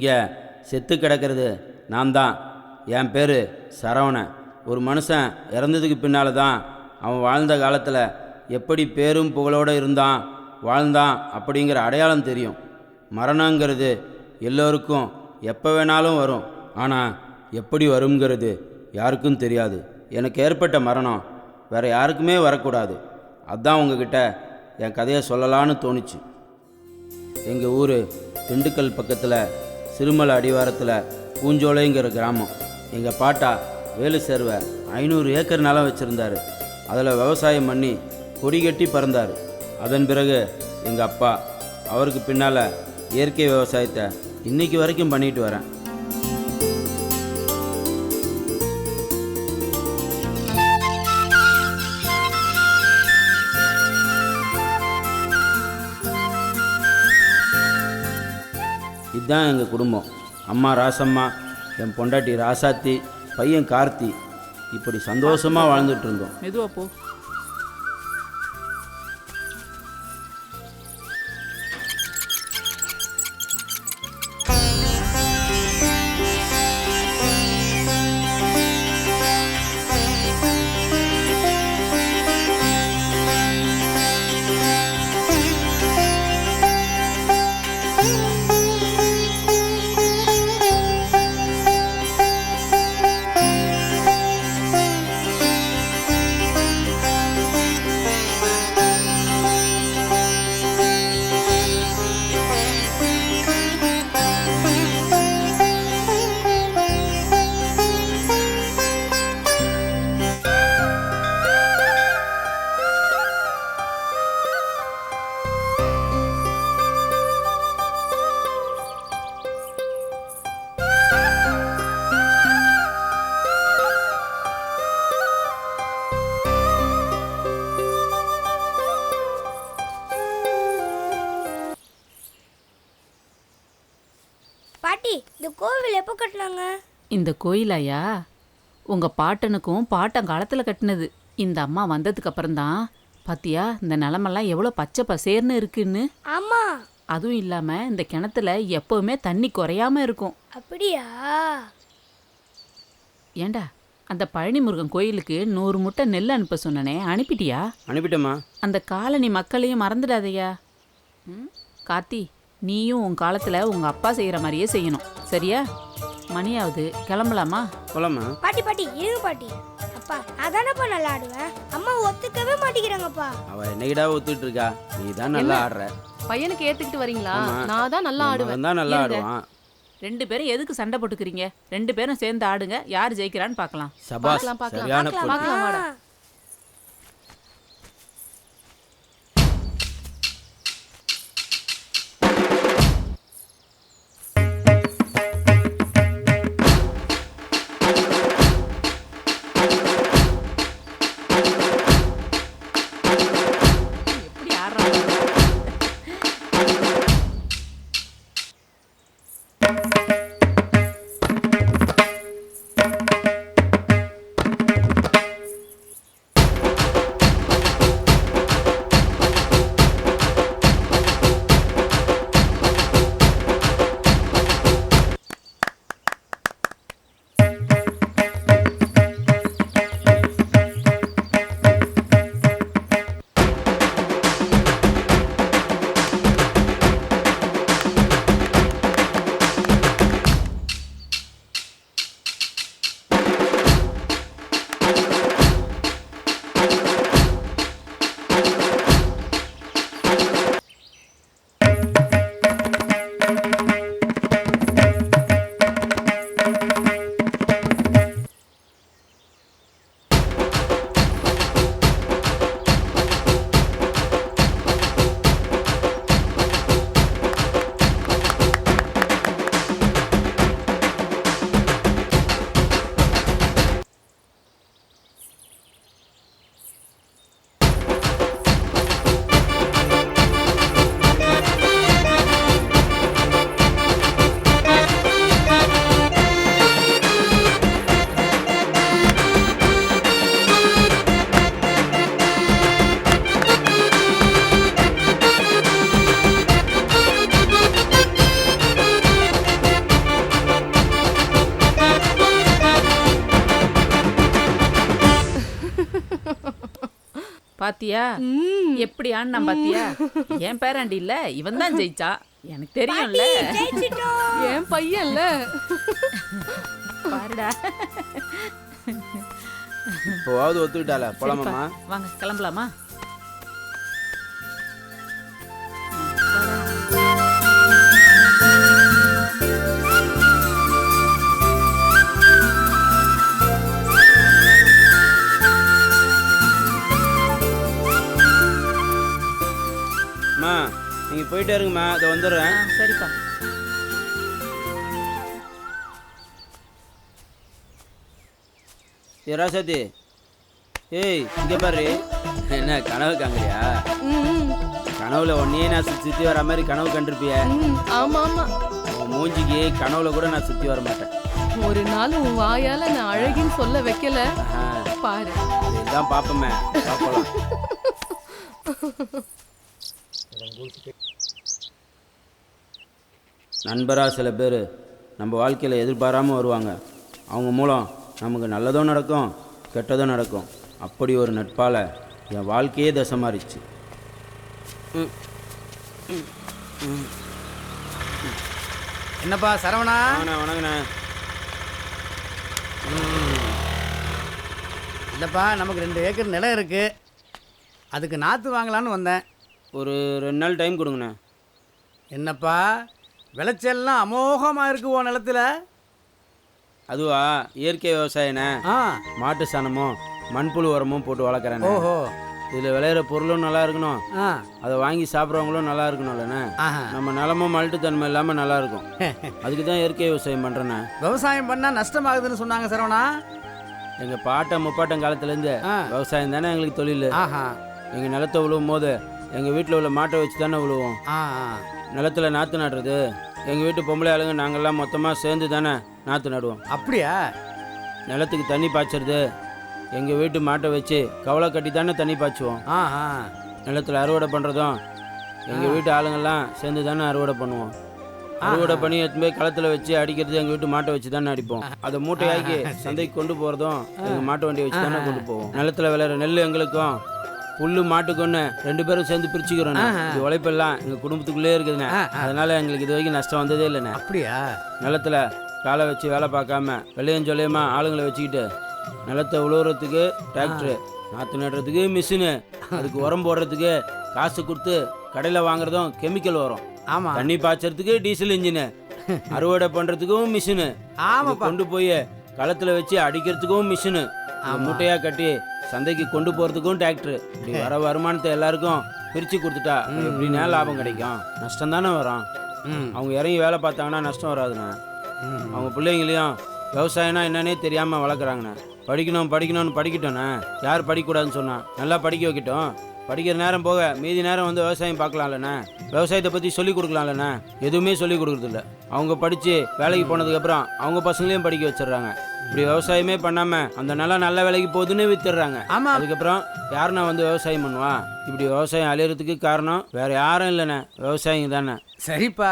இங்கே செத்து கிடக்கிறது நான் தான். என் பேர் சரவணன். ஒரு மனுஷன் இறந்ததுக்கு பின்னால் தான் அவன் வாழ்ந்த காலத்தில் எப்படி பேரும் புகழோடு இருந்தான் வாழ்ந்தான் அப்படிங்கிற அடையாளம் தெரியும். மரணங்கிறது எல்லோருக்கும் எப்போ வேணாலும் வரும், ஆனால் எப்படி வருங்கிறது யாருக்கும் தெரியாது. எனக்கு ஏற்பட்ட மரணம் வேறு யாருக்குமே வரக்கூடாது. அதுதான் உங்ககிட்ட என் கதையை சொல்லலான்னு தோணுச்சு. எங்கள் ஊர் திண்டுக்கல் பக்கத்தில் சிறுமலை அடிவாரத்தில் பூஞ்சோலைங்கிற கிராமம். எங்கள் பாட்டா வேலு சேர்வை 500 ஏக்கர் நிலம் வச்சுருந்தார். அதில் விவசாயம் பண்ணி கொடி கட்டி பறந்தார். அதன் பிறகு எங்கள் அப்பா, அவருக்கு பின்னால் இயற்கை விவசாயத்தை இன்றைக்கி வரைக்கும் பண்ணிட்டு வரேன். இதுதான் எங்கள் குடும்பம். அம்மா ராசம்மா, என் பொண்டாட்டி ராசாத்தி, பையன் கார்த்தி, இப்படி சந்தோஷமாக வாழ்ந்துட்டு இருந்தோம். மெதுவா போ. பாட்டி, இந்த கோவில் எப்போ கட்டினாங்க? இந்த கோயிலாயா உங்க பாட்டனுக்கும் பாட்டங்காலத்துல கட்டினது. இந்த அம்மா வந்ததுக்கு அப்புறம்தான் பாத்தியா இந்த நிலமெல்லாம் எவ்வளவு பச்சை பசேர்னு இருக்குன்னு. ஆமா. அதுவும் இல்லாம இந்த கிணத்துல எப்பவுமே தண்ணி குறையாம இருக்கும். அப்படியா? ஏண்டா அந்த பழனி முருகன் கோயிலுக்கு 100 முட்டை நெல் அனுப்ப சொன்னனே, அனுப்பிட்டியா? அனுப்பிட்டேம்மா. அந்த காலனி மக்களையும் மறந்துடாதையா. கார்த்தி, நீயும் உன் காலத்துல உங்க அப்பா செய்யற மாதிரியே செய்யணும், சரியா? மணியாவது, கிளம்பலாமா? போலாமா? பாட்டி பாட்டி இருங்க பாட்டி. அப்பா, அதானப்பா நல்லா ஆடுவேன். அம்மா ஒத்துக்கவே மாட்டேங்கிறாங்கப்பா. அவ என்னைக்கிடா ஒத்துட்டு இருக்கா? நீ தான் நல்லா ஆடுற. பையனுக்கு ஏத்துக்கிட்டு வரீங்களா? நான் தான் நல்லா ஆடுவேன். தான் நல்லா ஆடுவான். 2 பேரும் எதுக்கு சண்டை போட்டுக்கிறீங்க? 2 பேரும் சேர்ந்து ஆடுங்க, யார் ஜெயிக்கிறான்னு பார்க்கலாம். சபாஸ், சரியான பொண்ணு. பார்க்கலாம் வாடா. எப்படி ஆடுறாங்க? பாத்தியா ம். எப்படி ஆடினான் பாத்தியா? என் பேராண்டி இல்ல, இவன் தான் ஜெயிச்சா. எனக்கு தெரியும்ல. ஜெயிச்சிட்டோம். என் பையன்ல. பாருடா. இப்போவாவது ஒத்துக்கிட்டால போலாமாம்மா? வாங்க கிளம்பலாமா? அம்மா நீங்கள் போயிட்டே இருங்கம்மா, அதை வந்துடுறேன். சரிப்பா. ஏ ராசாத்தி, ஏய் இங்கே பாரு. என்ன கனவு காங்கறியா? ம், கனவுல ஒன்னையே நான் சுற்றி வர மாதிரி கனவு கண்டிருப்பிய. ம். ஆமா ஆமா. உன் மூஞ்சிக்கு கனவுல கூட நான் சுற்றி வர மாட்டேன். ஒரு நாள் உன் வாயால நான் அழகின்னு சொல்ல வைக்கல. ஆஹா, பாரு. இதுதான் பார்ப்போமே, பார்க்கலாம். நண்பராக சில பேர் நம்ம வாழ்க்கையில் எதிர்பாராமல் வருவாங்க. அவங்க மூலம் நமக்கு நல்லதும் நடக்கும், கெட்டதும் நடக்கும். அப்படி ஒரு நட்பால் என் வாழ்க்கையே தசை மாறிச்சு. என்னப்பா சரவணா? வாங்கண்ணா வணங்கண்ணே. இல்லைப்பா, நமக்கு 2 ஏக்கர் நிலம் இருக்கு. அதுக்கு நாற்று வாங்கலான்னு வந்தேன். ஒரு 2 நாள் டைம் கொடுங்கண்ணே. என்னப்பா விளைச்சல்லாம் அமோகமாக இருக்கு உன் நிலத்துல? அதுவா இயற்கை விவசாயண்ணே. ஆ. மாட்டு சாணமும் மண்புழு உரமும் போட்டு வளர்க்குறேண்ணே. ஓஹோ. இதில் விளையிற பொருளும் நல்லா இருக்கணும், ஆ. அதை வாங்கி சாப்பிட்றவங்களும் நல்லா இருக்கணும்லண்ணே. ஆஹா. நம்ம நிலமும் மல்ட்டுத்தன்மை இல்லாமல் நல்லா இருக்கும். அதுக்கு தான் இயற்கை விவசாயம் பண்ணுறேண்ணே. விவசாயம் பண்ணால் நஷ்டமாகுதுன்னு சொன்னாங்க சரவணா. எங்கள் பாட்டம் முப்பாட்டம் காலத்துலேருந்து ஆ. விவசாயம் தானே எங்களுக்கு தொழில். ஆஹா. எங்கள் நிலத்தை விழுவும் போது எங்கள் வீட்டில் உள்ள மாட்டை வச்சு தானே விழுவோம். ஆ. நிலத்தில் நாற்று நடுறது எங்கள் வீட்டு பொம்பளை ஆளுங்க நாங்கள்லாம் மொத்தமாக சேர்ந்து தானே நாற்று நடுவோம். அப்படியா? நிலத்துக்கு தண்ணி பாய்ச்சறது எங்கள் வீட்டு மாட்டை வச்சு கவலை கட்டி தானே தண்ணி பாய்ச்சுவோம். ஆஹா. நிலத்தில் அறுவடை பண்ணுறதும் எங்கள் வீட்டு ஆளுங்கள்லாம் சேர்ந்து தானே அறுவடை பண்ணுவோம். அறுவடை பண்ணி எடுத்துன்னு போய் களத்தில் வச்சு அடிக்கிறது எங்கள் வீட்டு மாட்டை வச்சு தானே அடிப்போம். அதை மூட்டையாக்கி சந்தைக்கு கொண்டு போகிறதும் எங்கள் மாட்டு வண்டியை வச்சு தானே கொண்டு போவோம். நிலத்தில் விளையிற நெல் எங்களுக்கும் புல்லு மாட்டுக்குன்னு 2 பேரும் சேர்ந்து பிரிச்சுக்கிறோம். இது உழைப்பெல்லாம் எங்கள் குடும்பத்துக்குள்ளே இருக்குதுண்ணே. அதனால் எங்களுக்கு இது வரைக்கும் நஷ்டம் வந்ததே இல்லைண்ணே. அப்படியா? நிலத்தில் காலை வச்சு வேலை பார்க்காம வெள்ளையும் சொல்லியமா ஆளுங்களை வச்சுக்கிட்டு நிலத்தை உழுவுறதுக்கு டிராக்டரு, நாற்று நடுறதுக்கு மிஷினு, அதுக்கு உரம் போடுறதுக்கு காசு கொடுத்து கடையில் வாங்குறதும் கெமிக்கல் உரம், ஆமாம். தண்ணி பாய்ச்சறதுக்கு டீசல் இன்ஜினு, அறுவடை பண்ணுறதுக்கும் மிஷினு, கொண்டு போய் களத்தில் வச்சு அடிக்கிறதுக்கும் மிஷினு, மூட்டையாக கட்டி சந்தைக்கு கொண்டு போகிறதுக்கும் டிராக்டரு. இப்படி வர வருமானத்தை எல்லாருக்கும் பிரித்து கொடுத்துட்டா எப்படின்னா லாபம் கிடைக்கும்? நஷ்டம் தானே வரும். அவங்க இறங்கி வேலை பார்த்தாங்கன்னா நஷ்டம் வராதுண்ணே. அவங்க பிள்ளைங்களையும் விவசாயம்னா என்னன்னே தெரியாமல் வளர்க்குறாங்கண்ணே. படிக்கணும்னு படிக்கட்டோண்ணே. யார் படிக்கக்கூடாதுன்னு சொன்னால்? நல்லா படிக்க வைக்கட்டும். படிக்கிற நேரம் போக மீதி நேரம் வந்து விவசாயம் பார்க்கலாம்லண்ணே. விவசாயத்தை பற்றி சொல்லிக் கொடுக்கலாம்லண்ணே. எதுவுமே சொல்லிக் கொடுக்குறதில்ல. அவங்க படித்து வேலைக்கு போனதுக்கப்புறம் அவங்க பசங்களையும் படிக்க வச்சிடுறாங்க. இப்படி விவசாயமே பண்ணாமல் அந்த நிலம் நல்ல வேலைக்கு போகுதுன்னு வித்துடுறாங்க. அதுக்கப்புறம் யாருன்னா வந்து விவசாயம் பண்ணுவா? இப்படி விவசாயம் அழியறதுக்கு காரணம் வேற யாரும் இல்லைண்ணே, விவசாயிங்க தானே. சரிப்பா,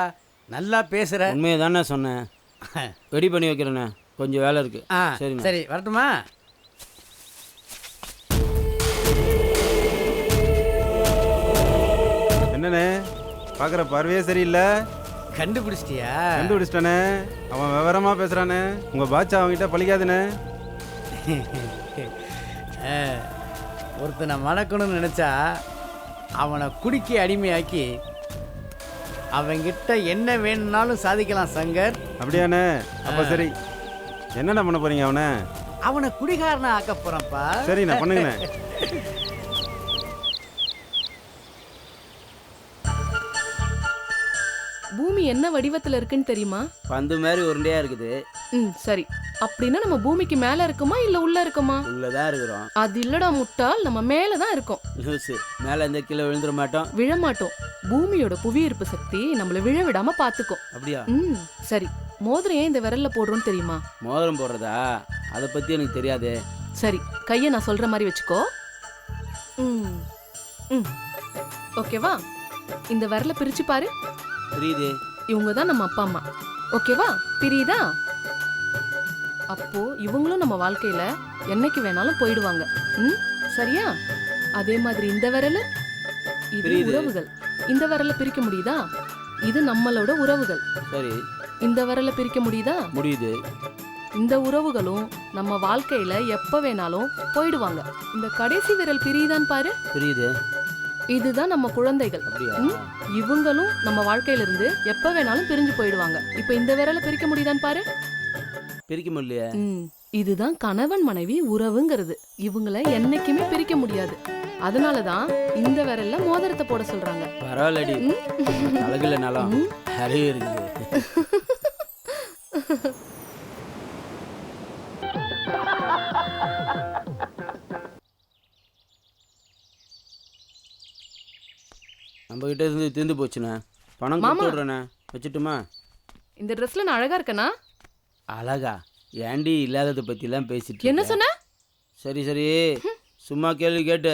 நல்லா பேசுகிற. உண்மையை தானே சொன்னேன். ரெடி பண்ணி வைக்கிறேண்ணே, கொஞ்சம் வேலை இருக்குது. சரி சரி, வரட்டுமா? என்னண்ணே பார்க்குற பார்வையே சரியில்லை. கண்டுபிடிச்சிட்டியா? கண்டுபிடிச்சிட்டானே. அவன் விவரமாக பேசுகிறானே. உங்கள் பாட்சா அவங்ககிட்ட பழிக்காதுண்ணே. ஒருத்தனை மணக்கணும்னு நினச்சா அவனை குடிக்க அடிமையாக்கி அவங்கிட்ட என்ன வேணும்னாலும் சாதிக்கலாம் சங்கர். அப்படியாண்ணே? அப்போ சரி, என்னென்ன பண்ண போகிறீங்க அவனை? அவனை குடிகாரனை ஆக்க போகிறேன்ப்பா. சரிண்ணே, பண்ணுங்கண்ணே. பூமி என்ன வடிவத்துல இருக்குன்னு தெரியுமா? பந்து மாதிரி உருண்டையா இருக்குது. சரி. அப்படின்னா நம்ம பூமிக்கு மேல இருக்குமா இல்ல உள்ள இருக்குமா? உள்ளதான் இருக்கிறோம். அது இல்லடா முட்டாள், நம்ம மேலதான் இருக்கோம். லூசு, மேல இந்த கீழே விழுந்துட மாட்டோம். விழமாட்டோம். பூமியோட புவியீர்ப்பு சக்தி நம்மள விழ விடாம பாத்துக்கும். அப்படியா? சரி. மோதிரம் ஏன் இந்த விரல்ல போடுறோம்னு தெரியுமா? மோதிரம் போடுறதா? அதை பத்தி எனக்கு தெரியாது. சரி, கையை நான் சொல்ற மாதிரி வச்சுக்கோ. ஓகேவா? இந்த விரல பிரிச்சு பாரு. புரியுது. இவங்க தான் நம்ம அப்பா அம்மா. ஓகேவா? பிரியுதா? அப்போ இவங்களும் நம்ம வாழ்க்கையில என்னைக்கு வேணாலும் போயிடுவாங்க. சரியா? அதே மாதிரி இந்த விரல் இது புரியுது. உறவுகள். இந்த விரலை பிரிக்க முடியுதா? இது நம்மளோட உறவுகள். சரி, இந்த விரலை பிரிக்க முடியுதா? முடியுது. இந்த உறவுகளும் நம்ம வாழ்க்கையில எப்ப வேணாலும் போயிடுவாங்க. இந்த கடைசி விரல் பிரியுதான்னு பாரு. புரியுது. இதுதான் நம்ம குழந்தைகள். அப்படியா? ம், இவங்களும் நம்ம வாழ்க்கையில இருந்து எப்ப வேணாலும் பிரிஞ்சு போயிடுவாங்க. இப்ப இந்த விரலை பிரிக்க முடியுதான்னு பாரு. பிரிக்க முடியலையே. இதுதான் கணவன் மனைவி உறவுங்கிறது. இவங்களை என்னைக்குமே பிரிக்க முடியாது. அதனாலதான் இந்த விரல்ல மோதிரத்தை போட சொல்றாங்க. பரவாயில்லடி, அழகுல நலம் அறிவு இருக்குது. நம்ம கிட்ட இருந்து தீர்ந்து போச்சுண்ணே. பணம் மாமா. கொடுத்து விட்றேண்ணே. வச்சுட்டுமா? இந்த ட்ரெஸ்ல நான் அழகா இருக்கேனா? அழகா? ஏண்டி இல்லாததை பற்றிலாம் பேசிட்டு என்ன இருக்க? சொன்ன? சரி சரி, சும்மா கேள்வி கேட்டு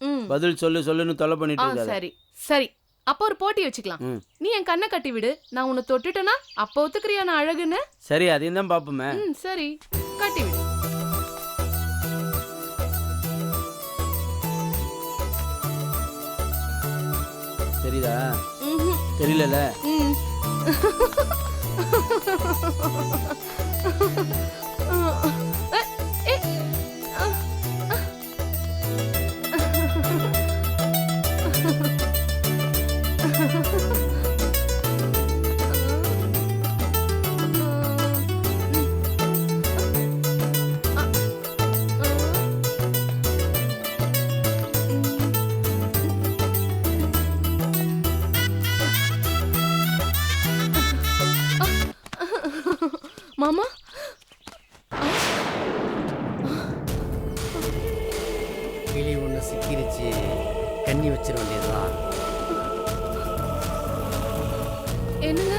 ம். பதில் சொல்லுன்னு தொலை பண்ணிட்டு இருக்காத. சரி சரி, அப்போ ஒரு போட்டி வச்சுக்கலாம். ம். நீ என் கண்ணை கட்டி விடு, நான் உன்னை தொட்டுட்டேனா அப்போ ஒத்துக்கிறியா நான் அழகுன்னு? சரி, அதையும் தான் பார்ப்போமே. சரி, கட்டி விடு. தெரியுதா? ம்ஹும். தெரியலல? ம். ஏ, ஆ, ஆ. மாமா, கிளி ஒன்று சிக்கிருச்சு, கண்ணி வச்சிட வேண்டியதுதான். என்னங்க?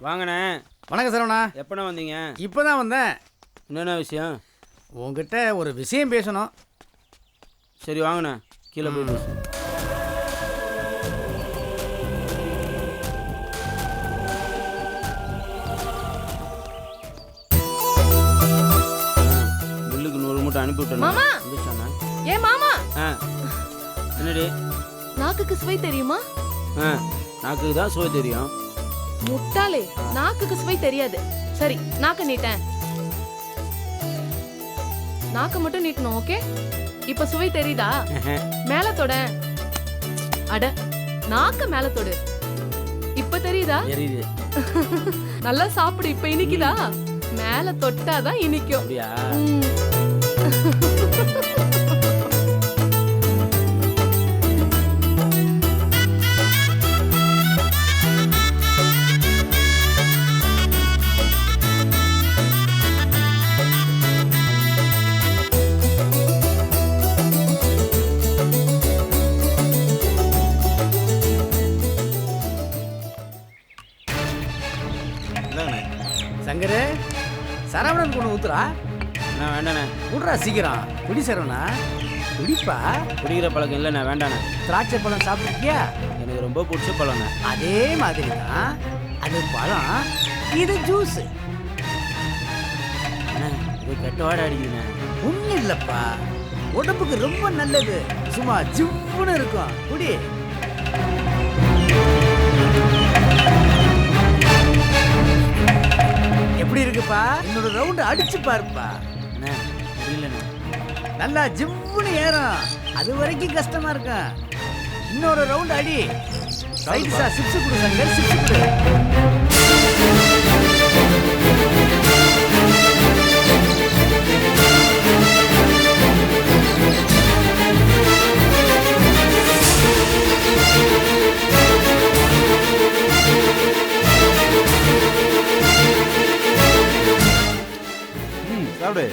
வாங்கண்ணே. வணக்கம் சரவணா. எப்பண்ணே வந்தீங்க? இப்போதான் வந்தேன். என்னென்ன விஷயம்? உங்ககிட்ட ஒரு விஷயம் பேசணும். சரி வாங்கண்ணே, கீழே போய் பேசு. பில்லுக்கு 100 மூட்டை அனுப்பி விட்டேன். மாமா. வந்துச்சாண்ணா? ஏ மாமா, ஆ, என்னடி? நாக்குக்கு சுவை தெரியுமா? ஆ, நாக்கு தான் சுவை தெரியும். முட்டாளே, நாக்குக்கு சுவை தெரியாது. சரி, நாக்க நீட்டேன். நாக்க மட்டும் நீட்டணும், ஓகே? இப்ப சுவை தெரியுதா? மேல தொட. அட, நாக்க மேல தொடு. இப்ப தெரியுதா? தெரியுது. நல்லா சாப்பிடு. இப்ப இனிக்குதா? மேல தொட்டாதான் இனிக்கும். அப்படியா? ம். சங்கரு, சரவணன் கொண்டு ஊத்துறா. நான் வேண்டாண்ணே. விட்றா சீக்கிரம். குடி சரவணா, குடிப்பா. குடிக்கிற பழக்கம் இல்லைண்ணே, வேண்டாண்ணே. திராட்சை பழம் சாப்பிட்டுருக்கியா? எனக்கு ரொம்ப பிடிச்ச பழம்ண்ணே. அதே மாதிரி தான். அது பழம், இது ஜூஸ். அண்ணே, இது கெட்ட வாடை அடிக்குதுண்ணே. ஒன்றும் இல்லைப்பா, உடம்புக்கு ரொம்ப நல்லது. சும்மா ஜிவ்வுன்னு இருக்கும். குடி. எப்படி இருக்குப்பா? இன்னொரு ரவுண்டு அடிச்சு பாருப்பா. அண்ணே, முடியலண்ணே. நல்லா ஜிவ்வுன்னு ஏறும். அது வரைக்கும் கஷ்டமா இருக்கும். இன்னொரு ரவுண்ட் அடி. சைடுஸா சிப்ஸ் கொடு சங்கர், சிப்ஸ் கொடு. சாப்பிடு.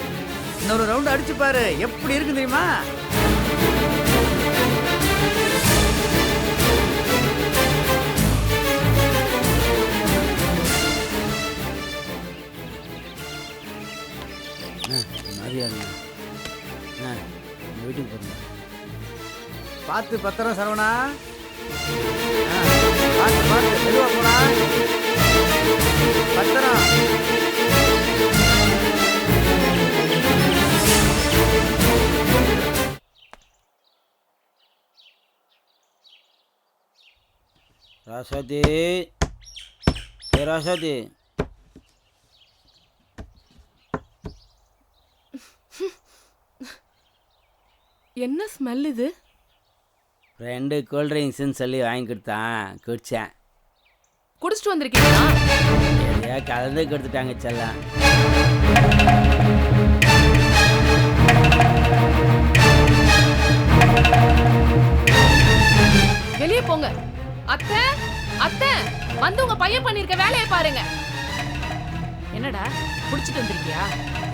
இன்னொரு ரவுண்ட் அடிச்சு பாரு, எப்படி இருக்கு தெரியுமா? மாதிரியா இருங்க. அண்ணே, நம்ம வீட்டுக்கு போகிறோம். பார்த்து பத்திரம் சரவணா. பார்த்து மெதுவா போனா. ராசாத்தி ராசாத்தி என்ன ஸ்மெல் இது? 2 கூல்ட்ரிங்க்ஸ்ன்னு சொல்லி வாங்கி கொடுத்தான், குடித்தேன். குடிச்சிட்டு வந்திருக்கீங்களா? எதையா கலந்து கொடுத்துட்டாங்க செல்லம். வெளியே போங்க. அத்தை, அத்தை, வந்து உங்க பையன் பண்ணிருக்க வேலையை பாருங்க. என்னடா குடிச்சிட்டு வந்திருக்கியா?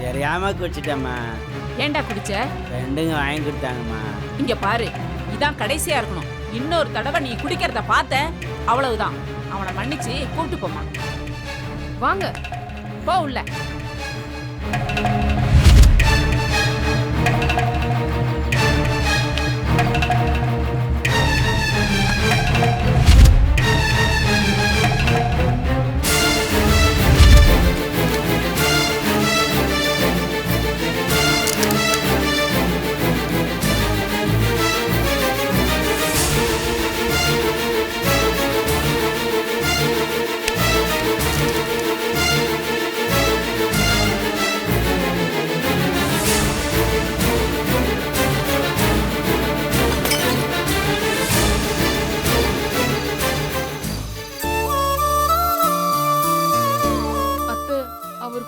தெரியாம குடிச்சிட்டேம்மா. ஏன்டா குடிச்ச? ஃப்ரெண்டுங்க வாங்கி கொடுத்தாங்கம்மா. இங்க பாரு, இதான் கடைசியா இருக்கணும். இன்னொரு தடவை நீ குடிக்கிறத பார்த்த அவ்வளவுதான். அவனை மன்னிச்சு கூப்பிட்டு போமா. வாங்க. போ உள்ள.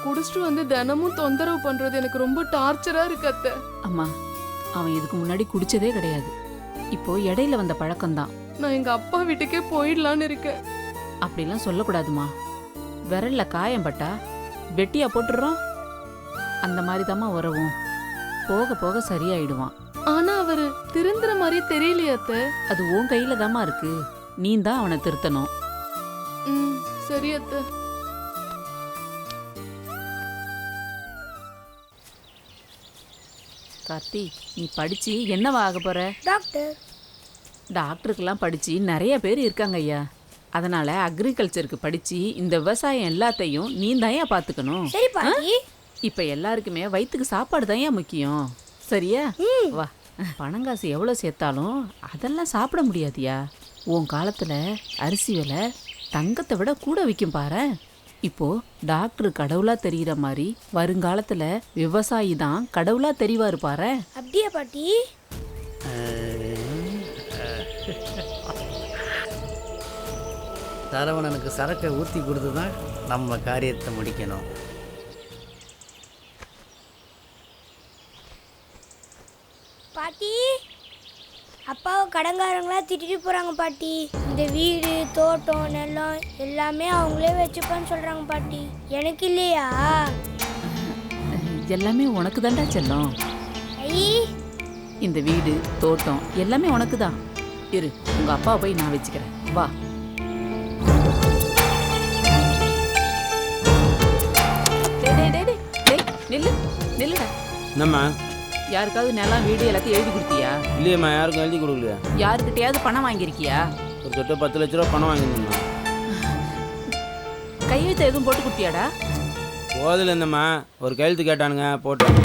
குடிச்சிட்டு வந்து தினமும் தொந்தரவு பண்றது எனக்கு ரொம்ப டார்ச்சரா இருக்கு அத்தை. அம்மா, அவன் இதுக்கு முன்னாடி குடிச்சதே கிடையாது. இப்போ இடையில வந்த பழக்கம்தான். நான் எங்க அப்பா வீட்டுக்கே போயிடலான்னு இருக்கேன். அப்படிலாம் சொல்லக்கூடாதுமா. விரல்ல காயம் பட்டா வெட்டியா போட்டுடுறோம். அந்த மாதிரி தாம்மா உறவும். போக போக சரியாயிடுவான். ஆனா அவரு திருந்துற மாதிரி தெரியலையே அத்தை. அது உன் கையில தாம்மா இருக்கு. நீ தான் அவனை திருத்தணும். சரி அத்தை. கார்த்தி, நீ படிச்சு என்னவா ஆக போற? டாக்டர். டாக்டருக்கெல்லாம் படிச்சு நிறைய பேர் இருக்காங்க ஐயா. அதனால அக்ரிகல்ச்சருக்கு படிச்சு இந்த விவசாயம் எல்லாத்தையும் நீ தான் பாத்துக்கணும். சரி பாட்டி. இப்ப எல்லாருக்குமே வயிற்றுக்கு சாப்பாடு தான் முக்கியம். சரியா? வா. பணங்காசு எவ்வளவு சேர்த்தாலும் அதெல்லாம் சாப்பிட முடியாதியா. உன் காலத்துல அரிசி விலை தங்கத்தை விட கூட விற்கும் பாரு. இப்போ டாக்டர் கடவுளா தெரியுற மாதிரி வருங்காலத்துல விவசாயி தான் கடவுளா தெரிவாரு பாரு. அப்படியே பாட்டி. சரவணனுக்கு சரக்கை ஊற்றி கொடுத்து தான் நம்ம காரியத்தை முடிக்கணும். பாட்டி, அப்பாவை கடங்காரங்களா திட்டிட்டு போறாங்க பாட்டி. இந்த வீடு தோட்டம் நிலம் எல்லாமே அவங்களே வச்சுப்பான்னு சொல்றாங்க பாட்டி. எனக்கு இல்லையா? எல்லாமே உனக்கு தான்டா செல்லம். ஐ, இந்த வீடு தோட்டம் எல்லாமே உனக்கு தான். இரு, உங்க அப்பா போய் நான் வச்சுக்கிறேன். வா. நில்லு நில்லுடா. என்னம்மா? யாருக்காவது நிலம் வீடு எல்லாத்தையும் எழுதி கொடுத்தியா? இல்லையம்மா, யாருக்கும் எழுதி கொடுக்கலையா. யாருக்கிட்டையாவது பணம் வாங்கியிருக்கியா? ஒரு தொட்ட 10 லட்ச ரூபா பணம் வாங்கியிருந்தோம்மா. கையெழுத்து எதுவும் போட்டு கொடுத்தியாடா? போதில் இருந்தம்மா, ஒரு கையெழுத்து கேட்டானுங்க, போட்டேன்.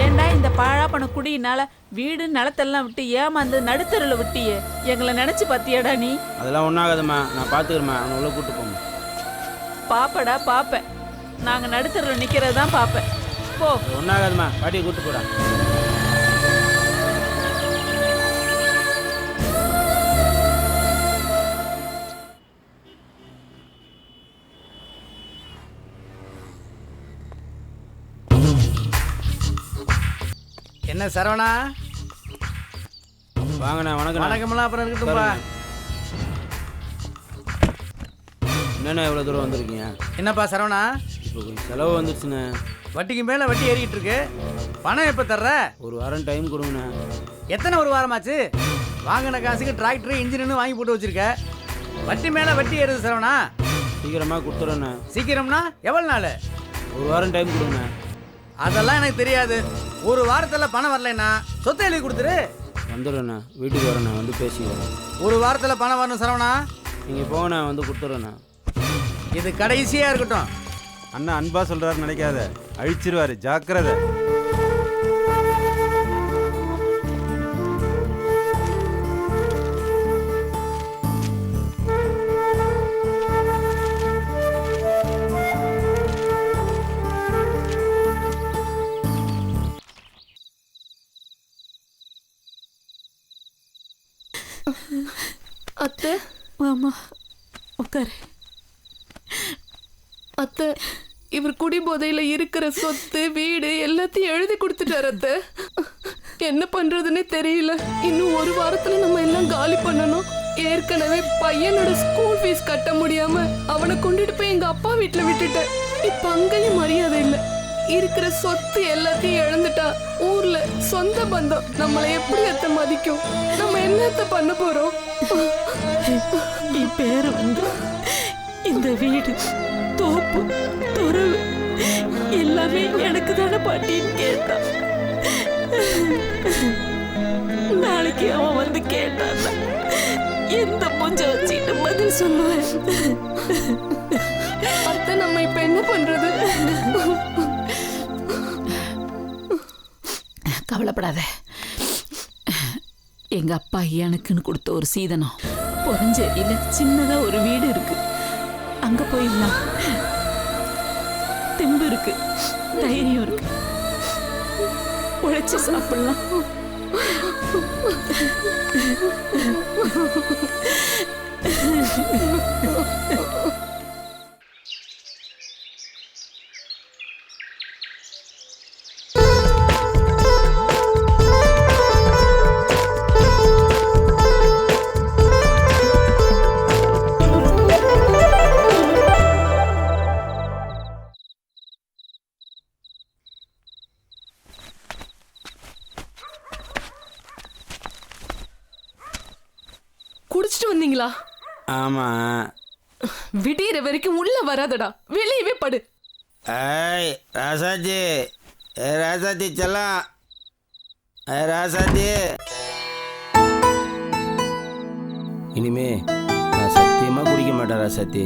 ஏண்டா இந்த பாழா பண குடியினால வீடு நிலத்தெல்லாம் விட்டு ஏமாந்து நடுத்தருவில் விட்டியே. எங்களை நினைச்சு பார்த்தியாடா நீ? அதெல்லாம் ஒன்றாகாதம்மா, நான் பார்த்துக்கிறேம்மா. அவனை உள்ள கூப்பிட்டு போங்க. பாப்படா பாப்பேன். நாங்கள் நடுத்தருவில் நிற்கிறது தான் பார்ப்பேன். போ. ஒன்றாகாதம்மா, பாட்டியை கூப்பிட்டு போடா. என்ன சரவணா? வாங்கண்ணா. வணக்கம். வணக்கமெல்லாம் அப்புறம் இருக்கட்டும்பா. என்னண்ணா இவ்வளோ தூரம் வந்திருக்கீங்க? என்னப்பா சரவணா? இப்போ கொஞ்சம் செலவு வந்துருச்சுண்ணே. வட்டிக்கு மேலே வட்டி ஏறிக்கிட்டு இருக்கு. பணம் எப்போ தர்ற? ஒரு வாரம் டைம் கொடுங்கண்ணா. எத்தனை ஒரு வாரமாச்சு? வாங்கின காசுக்கு டிராக்டர் இன்ஜின்னு வாங்கி போட்டு வச்சிருக்க. வட்டி மேலே வட்டி ஏறுது சரவணா. சீக்கிரமாக கொடுத்துட்றேண்ணே. சீக்கிரம்னா எவ்வளோ நாள்? ஒரு வாரம் டைம் கொடுங்கண்ணா. அதெல்லாம் எனக்கு தெரியாது. ஒரு வாரத்தில் பணம் வரலைன்னா சொத்தை எழுதி கொடுத்துரு. வந்துடுறேண்ணா, வீட்டுக்கு வரேண்ணா, வந்து பேசிக்கிறேன். ஒரு வாரத்தில் பணம் வரணும் சரவணா. நீங்கள் போங்கண்ணா, வந்து கொடுத்துட்றேண்ணா. இது கடைசியாக இருக்கட்டும். அண்ணா அன்பா சொல்றாரு நினைக்காத, அழிச்சிருவாரு, ஜாக்கிரதை. உட்காரு. அத்தை, இவர் குடிபோதையில இருக்கிற சொத்து வீடு எல்லாத்தையும் எழுதி கொடுத்துட்டாரு அத்தை. என்ன பண்றதுன்னே தெரியல. இன்னும் ஒரு வாரத்துல நம்ம எல்லாம் காலி பண்ணணும். ஏற்கனவே பையனோட ஸ்கூல் ஃபீஸ் கட்ட முடியாம அவனை கொண்டுட்டு போய் எங்க அப்பா வீட்டுல விட்டுட்டேன். இப்ப அங்கேயும் மரியாதை இல்ல. இருக்கிற சொத்து எல்லாத்தையும் இழந்துட்டா ஊர்ல சொந்த பந்தம் நம்மளை எப்படி அத்தை மதிக்கும்? நம்ம என்னத்த பண்ண போறோம்? நீ பேரு வந்து இந்த வீடு தோப்பு துறவு எல்லாமே எனக்கு தானே பாட்டின்னு கேட்டான். நாளைக்கு அவன் வந்து கேட்டான், எந்த மூஞ்ச வச்சுட்டு பதில் சொல்லுவேன்? அத்தை, நம்ம இப்ப என்ன பண்றது? கவலைப்படாத. எங்க அப்பா எனக்குன்னு கொடுத்த ஒரு சீதனம் பொறஞ்சேரியில சின்னதா ஒரு வீடு இருக்கு. அங்க போயிடலாம். தெம்பு இருக்கு, தைரியம் இருக்கு, உழைச்சு சாப்பிடலாம். குடிச்சிட்டு வந்தீங்களா? ஆமாம். விடியிற வரைக்கும் உள்ள வராதடா, வெளியவே படு. ஏய் ராசாத்தி, ராசாத்தி செல்லாம், ராசாத்தி. இனிமே நான் சத்தியமாக குடிக்க மாட்டேன் ராசாத்தி.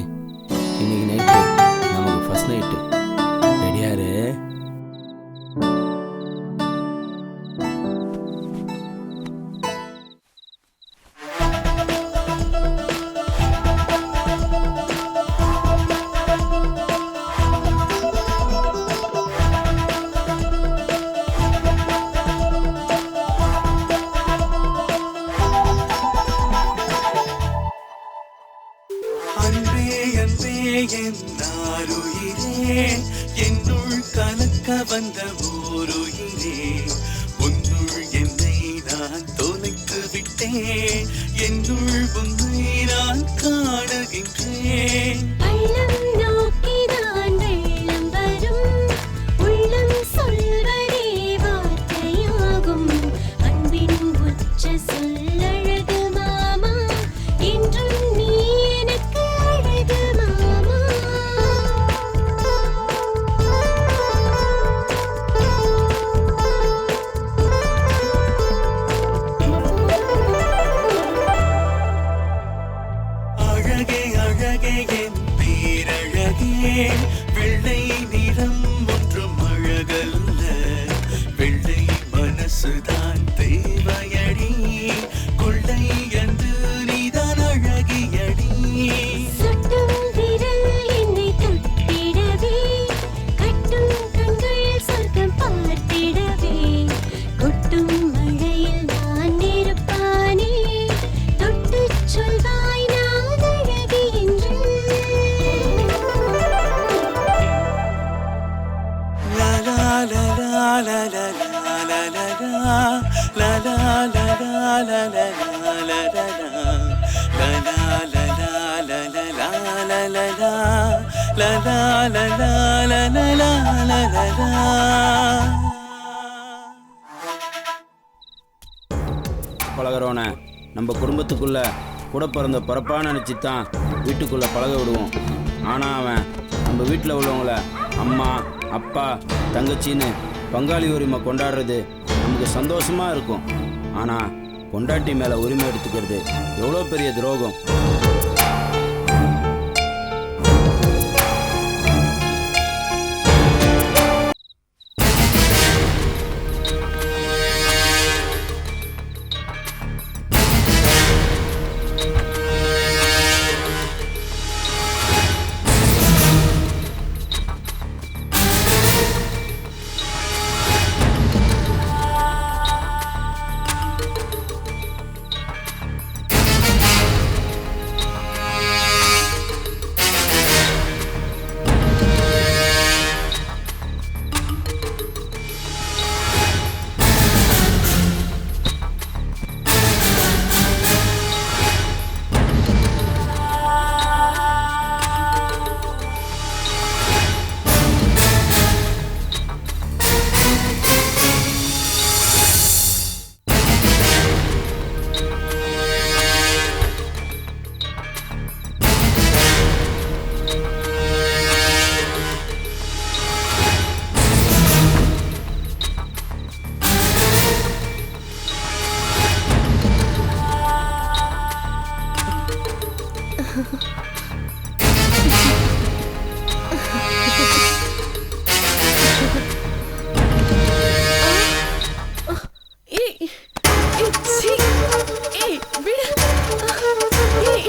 இன்னைக்கு நைட்டு நமக்கு ஃபர்ஸ்ட் நைட்டு. ரெடியாரு? என்னுள் கலக்க வந்த ஓருயிரே, உன்னுள் என்னை நான் தொலைத்து விட்டேன். என்னுள் உன்னை நான் காணுகின்றேன். வெள்ளை நிறம் ஒன்றும் அழகல்ல, வெள்ளை மனசுதான் தேவையடி. கொள்ளை என்று நீதான் அழகியடி. பழகிறோன நம்ம குடும்பத்துக்குள்ள கூட பிறந்த பிறப்பா நினச்சி தான் வீட்டுக்குள்ளே பழக விடுவோம். ஆனால் அவன் நம்ம வீட்டில் உள்ளவங்கள அம்மா அப்பா தங்கச்சின்னு பங்காளி உரிமை கொண்டாடுறது நமக்கு சந்தோஷமாக இருக்கும். ஆனால் பொண்டாட்டி மேலே உரிமை எடுத்துக்கிறது எவ்வளோ பெரிய துரோகம். ஏய் ஏய் சீ ஏய் விடு ஏய்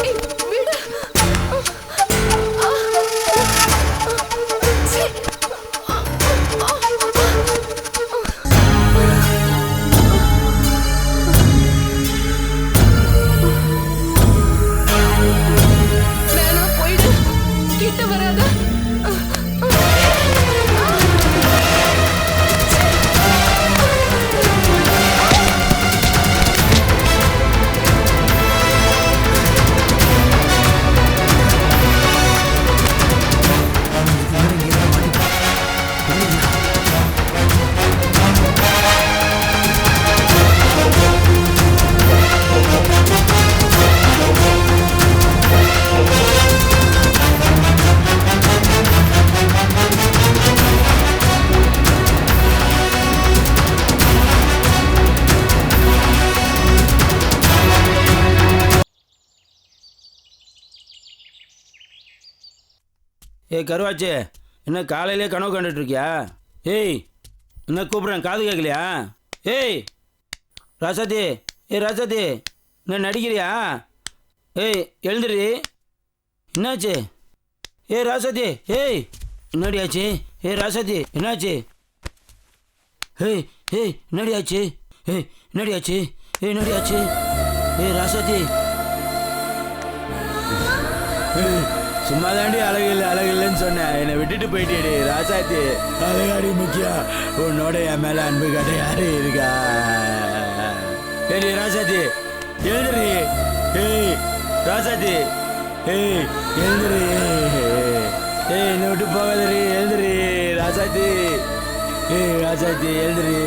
ஏய் விடு சீ வேணா போயிடு கிட்ட வராத ஏய் கருவாச்சே, என்ன காலையிலே கனவு கண்டுட்டு இருக்கியா? ஏய் என்ன கூப்பிட்றேன், காது கேட்கலையா? ஏய் ராசாத்தி, ஏய் ராசாத்தி, என்ன நடிக்கிறியா? ஏய் எழுந்துரு. என்னாச்சு? ஏய் ராசாத்தி, ஏய் என்னடி ஆச்சு? ஏய் ராசாத்தி என்னாச்சு? ஏய் ஏய் என்னடி ஆச்சு? ஏய் என்னடி ஆச்சு? ஏய் என்னடி ஆச்சு? ஏய் ராசாத்தி, சும்மா தாண்டி அழகில்லைன்னு சொன்னேன், என்னை விட்டுட்டு போயிட்டேடி ராசாத்தி. அழகாடி முக்கியம், உன்னோட என் மேல அன்பு கட்ட யாரு இருக்கா? ஏடி ராசாத்தி எழுந்துரு. ஏய் ராசாத்தி, ஏய் எழுந்துரு. ஏய் என்னை விட்டு போகாதரி, எழுந்துரு ராசாத்தி. ஏய் ராசாத்தி எழுந்துரு,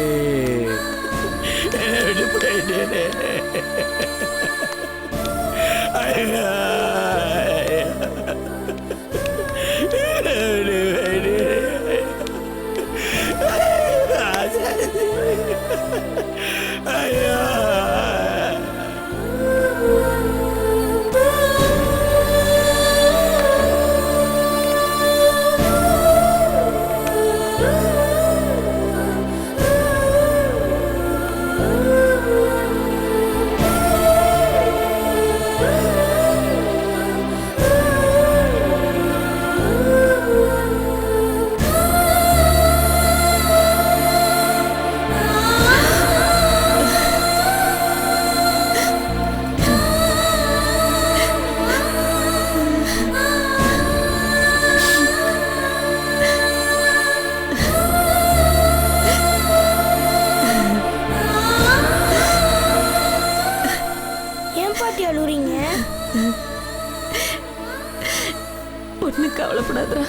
என்னை விட்டு போயிட்டேனே. ஒண்ணு கவலைப்படாதடா,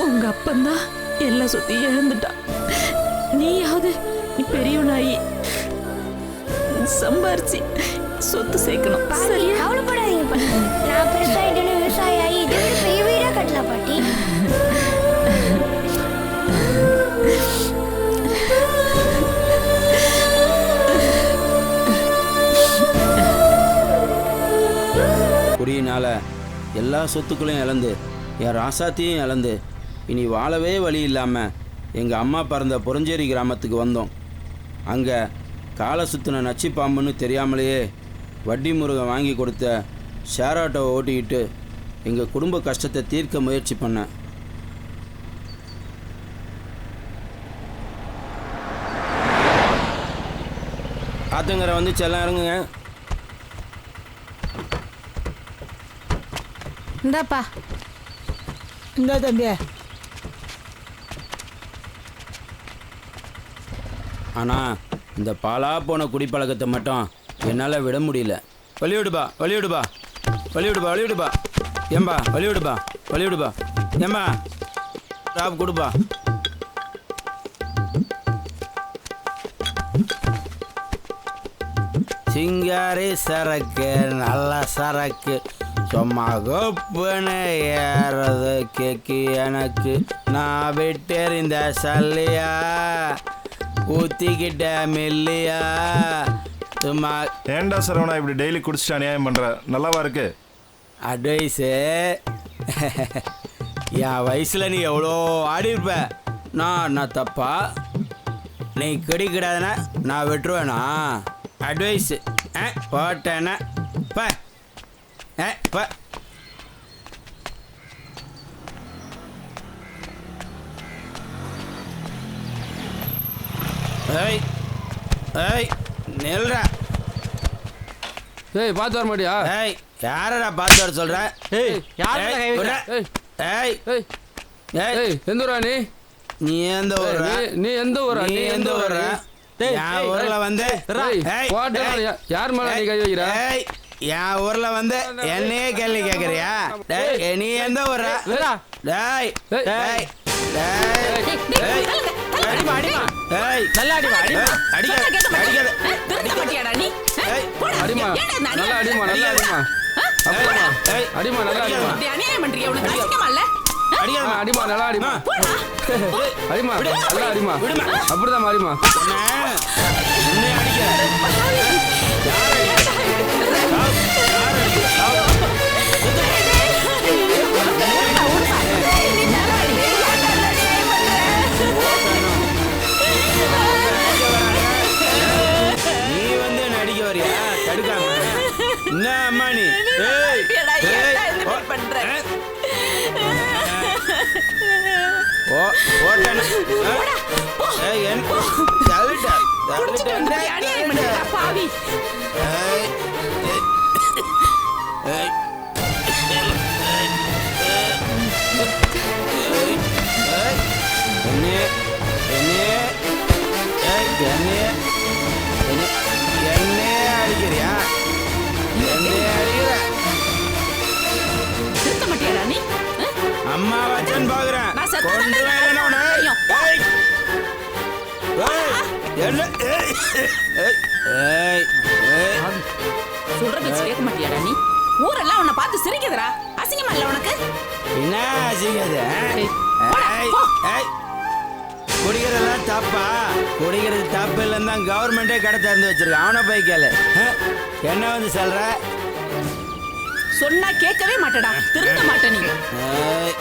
உங்க அப்பந்தான் எல்லா சொத்தையும் இழந்துட்டான். நீயாவது நீ பெரியவனாயி சம்பாரிச்சு சொத்து சேர்க்கணும். சரியா? கவலைப்படாதீங்க பாட்டி, நான் பெருசாயிட்டு விவசாயி ஆகி இதை விட பெரிய வீடா கட்டலாம் பாட்டி. குடியினால எல்லா சொத்துக்களையும் இழந்து என் ராசாத்தையும் இழந்து இனி வாழவே வழி இல்லாமல் எங்கள் அம்மா பிறந்த புறஞ்சேரி கிராமத்துக்கு வந்தோம். அங்கே காலை சுற்றின நச்சு பாம்புன்னு தெரியாமலேயே வட்டி முருகன் வாங்கி கொடுத்த ஷேர் ஆட்டோவை ஓட்டிக்கிட்டு எங்கள் குடும்ப கஷ்டத்தை தீர்க்க முயற்சி பண்ணேன். ஆத்தங்கரை வந்து செல்லம் இறங்குங்க. இந்தாப்பா. இந்த தம்பி. ஆனால் இந்த பாலா போன குடிப்பழக்கத்தை மட்டும் என்னால் விட முடியல. வழிவிடுபா வழிவிடுபா வழிவிடுபா வழிவிடுபா ஏம்பா வழிவிடுபா வழிவிடுபா ஏம்பா டாப் கொடுப்பா. சிங்காரி சரக்கு நல்ல சரக்கு சும்மா கொப்புன்னு ஏறது கேக்கு எனக்கு. நான் விட்டெறிந்த சல்லியா ஊத்திக்கிட்ட மில்லியா சும்மா ஏன்டா சரவணா இப்படி டெய்லி குடிச்சிட்டு அநியாயம் பண்ற? நல்லாவா இருக்கு? அட்வைஸு என் வயசில் நீ எவ்வளோ ஆடி இருப்ப. நான் தப்பா? நீ கிடைக்கிடாதுன்னா நான் விட்டுருவேனா? அட்வைஸு போட்டேன்னா ப ஏய் ஏய் நெல்றா. ஏய் பார்த்து வர மாட்டியா? ஏய் யாரடா பார்த்து வர சொல்ற? ஏய் யாரடா கை வைக்கிற? ஏய் ஏய் ஏய் எந்த ஊரா நீ? நீ எந்த ஊர்? நீ எந்த ஊரா? நீ எந்த ஊர்? என் ஊர்ல வந்து யார் மேல நீ கை வைக்கிற? ஏய் என் ஊர்ல வந்து என்னையே கேள்வி கேக்குறியா? நீ எந்த ஊர்? டேய் டேய் டேய் அடிமா அடிமா ஏய் நல்லா அடிமா அடிமா அடிக்காத அடிக்காத திருத்த மாட்டியாடா நீ? அடிமா நல்லா அடிமா நல்லா அடிமா அடிமா நல்லா அடிமா அநியாயம் பண்றியா? உனக்கு அசிங்கமா இல்ல? அடிமா நல்லா அடிமா அடிமா நல்லா அடிமா அப்படிதான் அடிமா என்ன அடிக்க நீ வந்து என்ன அடிக்க வரியா? தடுக்காம என்ன அம்மா நீ? ஏய் ஓ ஓட்டன ஏய் என் தள்ளிட்ட குடிச்சிட்டு வந்து அநியாயம் பண்றடா பாவி. ஏய் ஏய் என்ன என்ன ஏய் என்ன அடிக்கிறியா? என்ன அடிக்கிற? திருத்த மாட்டியாடா நீ? அம்மா வச்சன் பாக்குறேன். நான் செத்த கொண்டு தானே வரேன் உன்னை. ஏய் ஏய் என்ன ஏய் ஏய் ஏய் சொல்ற பேச்சு கேட்க மாட்டியாடா நீ? ஊரெல்லாம் உன்னை பார்த்து சிரிக்குதுடா. அசிங்கமா இல்ல உனக்கு? என்ன ஆச்சுங்க? குடிக்கிறதெல்லாம் தப்பா? குடிக்கிறது தப்பு இல்லைன்னு தான் கவர்மெண்டே கடை திறந்து வச்சிருக்க. அவனை போய் கேளு. என்ன வந்து சொல்ற? சொன்னா கேட்கவே மாட்டடா. திருத்த மாட்ட நீ. ஏய்.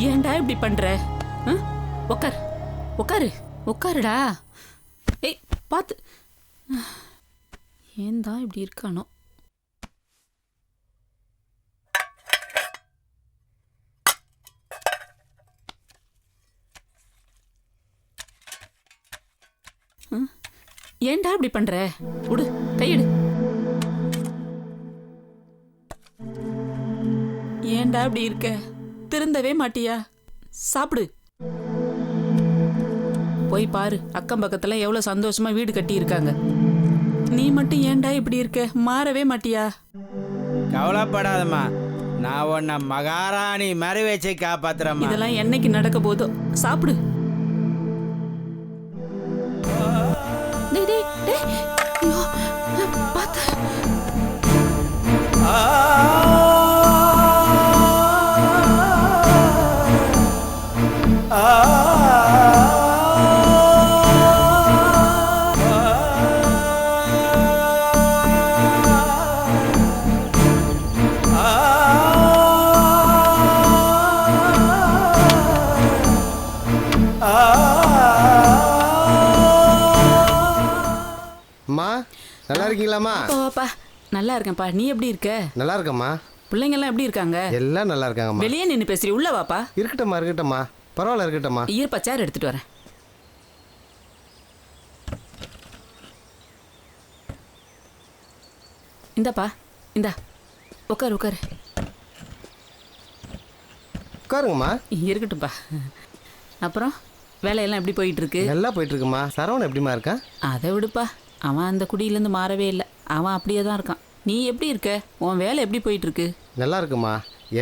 ஏன்டா இப்படி பண்ற? உக்கார் உக்காரு உக்காருடா. ஏய் பாத்து. ஏன்டா இப்படி இருக்கானோ? ஏன்டா இப்படி பண்ற? விடு கையெடு. ஏன்டா இப்படி இருக்க? திருந்தவே மாட்டியா? சாப்பிடு. போய் பாரு, அக்கம் பக்கத்துல எவ்வளவு சந்தோஷமா வீடு கட்டி இருக்காங்க. நீ மட்டும் ஏன்டா இப்படி இருக்க? மாறவே மாட்டியா? கவலைப்படாதம்மா, நான் உன்னை மகாராணி மாதிரி வச்சு காப்பாத்துறேம்மா. இதெல்லாம் என்னைக்கு நடக்க போதோ. சாப்பிடு. டேய் டேய் டேய். ஐயோ பாத்து. நல்லா இருக்கீங்களாம்மா? வாப்பா. நல்லா இருக்கேன்ப்பா. நீ எப்படி இருக்க? நல்லா இருக்கம்மா. பிள்ளைங்கெல்லாம் எப்படி இருக்காங்க? எல்லாம் நல்லா இருக்காங்கம்மா. வெளியே நின்று பேசுறீ, உள்ள வாப்பா. இருக்கட்டம்மா இருக்கட்டம்மா, பரவாயில்ல இருக்கட்டம்மா. இருப்பா, சேர் எடுத்துட்டு வரேன். இந்தாப்பா, இந்தா உட்காரு உட்காரு. உட்காருங்கம்மா. இருக்கட்டும்ப்பா. அப்புறம் வேலையெல்லாம் எப்படி போயிட்டு இருக்கு? நல்லா போயிட்டு இருக்குமா. சரவணன் எப்படிமா இருக்கான்? அதை விடுப்பா, அவன் அந்த குடியிலேருந்து மாறவே இல்லை. அவன் அப்படியே தான் இருக்கான். நீ எப்படி இருக்க? உன் வேலை எப்படி போயிட்டு இருக்கு? நல்லா இருக்குமா.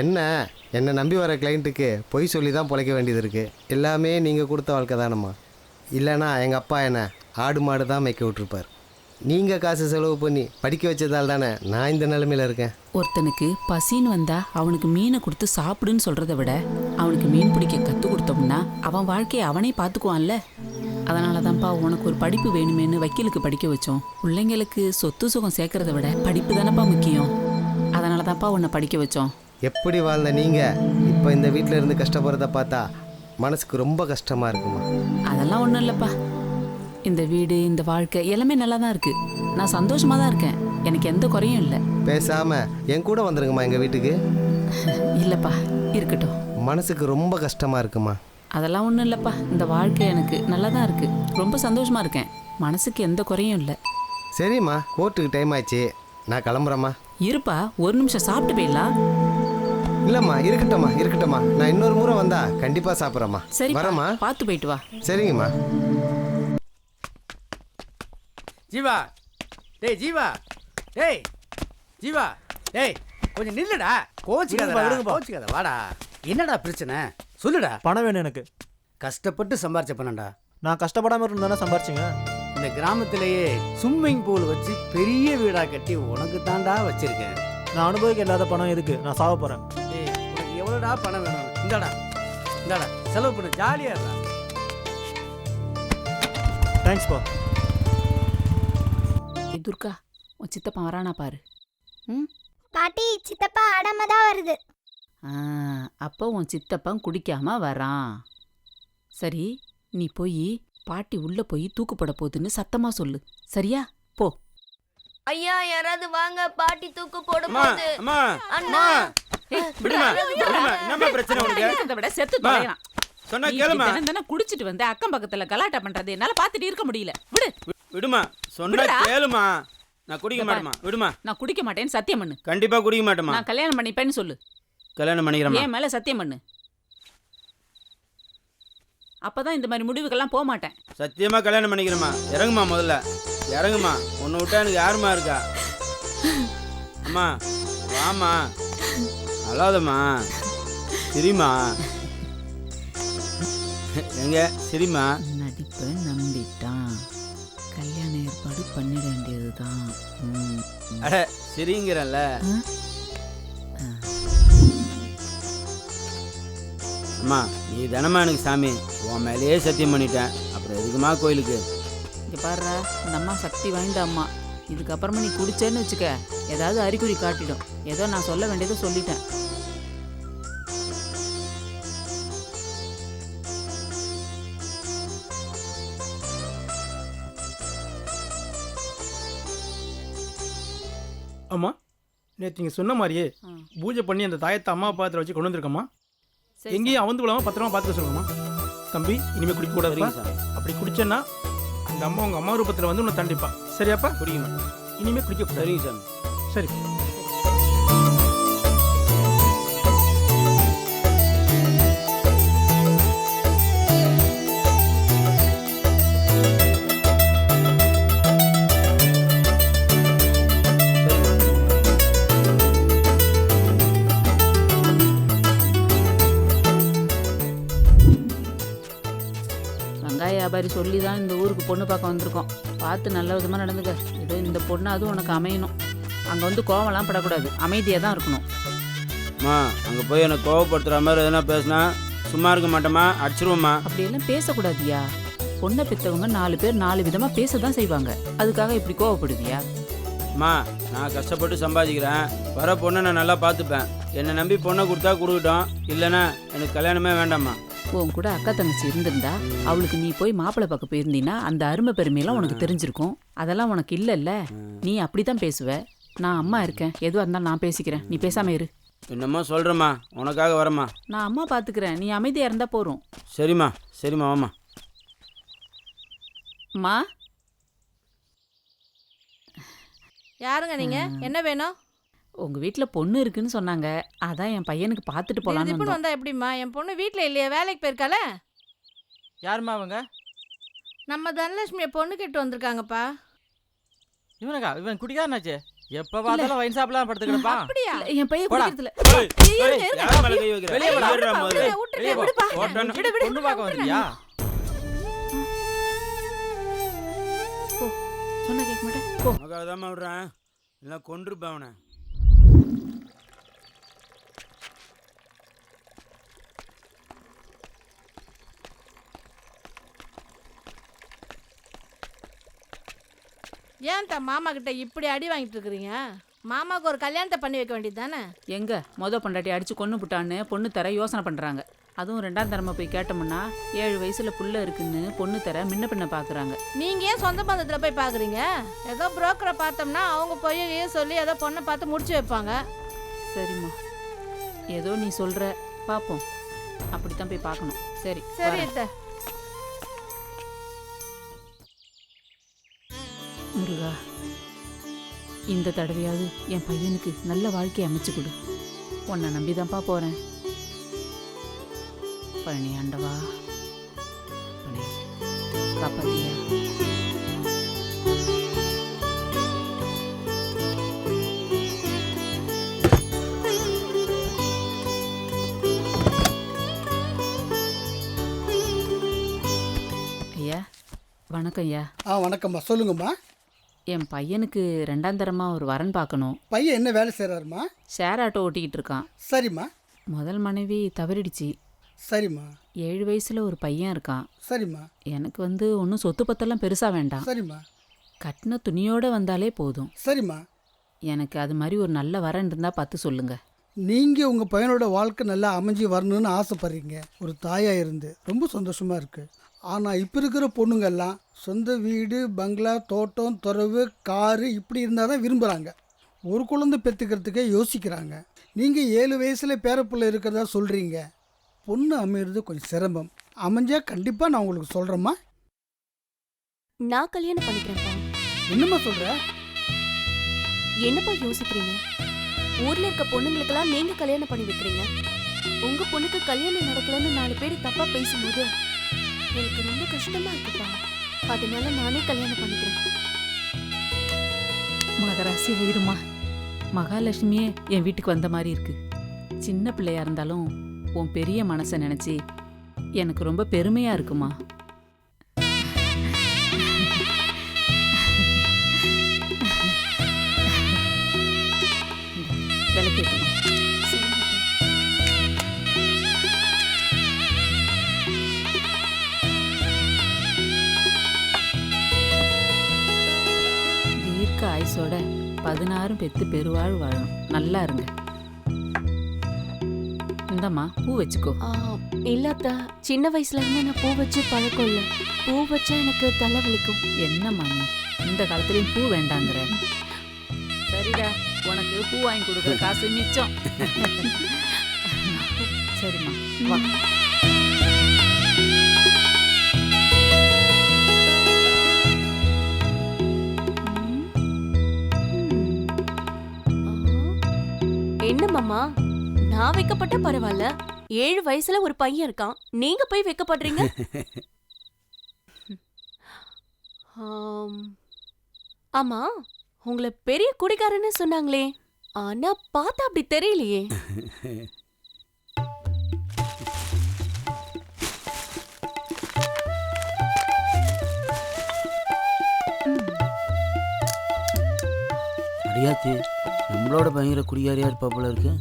என்னை நம்பி வர கிளைண்ட்டுக்கு பொய் சொல்லி தான் பிழைக்க வேண்டியது இருக்குது. எல்லாமே நீங்கள் கொடுத்த வாழ்க்கை தானம்மா. இல்லைனா எங்கள் அப்பா என்ன ஆடு மாடு தான் மேய்க்க விட்டுருப்பார். நீங்கள் காசு செலவு பண்ணி படிக்க வச்சதால் தானே நான் இந்த நிலைமையில் இருக்கேன். ஒருத்தனுக்கு பசின்னு வந்தா அவனுக்கு மீனை கொடுத்து சாப்பிடுன்னு சொல்கிறத விட அவனுக்கு மீன் பிடிக்க கற்றுக் கொடுத்தோம்னா அவன் வாழ்க்கையை அவனே பார்த்துக்குவான்ல. அதனால தான்ப்பா உனக்கு ஒரு படிப்பு வேணுமேனு வக்கீலுக்கு படிக்க வச்சோம். பிள்ளைங்களுக்கு சொத்து சுகம் சேர்க்கறத விட படிப்பு தானப்பா முக்கியம். அதனால தான்ப்பா உன்னை படிக்க வச்சோம். எப்படி வாழ்ந்த நீங்கள் இப்போ இந்த வீட்டில் இருந்து கஷ்டப்படுறத பார்த்தா மனசுக்கு ரொம்ப கஷ்டமாக இருக்குமா. அதெல்லாம் ஒன்றும் இல்லைப்பா. இந்த வீடு, இந்த வாழ்க்கை எல்லாமே நல்லா தான் இருக்குது. நான் சந்தோஷமாக தான் இருக்கேன். எனக்கு எந்த குறையும் இல்லை. பேசாமல் என் கூட வந்துருங்கம்மா எங்கள் வீட்டுக்கு. இல்லைப்பா, இருக்கட்டும். மனசுக்கு ரொம்ப கஷ்டமாக இருக்குமா. அதெல்லாம் ஒன்றும் இல்லைப்பா. இந்த வாழ்க்கை எனக்கு நல்லா தான் இருக்குது. ரொம்ப சந்தோஷமாக இருக்கேன். மனசுக்கு எந்த குறையும் இல்லை. சரிம்மா, கோர்ட்டுக்கு டைம் ஆயிடுச்சு, நான் கிளம்புறேம்மா. இருப்பா, ஒரு நிமிஷம் சாப்பிட்டு போயிடலாம். இல்லைம்மா இருக்கட்டும்மா, நான் இன்னொரு முறை வந்தா கண்டிப்பாக சாப்பிட்றேம்மா. சரி, வரேம்மா. பார்த்து போயிட்டு வா. சரிங்கம்மா. ஜீவா, டேய் ஜீவா, டேய் ஜீவா, டேய் கொஞ்சம் நில்லுடா. கோச்சுக்காத வாடா. என்னடா பிரச்சனை சொல்லுடா. பணம் வேணும் எனக்கு. கஷ்டப்பட்டு சம்பாரிச்ச பணம்டா. நான் கஷ்டப்படாம இருந்தானே சம்பாரிச்சிங்க. இந்த கிராமத்திலேயே ஸ்விம்மிங் பூல் வச்சு பெரிய வீடா கட்டி உனக்கு தாண்டா வச்சிருக்கேன். நான் அனுபவிக்க இல்லாத பணம் எதுக்கு? நான் சாவ போறேன். டேய் உனக்கு எவ்வளோடா பணம் வேணும்? இந்தாடா செலவு பண்ணு, ஜாலியா இருக்கா. தேங்க்ஸ் பா. துர்கா, உன் சித்தப்பா வரானா பாரு. ம், பாட்டி சித்தப்பா ஆடாம தான் வருது. அப்போ உன் சித்தப்பன் குடிக்காம வரான். சரி, நீ போய் பாட்டி உள்ள போய் தூக்குப்பட போகுதுன்னு சத்தமா சொல்லு. சரியா? போ. ஐயா யாராவது வாங்க, பாட்டி தூக்கு போட அம்மா போகுது. அம்மா அண்ணா. ஏய், விடுமா என்னம்மா பிரச்சனை உனக்கு? இருக்கிறத விட செத்து தொலைறான். சொன்னா நீ கேளுமா. இப்படி தினம் குடிச்சிட்டு வந்து அக்கம் பக்கத்துல கலாட்டா பண்றது என்னால பாத்துட்டு இருக்க முடியல. விடு. விடுமா, சொன்னா விடுடா. கேளுமா. நான் குடிக்க மாட்டேமா. விடுமா. நான் குடிக்க மாட்டேன்னு சத்தியம் பண்ணு. கண்டிப்பா குடிக்க மாட்டேமா. நான் கல்யாணம் பண்ணிப்பேன்னு சொல்லு. கல்யாணம் பண்ணிக்கிறேமா. என் மேல சத்தியம் பண்ணு. அப்பதான் இந்த மாதிரி முடிவுக்கெல்லாம் போக மாட்டேன். சத்தியமா கல்யாணம் பண்ணிக்கிறேமா. இறங்குமா, முதல்ல இறங்குமா. உன்னை விட்டா எனக்கு யாருமா இருக்கா? அம்மா வாமா, அழாதம்மா, சிரிமா. எங்க சிரிமா. நடிப்பை நம்பிட்டான். கல்யாண ஏற்பாடு பண்ணிட வேண்டியதுதான். அட சிரிங்கிறல்ல. அம்மா நீ தினமா எனக்கு சாமி. உன் மேலேயே சத்தியம் பண்ணிட்டேன். அப்புறம் எதுக்குமா கோயிலுக்கு? இங்க பாரு, இந்த அம்மா சக்தி வாய்ந்த அம்மா. இதுக்கப்புறமா நீ குடிச்சேன்னு வச்சுக்க, ஏதாவது அறிகுறி காட்டிடும். ஏதோ நான் சொல்ல வேண்டியதை சொல்லிட்டேன். அம்மா, நேற்று நீங்கள் சொன்ன மாதிரியே பூஜை பண்ணி அந்த தாயத்தை அம்மா பாத்திரம் வச்சு கொண்டு வந்திருக்கம்மா. எங்கேயும் அவந்து விடாமல் பத்திரமா பார்த்துக்க சொல்லுங்கம்மா. தம்பி, இனிமேல் குடிக்க கூடாதுப்பா. அப்படி குடிச்சேன்னா அந்த அம்மா உங்கள் அம்மா ரூபத்தில் வந்து உன்னை தண்டிப்பா. சரியாப்பா? குடிக்க மாட்டேன். இனிமேல் குடிக்க கூடாது. சரிங்க சாமி. சரி. வெங்காய வியாபாரி சொல்லி தான் இந்த ஊருக்கு பொண்ணு பார்க்க வந்திருக்கோம். பார்த்து நல்ல விதமாக நடந்துக்க. ஏதோ இந்த பொண்ணு அதுவும் உனக்கு அமையணும். அங்கே வந்து கோவம்லாம் படக்கூடாது, அமைதியாக தான் இருக்கணும். அம்மா அங்கே போய் என்னை கோவப்படுத்துகிற மாதிரி எதனா பேசினா சும்மா இருக்க மாட்டேம்மா, அடிச்சிருவோம்மா. அப்படியெல்லாம் பேசக்கூடாதியா. பொண்ணை பெற்றவங்க 4 பேர் 4 விதமாக பேச தான் செய்வாங்க. அதுக்காக இப்படி கோவப்படுவியா? அம்மா நான் கஷ்டப்பட்டு சம்பாதிக்கிறேன். வர பொண்ணை நான் நல்லா பார்த்துப்பேன். என்னை நம்பி பொண்ணை கொடுத்தா கொடுக்கட்டும், இல்லைன்னா எனக்கு கல்யாணமே வேண்டாம்மா. உன் கூட அக்கா தங்கச்சி இருந்திருந்தா அவளுக்கு நீ போய் மாப்பிள்ளை பார்க்க போயிருந்தீன்னா அந்த அருமை பெருமையெல்லாம் உனக்கு தெரிஞ்சிருக்கும். அதெல்லாம் உனக்கு இல்லைல்ல. நீ அப்படித்தான் பேசுவ. நான் அம்மா இருக்கேன், எதுவாக இருந்தாலும் நான் பேசிக்கிறேன், நீ பேசாம இரு. என்னம்மா சொல்கிறேம்மா, உனக்காக வரம்மா. நான் அம்மா பார்த்துக்கிறேன், நீ அமைதியாக இருந்தால் போகிறோம். சரிம்மா சரிம்மா வாம்மா. அம்மா யாருங்க நீங்க? என்ன வேணும்? உங்கள் வீட்டில் பொண்ணு இருக்குன்னு சொன்னாங்க, அதான் என் பையனுக்கு பார்த்துட்டு போகலான்னு திடீர்னு வந்தா எப்படிம்மா? என் பொண்ணு வீட்டில் இல்லையா, வேலைக்கு போயிருக்கால? யாரும்மா அவங்க? நம்ம தனலட்சுமியை பொண்ணு கேட்டு வந்திருக்காங்கப்பா. இவனுக்கா? இவன் குடிக்காரனாச்சே, எப்ப பார்த்தாலும் வைன் ஷாப்லாம் படுத்துக்கிடப்பா. அப்படியா? என் பையன் போடா. குடிக்கிறதுல வெளியே போடா. வெளியே போ. பொண்ணு பார்க்க வந்தியா? சொன்ன கேட்க மாட்டேன் போ. உனக்காக தான் விடுறேன், இல்லை கொன்றுப்பேன் அவனை. ஏன் மாமா கிட்ட இப்படி அடி வாங்கிட்டு இருக்கிறீங்க? மாமாவுக்கு ஒரு கல்யாணத்தை பண்ணி வைக்க வேண்டியது தானே? எங்க பொண்டாட்டி அடிச்சு கொண்டு புட்டான்னு பொண்ணு தர யோசனை பண்றாங்க. அதுவும் 2ஆம் தரமா போய் கேட்டோம்னா 7 வயசுல புள்ள இருக்குன்னு பொண்ணு தர முன்ன பின்ன பாக்குறாங்க. நீங்க ஏன் சொந்த பந்தத்துல போய் பாக்குறீங்க? ஏதோ புரோக்கரை பார்த்தோம்னா அவங்க போய் சொல்லி ஏதோ பொண்ணை பார்த்து முடிச்சு வைப்பாங்க. சரிம்மா, ஏதோ நீ சொல்ற, பாப்போம். அப்படித்தான் போய் பார்க்கணும். சரி சரி வரேன். அத்தை. முருகா, இந்த தடவையாவது என் பையனுக்கு நல்ல வாழ்க்கையை அமைச்சு கொடு. உன்னை நம்பிதான்ப்பா போறேன். பழனி ஆண்டவா, பழனி காப்பாத்தியா. ஐயா வணக்கம். ஐயா வணக்கம்மா, சொல்லுங்கம்மா. என் பையனுக்கு 2ஆம் தரமா ஒரு வரன் பார்க்கணும். பையன் என்ன வேலை செய்கிறாருமா? ஷேர் ஆட்டோ ஓட்டிக்கிட்டு இருக்கான். சரிம்மா. முதல் மனைவி தவறிடுச்சு. சரிம்மா. 7 வயசுல ஒரு பையன் இருக்கான். சரிம்மா. எனக்கு ஒன்றும் சொத்து பத்தெல்லாம் பெருசா வேண்டாம். சரிம்மா. கட்டின துணியோட வந்தாலே போதும். சரிம்மா. எனக்கு அது மாதிரி ஒரு நல்ல வரன் இருந்தா பார்த்து சொல்லுங்க. நீங்கள் உங்கள் பையனோட வாழ்க்கை நல்லா அமைஞ்சி வரணும்னு ஆசைப்படுறீங்க. ஒரு தாயாக இருந்து ரொம்ப சந்தோஷமாக இருக்குது. ஆனால் இப்போ இருக்கிற பொண்ணுங்கெல்லாம் சொந்த வீடு, பங்களா, தோட்டம், துறவு, காரு இப்படி இருந்தால் தான் விரும்புகிறாங்க. ஒரு குழந்தை பெற்றுக்கிறதுக்கே யோசிக்கிறாங்க. நீங்கள் 7 வயசில் பேரப்பிள்ளை இருக்கிறதா சொல்கிறீங்க. பொண்ணு அமையிறது கொஞ்சம் சிரமம். அமைஞ்சா கண்டிப்பாக நான் உங்களுக்கு சொல்கிறேம்மா. நான் கல்யாணம் பண்ணிக்கிறேன்ப்பா. என்னம்மா சொல்கிற? என்னப்பா யோசிக்கிறீங்க? ஊர்ல இருக்க பொண்ணுங்களுக்கெல்லாம் நீங்க கல்யாணம் பண்ணி வைக்கிறீங்க. உங்க பொண்ணுக்கு கல்யாணம் நடக்கலன்னு 4 பேர் தப்பா பேசும்போது எனக்கு ரொம்ப கஷ்டமா இருக்குப்பா. அதனால நானே கல்யாணம் பண்ணிக்கிறேன். மகராசி இருமா. மகாலட்சுமியே என் வீட்டுக்கு வந்த மாதிரி இருக்கு. சின்ன பிள்ளையா இருந்தாலும் உன் பெரிய மனசை நினைச்சு எனக்கு ரொம்ப பெருமையா இருக்குமா. விளக்கேற்றுமா. தீர்க்க ஆயுசோட 16 பெத்து பெருவாழ் வாழும். நல்லா இருங்க. இந்தம்மா பூ வச்சுக்கோ. இல்லாத சின்ன வயசுல இருந்து நான் பூ வச்சு பழக்கம் இல்லை. பூ வச்சா எனக்கு தலை வலிக்கும். என்னம்மா நீ இந்த காலத்துலயும் பூ வேண்டாங்கிற? சரிடா, உனக்கு பூ வாங்கி கொடுக்குற காசு மிச்சம். சரிம்மா வா. என்ன மாமா, நான் வைக்கப்பட்ட பரவாயில்ல. 7 வயசுல ஒரு பையன் இருக்கான், நீங்க போய் வைக்கப்படுறீங்க. ஆமா, உங்களை பெரிய குடிகாரன்னு சொன்னாங்களே, ஆனா பார்த்தா அப்படி தெரியலையே. அடியாத்தி, நம்மளோட பயங்கர குடியாரியா இருப்பா போல இருக்கு.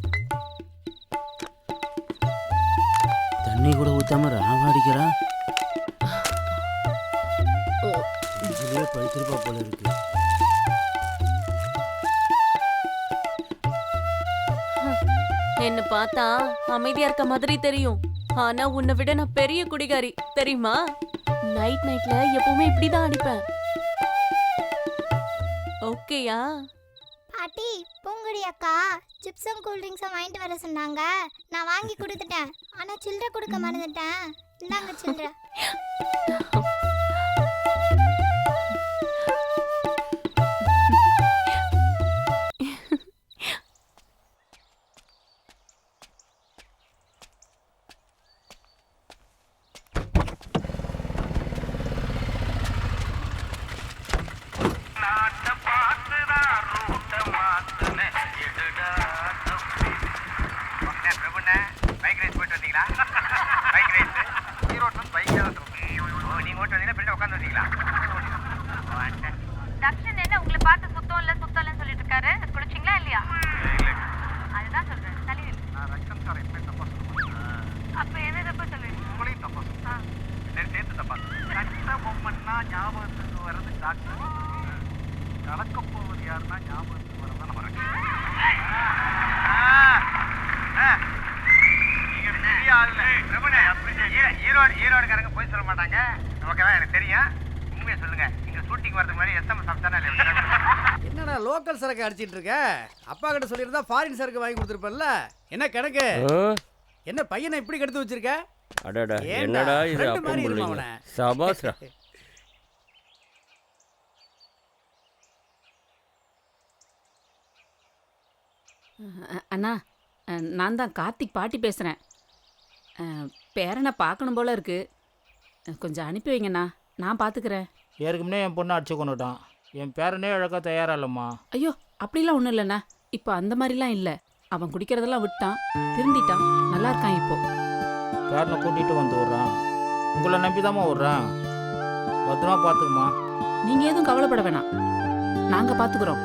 தண்ணி கூட ஊத்தாம ராவ அடிக்கிறா. படுத்திருப்பா போல இருக்கு. என்ன பார்த்தா அமைதியா இருக்க மாதிரி தெரியும். ஆனா உன்னை விட நான் பெரிய குடிகாரி தெரியுமா? நைட்ல எப்பவுமே இப்படிதான் அடிப்பேன். ஓகேயா? பாட்டி, பூங்குடி அக்கா சிப்ஸும் கூல்ட்ரிங்க்ஸும் வாங்கிட்டு வர சொன்னாங்க. நான் வாங்கி கொடுத்துட்டேன். ஆனா சில்லறை கொடுக்க மறந்துட்டேன். இந்தாங்க சில்லறை. தக்ஷன் என்ன உங்களை பார்த்து சுத்தம் இல்ல சொல்லிட்டு இருக்காரு? குளிச்சிங்களா இல்லையா? அதுதான் சொல்றேன். தள்ளி நில்லு. அப்ப என்ன தப்பா சொல்லுவீங்க? உங்களையும் தப்பா சேர்த்து தப்பா கட்ட பொம்மன்னா ஞாபகத்துக்கு வர்றது டாக்டர். கலக்க போவது யாருன்னா ஞாபகத்துக்கு வரதான் நம்ம ஈரோடுக்காரங்க போய் சொல்ல மாட்டாங்க. ஓகேவா? எனக்கு தெரியும். உண்மையை சொல்லுங்க. இங்க ஷூட்டிங் வரதுக்கு முன்னாடி எஸ்எம்எஸ் சாப்பிட்டானா இல்லையா? என்னடா லோக்கல் சரக்கு அடிச்சிட்டு இருக்க? அப்பா கிட்ட சொல்லியிருந்தா ஃபாரின் சரக்கு வாங்கி கொடுத்துருப்பேன்ல. என்ன கணக்கு? என்ன பையனை இப்படி கெடுத்து வச்சிருக்க? அடடா, என்னடா இது அப்பம் புள்ளைங்க. சபாஸ்ரா. அண்ணா, நான் தான் கார்த்திக் பாட்டி பேசுகிறேன். பேரனை பார்க்கணும் போல இருக்கு. கொஞ்சம் அனுப்பி வைங்கண்ணா, நான் பார்த்துக்கிறேன். ஏற்கனவே என் பொண்ணை அடிச்சு கொண்டுட்டான். என் பேரனே இழக்க தயாரா இல்லைம்மா. ஐயோ, அப்படிலாம் ஒன்றும் இல்லைண்ணா. இப்போ அந்த மாதிரிலாம் இல்லை. அவன் குடிக்கிறதெல்லாம் விட்டான், திருந்திட்டான், நல்லா இருக்கான் இப்போ. பேரனை கூட்டிகிட்டு வந்து விட்றான். உங்களை நம்பிதாம்மா விட்றான். பத்திரமா பார்த்துக்குமா. நீங்கள் எதுவும் கவலைப்பட வேணாம், நாங்கள் பார்த்துக்குறோம்.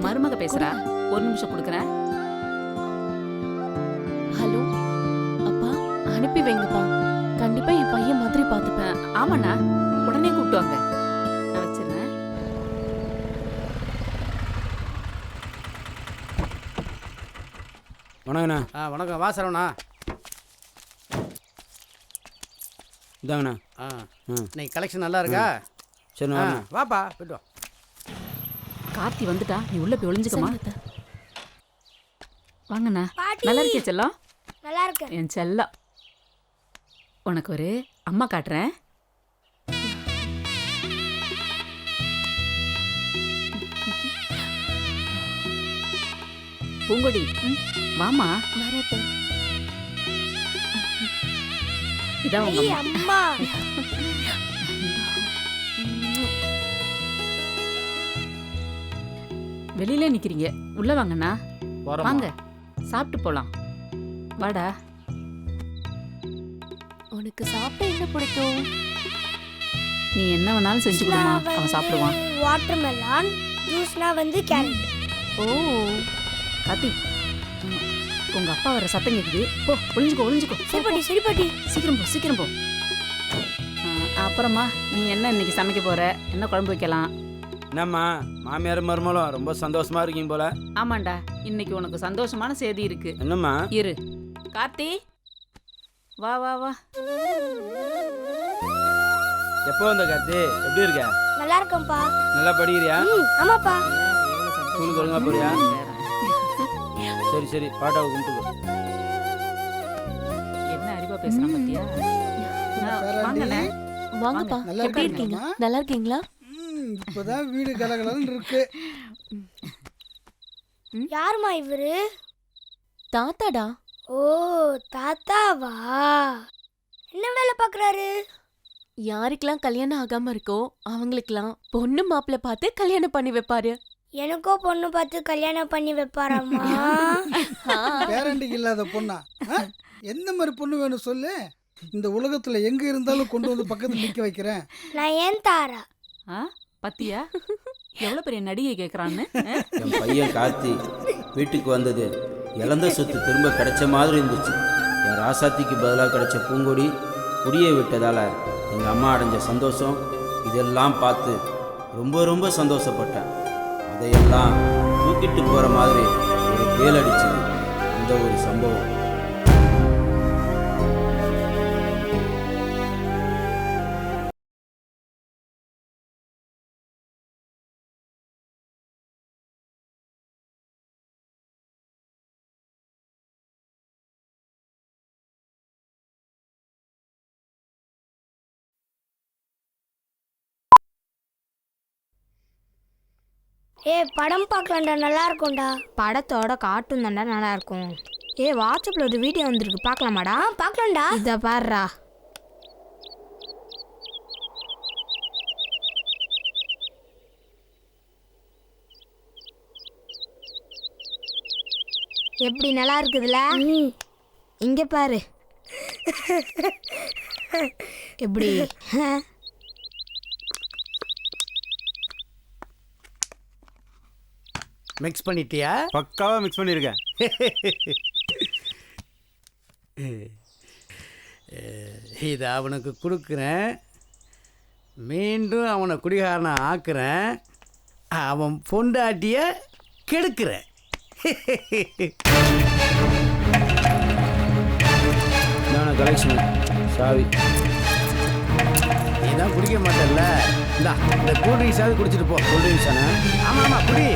மருமக பேசுகிறா, ஒரு நிமிஷம் கொடுக்குறேன். ஹலோ அப்பா, அனுப்பி வைங்கப்பா. கண்டிப்பா என் பையன் மாதிரி பார்த்துப்பேன். ஆமாண்ணா, உடனே கூப்பிட்டு வாங்க. நான் வச்சிடுறேன். வணக்கண்ணா. வணக்கம். வா சரவணா. இதாங்கண்ணா. இன்னைக்கு கலெக்ஷன் நல்லா இருக்கா? சரி, வாப்பா போய்ட்டு வா. கார்த்தி வந்துட்டா, நீ உள்ள போய் ஒளிஞ்சுக்கமா. வாங்கண்ணா. நல்லா இருக்கே செல்லம்? நல்லா இருக்கேன். என் செல்லம், உனக்கு ஒரு அம்மா காட்டுறேன். பூங்கொடி, வாமா. இதான் உங்க அம்மா. வெளியில நிக்கிறீங்க, உள்ள வாங்கண்ணா. வாங்க, சாப்பிட்டு போலாம். வாடா. உனக்கு சாப்பிட என்ன பிடிக்கும்? நீ என்ன வேணாலும் செஞ்சு கொடுமா, அவன் சாப்பிடுவான். வாட்டர்மெலன் ஜூஸ்னா வந்து கேரட். ஓ கார்த்தி, உங்க அப்பா வர சத்தம் கேக்குது. போ, ஒளிஞ்சுக்கோ. சரி பாட்டி. சீக்கிரம் போ. அப்புறமா நீ என்ன இன்னைக்கு சமைக்க போற? என்ன குழம்பு வைக்கலாம்? என்னம்மா, மாமியார் மருமகளும் ரொம்ப சந்தோஷமா இருக்கீங்க போல. ஆமாண்டா, இன்னைக்கு உனக்கு சந்தோஷமான செய்தி இருக்கு. என்னம்மா? இரு கார்த்தி, வா. எப்போ வந்த கார்த்தி? எப்படி இருக்க? நல்லா இருக்கேன்ப்பா. நல்லா படிக்கிறியா? ஆமாப்பா. ஸ்கூலுக்கு ஒழுங்கா போறியா? சரி, பாட்டாவை கும்பிட்டுக்கோ. என்ன அறிவா பேசுறான் பாத்தியா? வாங்கண்ணே. வாங்கப்பா. எப்படி இருக்கீங்க? நல்லா இருக்கீங்களா? இப்போதான் வீடு கலகலன்னு இருக்கு. யாருமா இவரு? தாத்தாடா. ஓ, தாத்தாவா? என்ன வேலை பார்க்குறாரு? யாருக்கெல்லாம் கல்யாணம் ஆகாம இருக்கோ அவங்களுக்கெல்லாம் பொண்ணு மாப்பிள்ளை பார்த்து கல்யாணம் பண்ணி வைப்பாரு. எனக்கோ பொண்ணு பார்த்து கல்யாணம் பண்ணி வைப்பாராம்மா? பேரண்டிக்கு இல்லாத பொண்ணா? எந்த மாதிரி பொண்ணு வேணும் சொல்லு. இந்த உலகத்துல எங்க இருந்தாலும் கொண்டு வந்து பக்கத்துல நிக்க வைக்கிறேன். நான் ஏன் தாரா? பத்தியா எவ்வளவு பெரிய நடிகை கேட்கறான்னு. என் பையன் கார்த்தி வீட்டுக்கு வந்தது இழந்த சொத்து திரும்ப கிடைச்ச மாதிரி இருந்துச்சு. என் ராசாத்திக்கு பதிலாக கிடைச்ச பூங்கொடி குடியை விட்டதால் எங்கள் அம்மா அடைஞ்ச சந்தோஷம் இதெல்லாம் பார்த்து ரொம்ப சந்தோஷப்பட்டேன். அதையெல்லாம் தூக்கிட்டு போகிற மாதிரி ஒரு பேல் அடிச்சது அந்த ஒரு சம்பவம். படம் பார்க்கலாம்டா, நல்லா இருக்கும்டா. படத்தோட கார்ட்டூன் தான்டா நல்லா இருக்கும். வாட்ஸ்அப்ல ஒரு வீடியோ வந்திருக்கு, பார்க்கலாமாடா? பார்க்கலாம்டா. இதை பாருடா. எப்படி நல்லா இருக்குதுல? இங்க பாரு எப்படி. மிக்ஸ் பண்ணிட்டியா? பக்காவா மிக்ஸ் பண்ணியிருக்கேன். இதை அவனுக்கு கொடுக்குறேன், மீண்டும் அவனை குடிகாரனை ஆக்குறேன், அவன் பொண்டாட்டிய கெடுக்கிறேன். கலெக்ஷன் சாவி நீ தான் குடிக்க மாட்டேல்ல, இந்த கூல்ட்ரிங்ஸாவது குடிச்சிட்டு போ. கூல்ட்ரிங்ஸ் தானே? ஆமாம் ஆமாம், குடி.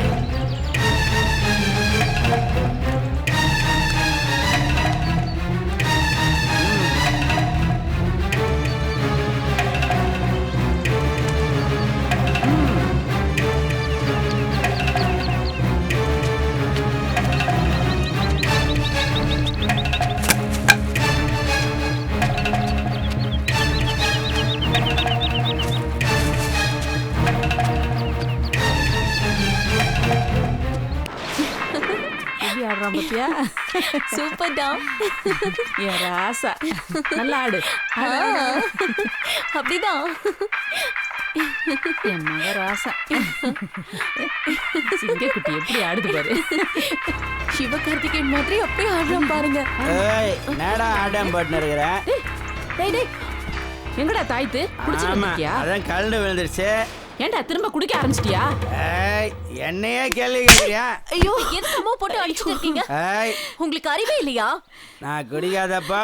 பத்தியா? சூப்பர் டா. என் ராசா நல்லா ஆடு. அப்படிதான் என் மக ராசா. சிங்கக்குட்டி எப்படி ஆடுது பாரு. சிவகார்த்திகேயன் மாதிரி அப்படியே ஆடுறான் பாருங்க. நேடா ஆடம் பாட்டு இருக்கிறேன். எங்கடா தாய்த்து குடிச்சிருக்கியா? அதான் கலந்து விழுந்துருச்சு. ஏண்டா திரும்ப குடிக்க ஆரம்பிச்சிட்டியா? என்னையே கேள்வி கேட்கிறியா? ஐயோ, எதுக்கு போட்டு அடிச்சுட்டு இருக்கீங்க? உங்களுக்கு அறிவே இல்லையா? நான் குடிக்காதப்பா.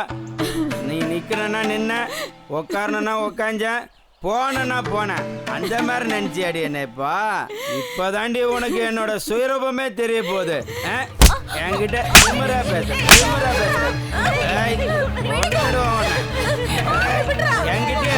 நீ நிக்கிறனா நின்ன, உக்காரனா உக்காஞ்ச, போனா போனேன். அந்த மாதிரி நினைச்சியாடி என்னப்பா? இப்பதாண்டி உனக்கு என்னோட சுயரூபமே தெரிய போகுது. என்கிட்ட திமிரா பேச என்கிட்டே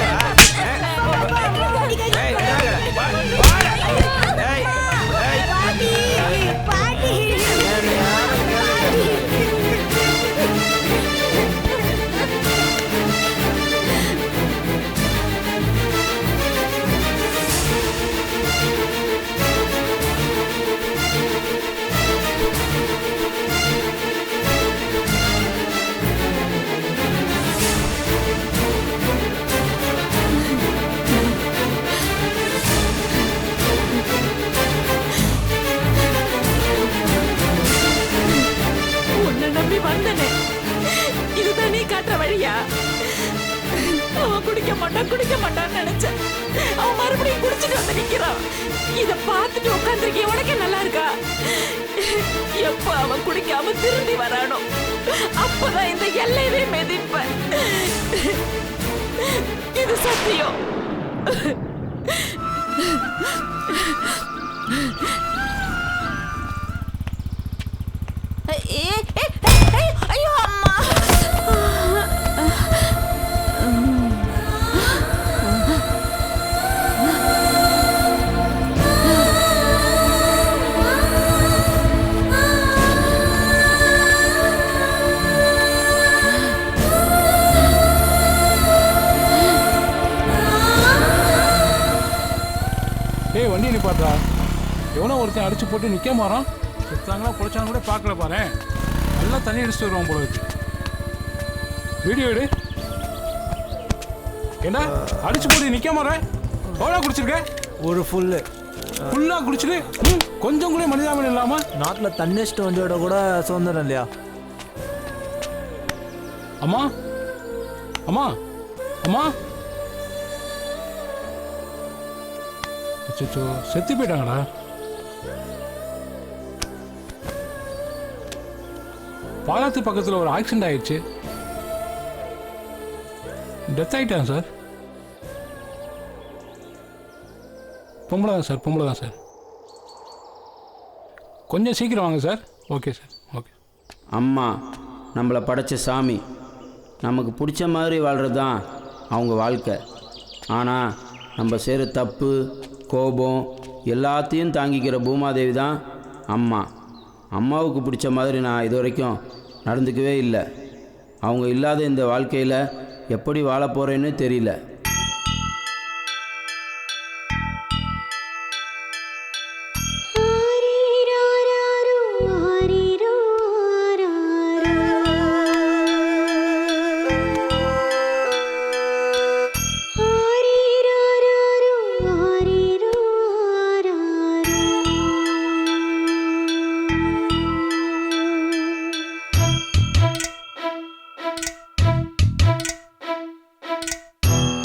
இதுதான் நீ காட்டுற வழியா? அவன் குடிக்க மாட்டான்னு நினைச்சேன். அவன் மறுபடியும் குடிச்சிட்டு வந்து நிக்கிறான். இத பார்த்துட்டு உட்காந்துருக்கேன். உனக்கே நல்லா இருக்கா? எப்ப அவன் குடிக்காம திரும்பி வரானோ அப்பதான் இந்த எல்லையவே மிதிப்பேன். இது சத்தியம். ஐயோ அம்மா. வண்டி நிப்பாட்டா. எவனோ ஒருத்தன் அடிச்சு போட்டு நிக்க மாறான். செத்தாங்களா பொழைச்சாங்க கூட பார்க்கல பாரு. நல்லா தண்ணி அடிச்சுட்டு வருவான் போல இருக்கு. வீடியோ எடு. என்ன அடிச்சு போட்டு நிக்க மாறேன்? எவ்வளோ குடிச்சிருக்க? ஒரு ஃபுல்லா குடிச்சிட்டு கொஞ்சம் கூட மனிதாபம் இல்லாம நாட்டில் தண்ணிஸ்ட் வண்டியோட கூட சுதந்திரம் இல்லையா? அம்மா அம்மா அம்மா, அச்சோ செத்து போயிட்டாங்கடா. பாலத்து பக்கத்தில் ஒரு ஆக்சிடென்ட் ஆயிடுச்சு. டெத் ஆகிட்டாங்க சார். பொம்பளை தான் சார். கொஞ்சம் சீக்கிரம் வாங்க சார். Okay sir, okay. அம்மா நம்மளை படைச்ச சாமி. நமக்கு பிடிச்ச மாதிரி வாழ்கிறது தான் அவங்க வாழ்க்கை. ஆனால் நம்ம செய்கிற தப்பு, கோபம், எல்லாத்தையும் தாங்கிக்கிற பூமாதேவி தான் அம்மா. அம்மாவுக்கு பிடிச்ச மாதிரி நான் இது வரைக்கும் நடந்துக்கவே இல்லை. அவங்க இல்லாத இந்த வாழ்க்கையில் எப்படி வாழ போகிறேன்னு தெரியல.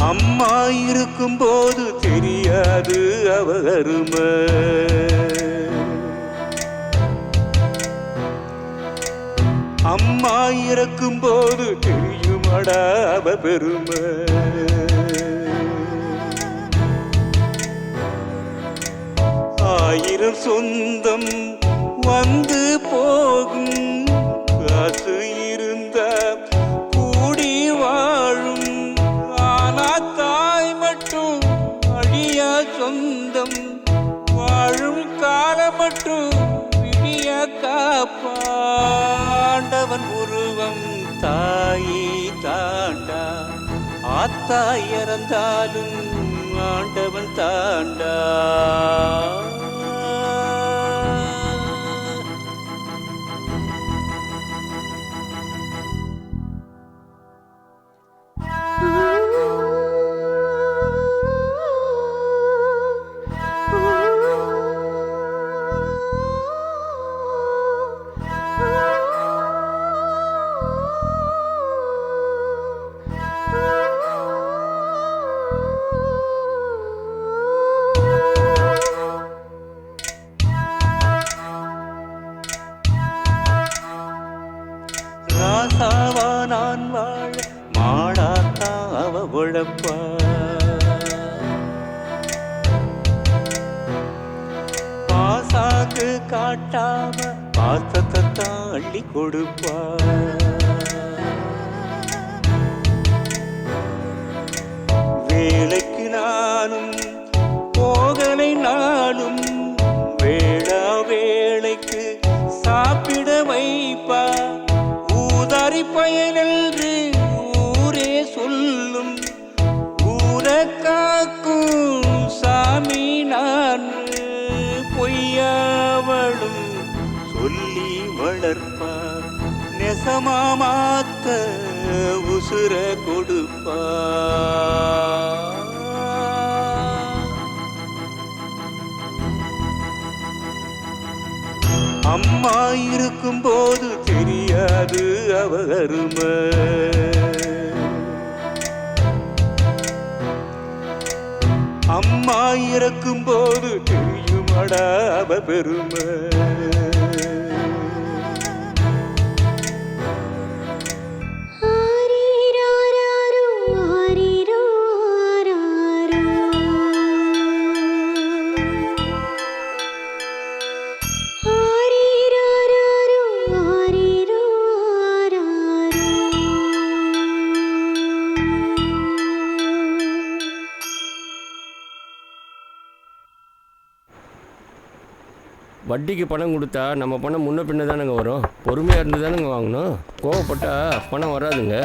அம்மா இருக்கும்போது தெரியாது அவ அருமை. அம்மா இருக்கும்போது தெரியுமடா அவ பெருமை. ஆயிரம் சொந்தம் வந்து போகும், காசு இருந்த கூடி வாழும். தாய் மட்டும் அழியா சொந்தம், வாழும் காலம் மட்டும் விடிய காப்பாண்டவன் உருவம் தாயை தாண்டா. ஆத்தா இறந்தாலும் ஆண்டவன் தாண்டா. ராசாவா நான் வாழ மாடாத்தா அவ உழப்பா. பாசாக்கு காட்டாம பாசத்தை தான் அள்ளி கொடுப்பா. வேலைக்கு நானும் போகலை நாளும், வேளா வேளைக்கு சாப்பிட வைப்பா. ஊதாரி பயனென்று ஊரே சொல்லும், ஊரை காக்கும் சாமி நான். பொய்யாவளும் சொல்லி வளர்ப்பா, நெசமா மாத்த உசுர கொடுப்பா. அம்மா இருக்கும்போது தெரியாது அவ அருமை. அம்மா இருக்கும்போது தெரியுமடா அவ பெருமை. வட்டிக்கு பணம் கொடுத்தா நம்ம பணம் முன்ன பின்ன தானுங்க வரும். பொறுமையாக இருந்து தானுங்க வாங்கணும். கோவப்பட்டா பணம் வராதுங்க.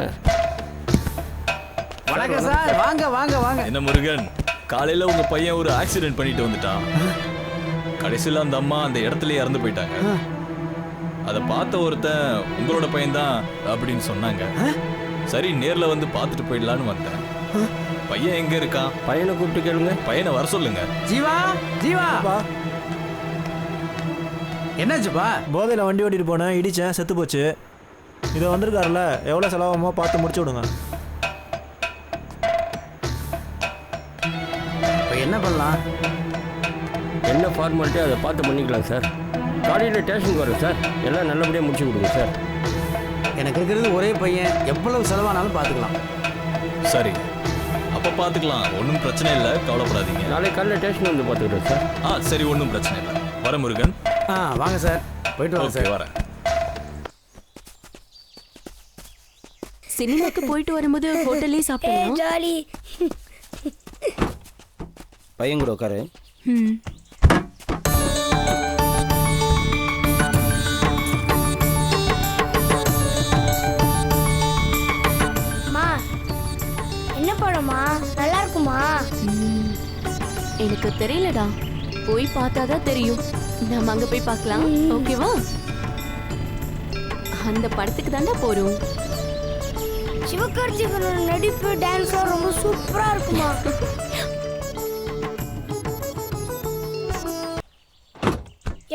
வணக்கம் சார். வாங்க வாங்க வாங்க. என்ன முருகன், காலையில் உங்கள் பையன் ஒரு ஆக்சிடென்ட் பண்ணிட்டு வந்துட்டான். கடைசியில் அந்த அம்மா அந்த இடத்துலயே இறந்து போயிட்டாங்க. அதை பார்த்த ஒருத்தன் உங்களோட பையன்தான் அப்படின்னு சொன்னாங்க. சரி, நேரில் வந்து பார்த்துட்டு போயிடலான்னு வந்தேன். பையன் எங்கே இருக்கான்? பையனை கூப்பிட்டு கேளுங்க. பையனை வர சொல்லுங்க. ஜீவா ஜீவா. என்னாச்சுப்பா? போதையில் வண்டி ஓட்டிட்டு போனேன், இடிச்சேன், செத்து போச்சு. இதை வந்திருக்காருல்ல, எவ்வளோ செலவாகுமோ பார்த்து முடிச்சு விடுங்க. இப்போ என்ன பண்ணலாம்? என்ன ஃபார்மாலிட்டி அதை பார்த்து பண்ணிக்கலாம் சார். காலையில் ஸ்டேஷனுக்கு வரும் சார். எல்லாம் நல்லபடியாக முடிச்சு கொடுங்க சார். எனக்கு இருக்கிறது ஒரே பையன், எவ்வளவு செலவானாலும் பார்த்துக்கலாம். சரி, அப்போ பார்த்துக்கலாம். ஒன்றும் பிரச்சனை இல்லை, கவலைப்படாதீங்க. நாளைக்கு காலையில் ஸ்டேஷன் வந்து பார்த்துக்கிறேன் சார். சரி, ஒன்றும் பிரச்சனை இல்லை. வர முருகன். வாங்க சார், போயிட்டு வாங்க சார். வரேன். சினிமாக்கு போயிட்டு வரும்போது ஹோட்டல்லே சாப்பிட்டோம். ஜாலி. பையன் கூட உட்காரு. எனக்கு தெரியலடா, போய் பார்த்தாதான் தெரியும். நம்ம அங்க போய் பார்க்கலாம், ஓகேவா? அந்த படத்துக்கு தாண்டா போறோம். சிவகார்த்திகேயனோட நடிப்பு டான்ஸ்லாம் ரொம்ப சூப்பரா இருக்குமா.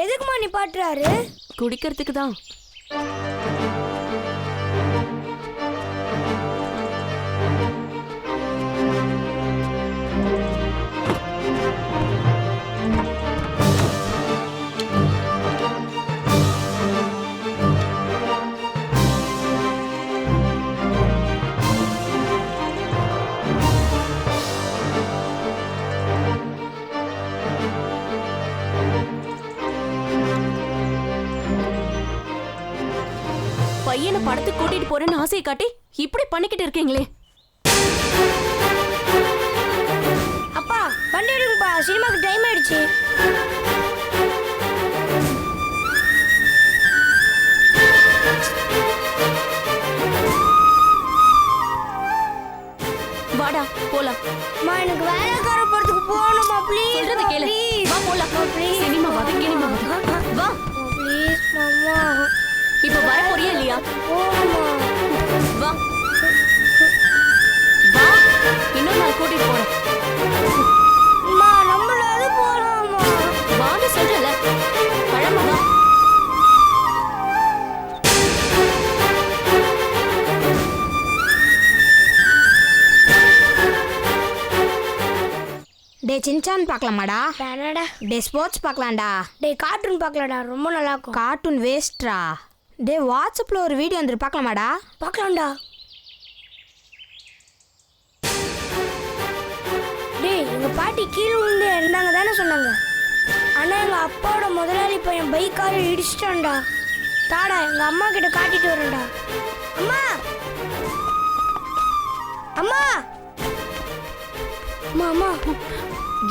எதுக்குமா நீ பாட்டுறாரு? குடிக்கிறதுக்கு தான். பையனை படத்துக்கு கூட்டிட்டு போறேன்னு ஆசையை காட்டி இப்படி பண்ணிக்கிட்டு இருக்கீங்களே. அப்பா வண்டி எடுங்கப்பா, சினிமாக்கு டைம் ஆயிடுச்சு. வாடா போலாம். அம்மா எனக்கு வேலைக்கார படத்துக்கு போகணுமா ப்ளீஸ். சொல்றத கேளு. வா போலாம். ப்ளீஸ். சினிமா வா, சினிமா வா. ப்ளீஸ் மாமா. இப்ப வர போறியா இல்லையா? போமா. வா வா, இன்னும் நான் கூட்டிட்டு போறேன். அம்மா நம்மளால போலாமா? வான்னு சொல்றல, பழமா வா. டே சின்சான் பார்க்கலாமாடா? வேணாடா. டே ஸ்போர்ட்ஸ் பார்க்கலாம்டா. டே கார்ட்டூன் பார்க்கலாம்டா, ரொம்ப நல்லா இருக்கும். கார்ட்டூன் வேஸ்ட்ரா. டே வாட்ஸ்அப்பில் ஒரு வீடியோ வந்துட்டு பார்க்கலாமாடா? பார்க்கலாம்டா. டேய் எங்கள் பாட்டி கீழே விழுந்து இருந்தாங்க தானே சொன்னாங்க. ஆனால் எங்கள் அப்பாவோட முதலாளி பையன் பைக்காரை இடிச்சிட்டான்டா. தாடா எங்கள் அம்மா கிட்ட காட்டிட்டு வரேன்டா. அம்மா அம்மா அம்மா அம்மா.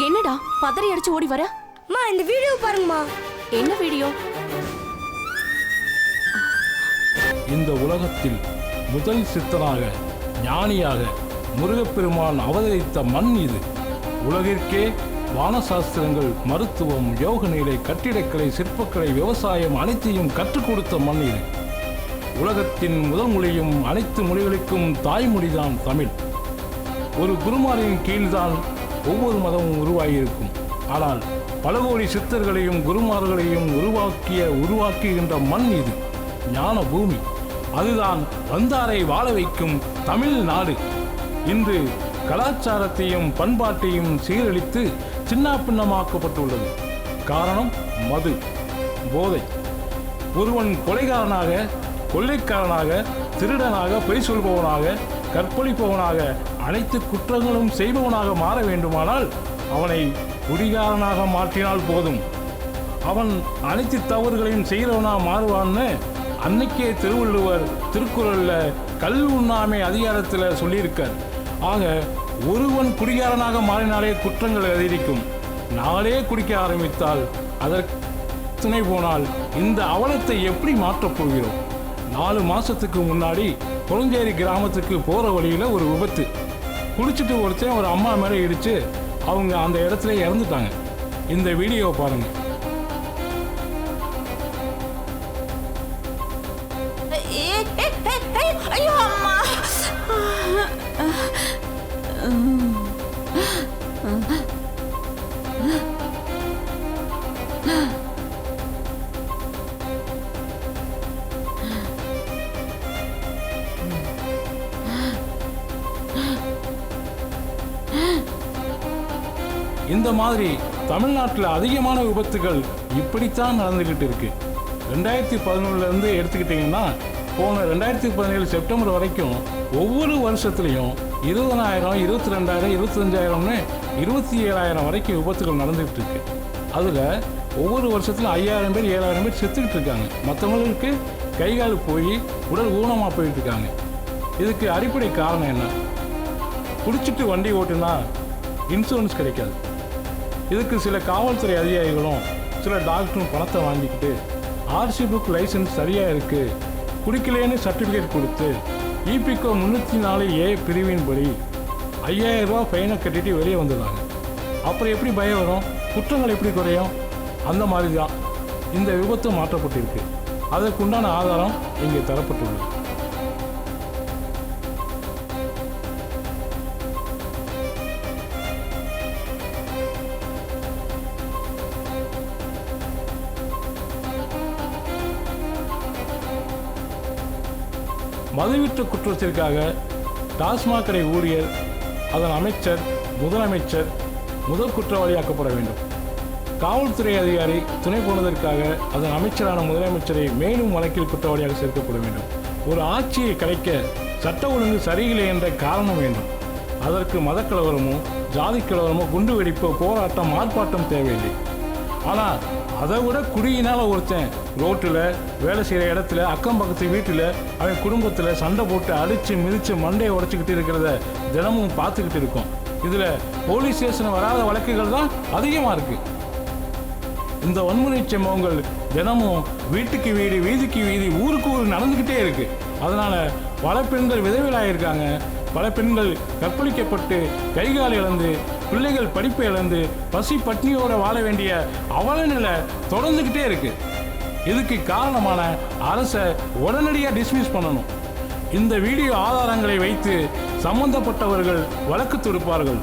என்னடா பதறி அடிச்சு ஓடி வர? அம்மா இந்த வீடியோ பாருங்கம்மா. என்ன வீடியோ? இந்த உலகத்தில் முதல் சித்தனாக ஞானியாக முருகப்பெருமான் அவதரித்த மண் இது. உலகிற்கே வானசாஸ்திரங்கள், மருத்துவம், யோக நிலை, கட்டிடக்கலை, சிற்பக்கலை, விவசாயம் அனைத்தையும் கற்றுக் கொடுத்த மண் இது. உலகத்தின் முதல் மொழியும் அனைத்து மொழிகளுக்கும் தாய்மொழிதான் தமிழ். ஒரு குருமாரின் கீழ்தான் ஒவ்வொரு மதமும் உருவாகியிருக்கும். ஆனால் பல கோடி சித்தர்களையும் குருமார்களையும் உருவாக்குகின்ற மண் இது, ஞான பூமி. அதுதான் வந்தாரை வாழ வைக்கும் தமிழ்நாடு. இன்று கலாச்சாரத்தையும் பண்பாட்டையும் சீரழித்து சின்னாபின்னமாக்கப்பட்டுள்ளது. காரணம் மது, போதை. ஒருவன் கொலைகாரனாக, கொள்ளைக்காரனாக, திருடனாக, பொய் சொல்பவனாக, கற்பழிப்பவனாக, அனைத்து குற்றங்களும் செய்பவனாக மாற வேண்டுமானால் அவனை குடிகாரனாக மாற்றினால் போதும். அவன் அனைத்து தவறுகளையும் செய்கிறவனாக மாறுவான்னு அன்னைக்கே திருவள்ளுவர் திருக்குறள்ல கல் உண்ணாமை அதிகாரத்தில் சொல்லியிருக்கார். ஆக ஒருவன் குடிகாரனாக மாறினாலே குற்றங்கள் அதிகரிக்கும். நாளே குடிக்க ஆரம்பித்தால் அதற்கு துணை போனால் இந்த அவலத்தை எப்படி மாற்றப் போகிறோம்? 4 மாசத்துக்கு முன்னாடி புறஞ்சேரி கிராமத்துக்கு போற வழியில ஒரு விபத்து. குடிச்சிட்டு ஒருத்தன் ஒரு அம்மா மேலே இடிச்சு அவங்க அந்த இடத்துல இறந்துட்டாங்க. இந்த வீடியோ பாருங்க. ஐயோ அம்மா. இந்த மாதிரி தமிழ்நாட்டில் அதிகமான விபத்துகள் இப்படித்தான் நடந்துக்கிட்டு இருக்கு. 2011 எடுத்துக்கிட்டிங்கன்னா போன 2017 செப்டம்பர் வரைக்கும் ஒவ்வொரு வருஷத்துலையும் 20,000, 22,000, 25,000ன்னு 27,000 வரைக்கும் விபத்துகள் நடந்துகிட்டு இருக்கு. அதில் ஒவ்வொரு வருஷத்துலையும் 5,000 பேர் 7,000 பேர் செத்துக்கிட்டு இருக்காங்க. மற்றவங்களுக்கு கைகால் போய் உடல் ஊனமாக போயிட்டு இருக்காங்க. இதுக்கு அடிப்படை காரணம் என்ன? குடிச்சிட்டு வண்டி ஓட்டுனா இன்சூரன்ஸ் கிடைக்காது. இதுக்கு சில காவல்துறை அதிகாரிகளும் சில டாக்டரும் பணத்தை வாங்கிக்கிட்டு ஆர்சி புக் லைசன்ஸ் சரியாக இருக்குது, குடிக்கலேன்னு சர்டிஃபிகேட் கொடுத்து இபிகோ 304A பிரிவின்படி 5,000 ரூபா ஃபைனை கட்டிட்டு வெளியே வந்துடுறாங்க. அப்புறம் எப்படி பயம் வரும்? குற்றங்கள் எப்படி குறையும்? அந்த மாதிரி தான் இந்த விபத்து மாற்றப்பட்டிருக்கு. அதற்குண்டான ஆதாரம் இங்கே தரப்பட்டுள்ளது. மதுவிற்ற குற்றத்திற்காக டாஸ்மாக் கடை ஊழியர், அதன் அமைச்சர், முதலமைச்சர் முதல் குற்றவாளியாக்கப்பட வேண்டும். காவல்துறை அதிகாரி துணை போனதற்காக அதன் அமைச்சரான முதலமைச்சரை மேலும் வழக்கில் குற்றவாளியாக சேர்க்கப்பட வேண்டும். ஒரு ஆட்சியை கிடைக்க சட்ட ஒழுங்கு சரியில்லை என்ற காரணம் வேண்டும். அதற்கு மதக்கலவரமோ ஜாதி கலவரமோ குண்டு வெடிப்போ போராட்டம் ஆர்ப்பாட்டம் தேவையில்லை. ஆனால் அதை விட குடியினால் ஒருத்தன் ரோட்டில் வேலை செய்கிற இடத்துல அக்கம் பக்கத்து வீட்டில் அவன் குடும்பத்தில் சண்டை போட்டு அடித்து மிதித்து மண்டையை உடச்சிக்கிட்டு இருக்கிறத தினமும் பார்த்துக்கிட்டு இருக்கோம். இதில் போலீஸ் ஸ்டேஷன் வராத வழக்குகள் தான் அதிகமாக இருக்குது. இந்த வன்முறை சம்பவங்கள் தினமும் வீட்டுக்கு வீடு, வீதிக்கு வீதி, ஊருக்கு ஊர் நடந்துக்கிட்டே இருக்குது. அதனால் பல பெண்கள் விதவிலாயிருக்காங்க. பல பெண்கள் கற்பழிக்கப்பட்டு கைகால் இழந்து, பிள்ளைகள் படிப்பை இழந்து, பசி பட்னியோட வாழ வேண்டிய அவல நிலை தொடர்ந்துக்கிட்டே இருக்கு. இதுக்கு காரணமான அரசை உடனடியாக டிஸ்மிஸ் பண்ணணும். இந்த வீடியோ ஆதாரங்களை வைத்து சம்பந்தப்பட்டவர்கள் வழக்கு தொடுப்பார்கள்.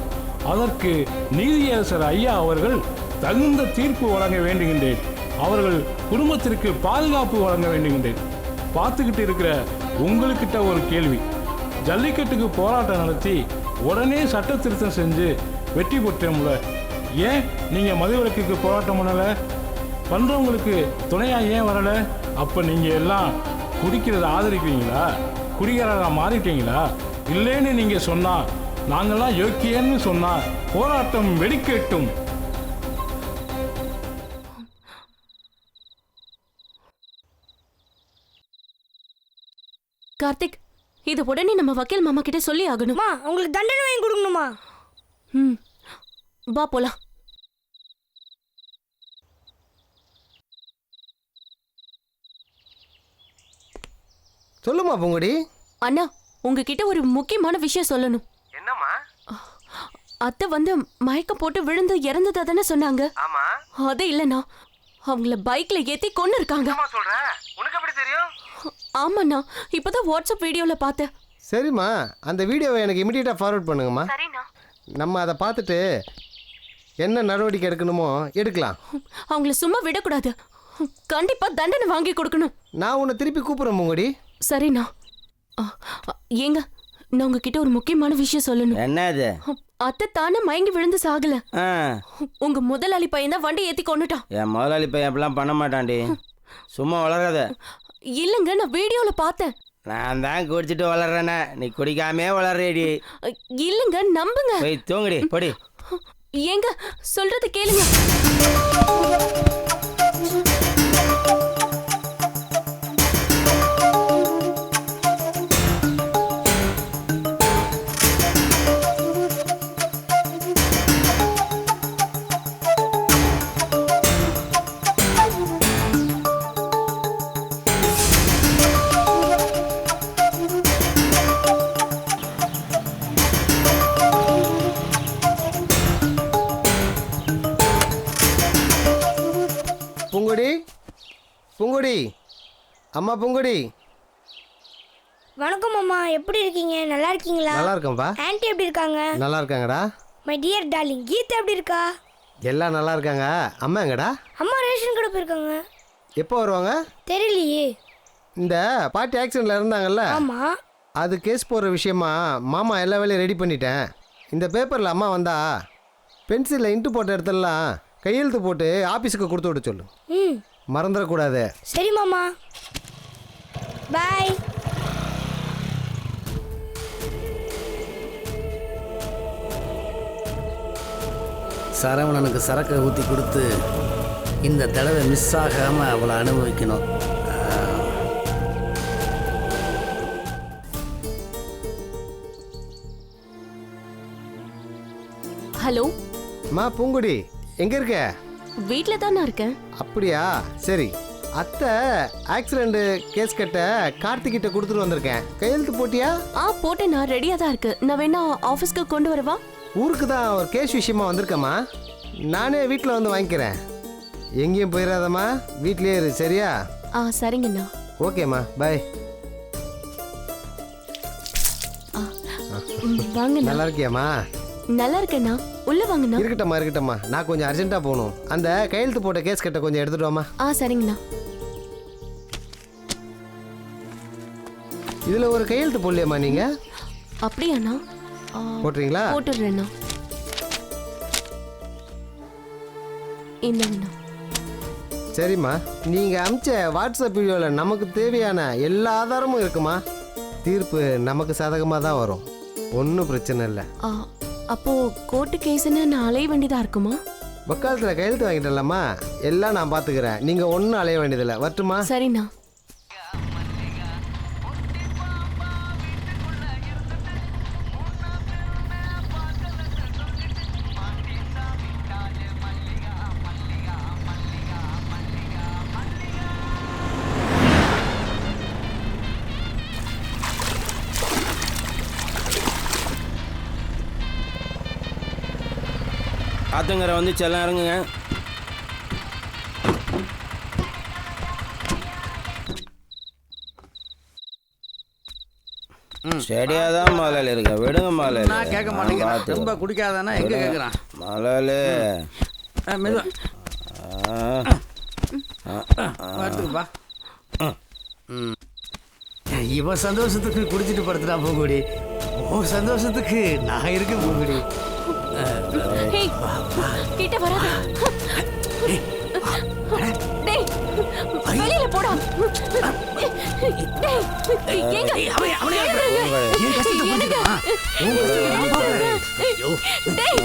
அதற்கு நீதியரசர் ஐயா அவர்கள் தகுந்த தீர்ப்பு வழங்க வேண்டுகின்றேன். அவர்கள் குடும்பத்திற்கு பாதுகாப்பு வழங்க வேண்டுகின்றேன். பார்த்துக்கிட்டு இருக்கிற உங்களுக்கிட்ட ஒரு கேள்வி. ஜல்லிக்கட்டுக்கு போராட்டம் நடத்தி உடனே சட்ட திருத்தம் செஞ்சு வெற்றி பெற்றோம்ல, ஏன் நீங்கள் மதுவிலக்குக்கு போராட்டம் பண்ணலை? பண்ணுறவங்களுக்கு துணையாக ஏன் வரலை? அப்போ நீங்கள் எல்லாம் குடிக்கிறத ஆதரிக்கிறீங்களா? குடிகாரராக மாறிட்டீங்களா? இல்லைன்னு நீங்கள் சொன்னால், நாங்கள்லாம் யோக்கியன்னு சொன்னால் போராட்டம் வெடிக்கட்டும். கார்த்திக், இது உடனே நம்ம வக்கீல் மாமா கிட்ட சொல்லி ஆகணுமா? உங்களுக்கு தண்டனை வாங்கி கொடுக்கணுமா? வா போலாம். சொல்லுமா பூங்குடி. அண்ணா, உங்ககிட்ட ஒரு முக்கியமான விஷயம் சொல்லணும். என்னம்மா? அத்தை வந்து மயக்கம் போட்டு விழுந்து இறந்ததா தானே சொன்னாங்க? ஆமா. அது இல்லைண்ணா, அவங்கள பைக்ல ஏத்தி கொண்டு இருக்காங்க. சொல்ற? உனக்கு எப்படி தெரியும்? ஆமாண்ணா, இப்பதான் வாட்ஸ்அப் வீடியோல பார்த்தேன். சரிம்மா, அந்த வீடியோவை எனக்கு இமிடியேட்டாக ஃபார்வர்ட் பண்ணுங்கம்மா. சரிண்ணா. நம்ம அதை பார்த்துட்டு என்ன நடவடிக்கை எடுக்கணுமோ எடுக்கலாம். அவங்கள சும்மா விடக்கூடாது. கண்டிப்பா தண்டனை வாங்கி கொடுக்கணும். நான் உன்னை திருப்பி கூப்பிட்றேன் பூங்குடி. சரிண்ணா. ஏங்க, நான் உங்ககிட்ட ஒரு முக்கியமான விஷயம் சொல்லணும். என்ன இது? அத்தை தானே மயங்கி விழுந்து சாகல. உங்க முதலாளி பையன் தான் வண்டி ஏத்தி கொண்டுட்டான். என் முதலாளி பையன் அப்படிலாம் பண்ண மாட்டான்டி. சும்மா வளராத. இல்லைங்க, நான் வீடியோல பார்த்தேன். நான் தான் குடிச்சிட்டு வளர்றேனே, நீ குடிக்காமே வளர்றேடி. இல்லைங்க, நம்புங்க. போய் தூங்குடி, பொடி. ஏங்க, சொல்றது கேளுங்க. பூங்குடி, பூங்குடி, அம்மா பூங்குடி. வணக்கம் அம்மா, எப்படி இருக்கீங்க? நல்லா இருக்கீங்களா? நல்லா இருக்கேன்ப்பா. ஆன்ட்டி எப்படி இருக்காங்க? நல்லா இருக்காங்கடா. மை டியர் டார்லிங், கீதா எப்படி இருக்கா? எல்லாம் நல்லா இருக்காங்க. அம்மா எங்கடா? அம்மா ரேஷன் கடை போயிருக்காங்க. எப்போ வருவாங்க தெரியலையே. இந்த பாட்டி ஆக்சிடென்ட்ல இருந்தாங்கல்ல, ஆமா, அது கேஸ் போடுற விஷயமா மாமா எல்லா வேலையும் ரெடி பண்ணிட்டேன். இந்த பேப்பரில் அம்மா வந்தா பென்சிலில் இன்ட்டு போட்ட இடத்துலலாம் கையெழுத்து போட்டு ஆஃபீஸுக்கு கொடுத்து விட சொல்லு. மறந்துடக்கூடாது. சரி மாமா, பாய். சரவணனுக்கு சரக்கை ஊற்றி கொடுத்து இந்த தடவை மிஸ் ஆகாமல் அவளை அனுபவிக்கணும். ஹலோ மா பூங்குடி, எங்கே இருக்க? வீட்டில் தான் நான் இருக்கேன். அப்படியா, சரி. அத்தை ஆக்சிடென்ட் கேஸ் கட்ட கார்த்திகிட்ட கொடுத்துட்டு வந்திருக்கேன். கையெழுத்து போட்டியா? போட்டேன், நான் ரெடியாக தான் இருக்கு. நான் வேணா ஆஃபீஸ்க்கு கொண்டு வரவா? ஊருக்கு தான் ஒரு கேஷ் விஷயமா வந்திருக்கம்மா. நானே வீட்டில் வந்து வாங்கிக்கிறேன். எங்கேயும் போயிடாதம்மா, வீட்லேயே இரு, சரியா? சரிங்கண்ணா. ஓகேம்மா, பாய். வாங்கண்ணா. நல்லா இருக்கியாம்மா? நல்லா இருக்கேண்ணா. உள்ள வாங்கண்ணா. இருக்கட்டம்மா. நான் கொஞ்சம் அர்ஜென்ட்டாக போகணும். அந்த கையெழுத்து போட்ட கேஸ் கட்ட கொஞ்சம் எடுத்துட்டு வாமா. சரிங்கண்ணா. இதில் ஒரு கையெழுத்து போடலையாம்மா நீங்கள்? அப்படியாண்ணா? போட்டுறீங்களா? போட்டுடுறேண்ணா. இந்தாங்கண்ணா. சரிம்மா, நீங்கள் அனுப்பிச்ச வாட்ஸ்அப் வீடியோவில் நமக்கு தேவையான எல்லா ஆதாரமும் இருக்குமா? தீர்ப்பு நமக்கு சாதகமாக தான் வரும், ஒன்றும் பிரச்சனை இல்லை. அப்போ கோர்ட்டு கேஸ்ன்னு நான் அலைய வேண்டியதாக இருக்குமா? வக்காலத்தில் கையெழுத்து வாங்கிட்டேன்லம்மா, எல்லாம் நான் பார்த்துக்கிறேன். நீங்கள் ஒன்றும் அலைய வேண்டியதில்லை. வரட்டுமா? சரிண்ணா. ஆத்தங்கரை வந்து செல்லம் இறங்குங்க. செடியாதான் மலையில் இருக்க விடுங்க. மலையில் நான் கேட்க மாட்டேங்கிறேன். ரொம்ப குடிக்காதானா எங்க கேட்குறான்? மலையில் பார்த்துக்குப்பா. இவன் சந்தோஷத்துக்கு குடிச்சிட்டு படுத்துட்டா பூங்குடி. உன் சந்தோஷத்துக்கு நான் இருக்கேன் பூங்குடி. கிட்ட வராத. டேய் வெளியில போடா. டேய் ஏங்க அவனே ஏன் கஷ்டத்தை புரிஞ்சுக்கமா? உன் கஷ்டத்தை நான் பாக்குறேன். டேய்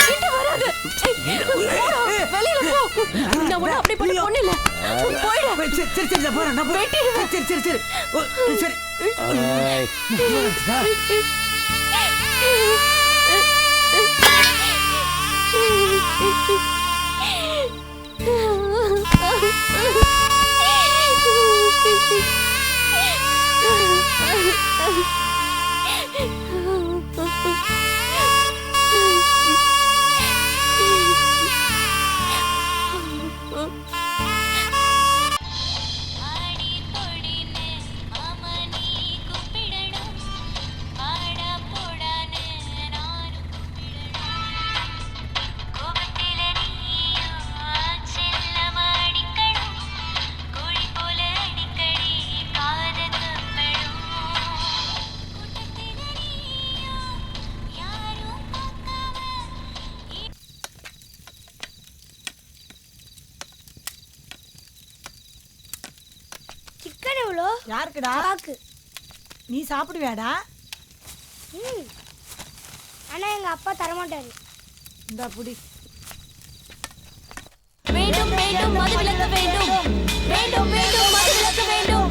கிட்ட வராத. வெளியில போ. நான் உன்னை அப்படி பண்ண பொண்ணு இல்ல. போய்டா. சரி போறேன். நான் போறேன். சரி. சிக்கன் எவ்வளோ? யாருக்குடா? நீ சாப்பிடுவியாடா? ஆனால் எங்கள் அப்பா தரமாட்டாரு. இந்த புடி. வேண்டும் வேண்டும் மதுவிலக்க வேண்டும். வேண்டும் வேண்டும் மதுவிலக்க வேண்டும்.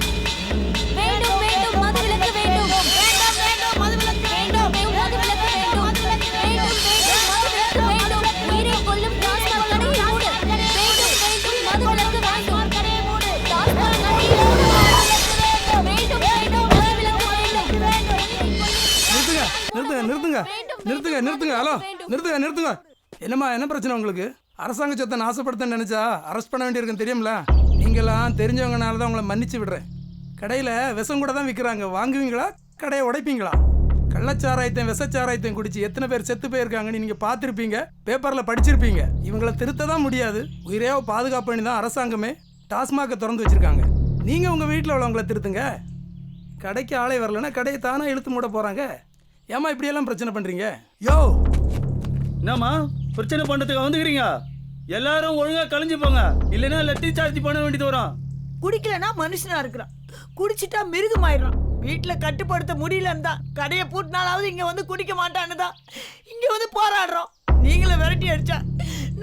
வேண்டும் வேண்டும் மதுவிலக்க வேண்டும். வேண்டும் வேண்டும் மதுவிலக்க வேண்டும். மதுவிலக்க வேண்டும். வேண்டும் வேண்டும் மதுவிலக்க வேண்டும். உயிரை கொல்லும் டாஸ்மாக் கடையை மூடு. வேண்டும் வேண்டும் மதுவிலக்க வேண்டும். கடையை மூடு. டாஸ்மாக் கடையை மூடு. வேண்டும் வேண்டும் மதுவிலக்க வேண்டும். நிறுத்துங்க. ஹலோ, நிறுத்துங்க. என்னம்மா, என்ன பிரச்சனை உங்களுக்கு? அரசாங்க சொத்தை நாசப்படுத்த நினைச்சா அரெஸ்ட் பண்ண வேண்டியிருக்குன்னு தெரியும்ல. நீங்களாம் தெரிஞ்சவங்கனால தான் உங்களை மன்னிச்சு விடுறேன். கடையில் விஷம் கூட தான் விற்கிறாங்க. வாங்குவீங்களா, கடையை உடைப்பீங்களா? கள்ளச்சாராயத்தையும் விஷச்சாராயத்தையும் குடிச்சு எத்தனை பேர் செத்து போயிருக்காங்கன்னு நீங்கள் பார்த்துருப்பீங்க, பேப்பரில் படிச்சிருப்பீங்க. இவங்களை திருத்த தான் முடியாது. உயிரே பாதுகாப்பு பண்ணி தான் அரசாங்கமே டாஸ்மாகை திறந்து வச்சுருக்காங்க. நீங்கள் உங்கள் வீட்டில் உள்ளவங்களை திருத்துங்க. கடைக்கு ஆளே வரலன்னா கடையை தானே இழுத்து மூட போகிறாங்க. ஏமா இப்படியெல்லாம் பிரச்சனை பண்ணுறீங்க? யோ, என்னம்மா பிரச்சனை பண்ணுறதுக்கு வந்துக்கிறீங்க? எல்லாரும் ஒழுங்காக கழிஞ்சு போங்க, இல்லைன்னா லட்டி சார்ஜ் பண்ண வேண்டியது வரும். குடிக்கலன்னா மனுஷனா இருக்கிறான், குடிச்சிட்டா மிருகமாயிடுறான். வீட்டில் கட்டுப்படுத்த முடியலன்னு தான் கடையை பூட்டினாலாவது இங்கே வந்து குடிக்க மாட்டான்னு தான் இங்கே வந்து போராடுறோம். நீங்களும் விரட்டி அடிச்சா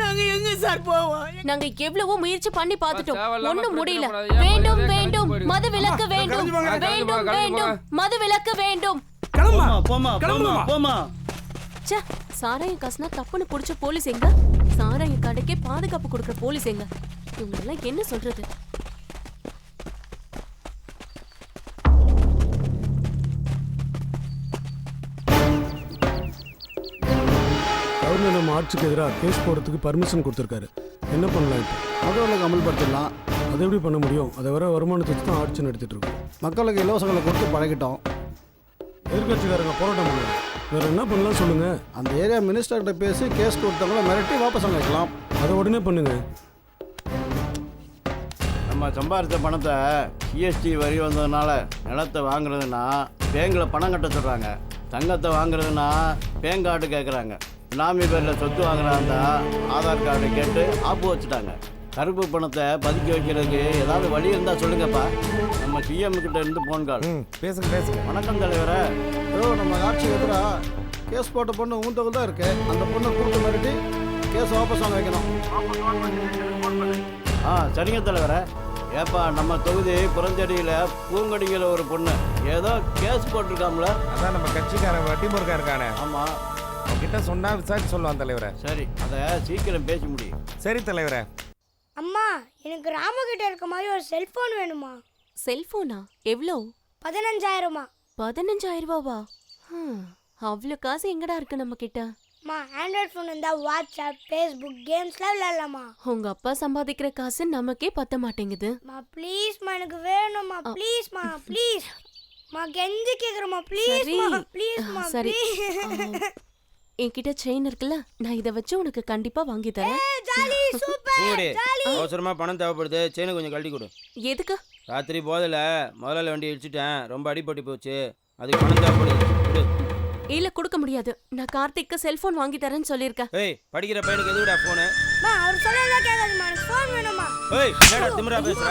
நாங்க எங்க சார் போவோம்? நாங்க எவ்வளவோ முயற்சி பண்ணி பார்த்துட்டோம், ஒண்ணும் முடியல. வேண்டும் வேண்டும் மது விலக்க வேண்டும். வேண்டும் வேண்டும் மது விலக்க வேண்டும். ச்சே, சாராயம் காசுனா தப்புன்னு பிடிச்ச போலீஸ் எங்க? சாராயம் கடைக்கே பாதுகாப்பு கொடுக்குற போலீஸ் எங்க? இவங்க எல்லாம் என்ன சொல்றது? நம்ம ஆட்சிக்கு எதிராக கேஸ் போடுறதுக்கு பர்மிஷன் கொடுத்துருக்காரு. என்ன பண்ணலாம் இப்போ? மக்களுக்கு அமல்படுத்திடலாம். அதை எப்படி பண்ண முடியும்? அதை வர வருமானத்தை தான் ஆட்சி நடத்திட்டு இருக்கோம். மக்களுக்கு இலவசங்களை கொடுத்து பழகிட்டோம். எதிர்கட்சிக்காரங்க போராட்டம் பண்ணுவாங்க. வேறு என்ன பண்ணலாம் சொல்லுங்கள். அந்த ஏரியா மினிஸ்டர்கிட்ட பேசி கேஸ் கொடுத்தவங்கள மிரட்டி வாபஸ் வாங்க வைக்கலாம். அதை உடனே பண்ணுங்க. நம்ம சம்பாதித்த பணத்தை ஜிஎஸ்டி வரி வந்ததுனால நிலத்தை வாங்குறதுன்னா பேங்கில் பணம் கட்ட சொல்கிறாங்க. தங்கத்தை வாங்குறதுன்னா பேங்க் கார்டு கேட்குறாங்க. பினாமி பேரில் சொத்து வாங்குறாங்க, ஆதார் கார்டு கேட்டு ஆப்பு வச்சுட்டாங்க. கருப்பு பணத்தை பதுக்கி வைக்கிறதுக்கு ஏதாவது வழி இருந்தால் சொல்லுங்கப்பா. நம்ம சிஎம் கிட்ட இருந்து ஃபோன் கால். பேசுங்க. வணக்கம் தலைவரே. நம்ம ஆட்சிக்கு எதிராக கேஸ் போட்ட பொண்ணு ஊந்தவங்க தான் இருக்கு. அந்த பொண்ணை கூப்பிட்டு மிரட்டி கேஸ் வாபஸ் வாங்க வைக்கணும். சரிங்க தலைவரே. ஏப்பா நம்ம தொகுதி புறஞ்சடியில் பூங்கடியில் ஒரு பொண்ணு ஏதோ கேஸ் போட்டிருக்காம்ல. அதான் நம்ம கட்சிக்காரன் வட்டி முருகா இருக்கானே. ஆமாம், அவன்கிட்ட சொன்னால் விசாரிச்சு சொல்லுவான் தலைவரை. சரி, அதை சீக்கிரம் பேச முடியும். சரி தலைவரே. அம்மா, எனக்கு ராமகிட்ட இருக்க மாதிரி ஒரு செல்போன் வேணுமா? செல்போனா? எவ்வளோ? 15,000. 15,000 ரூபாவா? அவ்வளோ காசு எங்கடா இருக்கு நம்ம கிட்ட? மா, ஆண்ட்ராய்ட் ஃபோன் இருந்தால் வாட்ஸ்அப், ஃபேஸ்புக், கேம்ஸ்லாம் விளையாடலாமா? உங்க அப்பா சம்பாதிக்கிற காசு நமக்கே பத்த மாட்டேங்குது. மா ப்ளீஸ்மா, எனக்கு வேணும்மா. ப்ளீஸ்மா, ப்ளீஸ் மா, கெஞ்சி கேக்குறேம்மா. ப்ளீஸ்மா, ப்ளீஸ்மா. சரி, என்கிட்ட செயின் இருக்குல்ல, நான் இதை வச்சு உனக்கு கண்டிப்பா வாங்கி தரேன். Jolly, super, jolly. அவசரமா பணம் தேவைப்படுது, செயினை கொஞ்சம் கழட்டி கொடு. எதுக்கு? ராத்திரி போதில் முதல்ல வண்டி இடிச்சிட்டேன், ரொம்ப அடிபட்டு போச்சு, அதுக்கு பணம் தேவைப்படுது. இல்ல, கொடுக்க முடியாது. நான் கார்த்திக்கு செல்போன் வாங்கி தரேன்னு சொல்லியிருக்கேன். ஏய், படிக்கிற பையனுக்கு எதுடா போனு? மா, அவர் சொல்லல கேட்காதீமா, எனக்கு ஃபோன் வேணுமா. ஏய், என்னடா திமிரா பேசுற?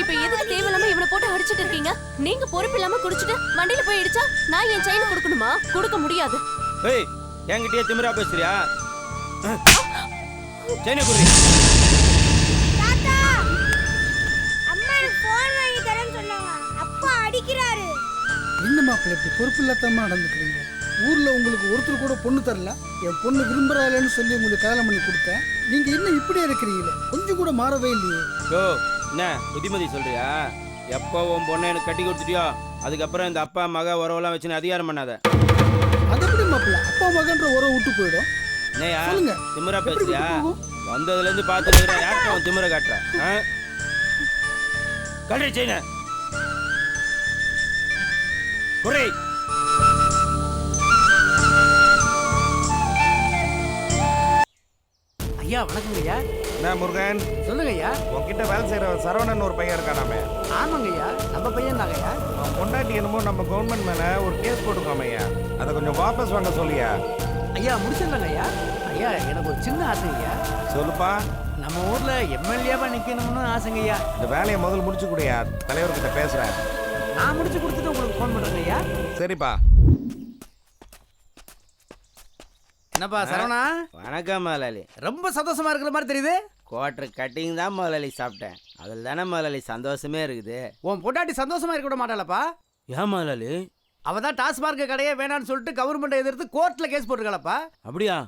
இப்போ எதுக்கு தேவையில்லாம இவனை போட்டு அடிச்சிட்டு இருக்கீங்க? நீங்க பொறுப்பு இல்லாம குடிச்சிட்டு வண்டியில போய் இடிச்சா நான் என் செயின் கொடுக்கணுமா? கொடுக்க முடியாது. ஏய், என்கிட்டயே திமிரா பேசுறியா? செயினை குடி. தாத்தா, அம்மா எனக்கு ஃபோன் வாங்கி தரேன்னு சொன்னாங்க. அப்பா அடிக்கிறாரு. என்ன மாப்பிள்ளை இப்படி பொறுப்பு இல்லாதமா நடந்துக்கிறீங்க? ஊரில் உங்களுக்கு ஒருத்தர் கூட பொண்ணு தரல. என் பொண்ணு விரும்புகிறாளேன்னு சொல்லி உங்களுக்கு கல்யாணம் பண்ணி கொடுத்தேன். நீங்கள் இன்னும் இப்படியே இருக்கிறீங்களே, கொஞ்சம் கூட மாறவே இல்லையே. யோ, என்ன புத்திமதி சொல்றியா? எப்போ உன் பொண்ணை எனக்கு கட்டி கொடுத்துட்டியோ அதுக்கப்புறம் இந்த அப்பா மக உறவெல்லாம் வச்சுன்னு அதிகாரம் பண்ணாத. அது எப்படி மாப்பிள்ளை அப்பா மகன்ற உறவு விட்டு போயிடும்? என்னையா சொல்லுங்க, திமிரா பேசுறியா? வந்ததுலேருந்து பார்த்துட்டு யார்கிட்ட அவன் திமிரை காட்டுற? கல்வி செய்ய குறை. ஐயா வணக்கங்க ஐயா. என்ன முருகன்? சொல்லுங்க ஐயா. உன்கிட்ட வேலை செய்கிற சரவணன் ஒரு பையன் இருக்கானாமே. ஆமாங்க ஐயா, நம்ம பையன் தாங்க ஐயா. அவன் பொண்டாட்டி என்னமோ நம்ம கவர்மெண்ட் மேலே ஒரு கேஸ் போட்டுருக்கோம் ஐயா. அதை கொஞ்சம் வாபஸ் வாங்க சொல்லியா? ஐயா முடிச்சிடலாங்க ஐயா. ஐயா எனக்கு ஒரு சின்ன ஆசை ஐயா. சொல்லுப்பா. நம்ம ஊர்ல எம்எல்ஏவா நிக்கணும்னு ஆசைங்க ஐயா. இந்த வேலையை முதல்ல முடிச்சு கொடுயா, தலைவர்கிட்ட பேசுறேன். நான் முடிச்சு கொடுத்துட்டு உங்களுக்கு ஃபோன் பண்றேங்க ஐயா. சரிப்பா. என்னப்பா சரவணா? வணக்கம் முதலாளி. ரொம்ப சந்தோஷமா இருக்கிற மாதிரி தெரியுது. குவார்டர் கட்டிங் தான் முதலாளி சாப்பிட்டேன். அதில் தானே முதலாளி சந்தோஷமே இருக்குது. உன் பொண்டாட்டி சந்தோஷமா இருக்க விட மாட்டாளப்பா? ஏன் முதலாளி? அவ தான் டாஸ்மார்க் கடையே வேணான்னு சொல்லிட்டு கவர்மெண்ட் எதிர்த்து கோர்ட்ல கேஸ் போட்டுருக்காளப்பா. அப்படியா?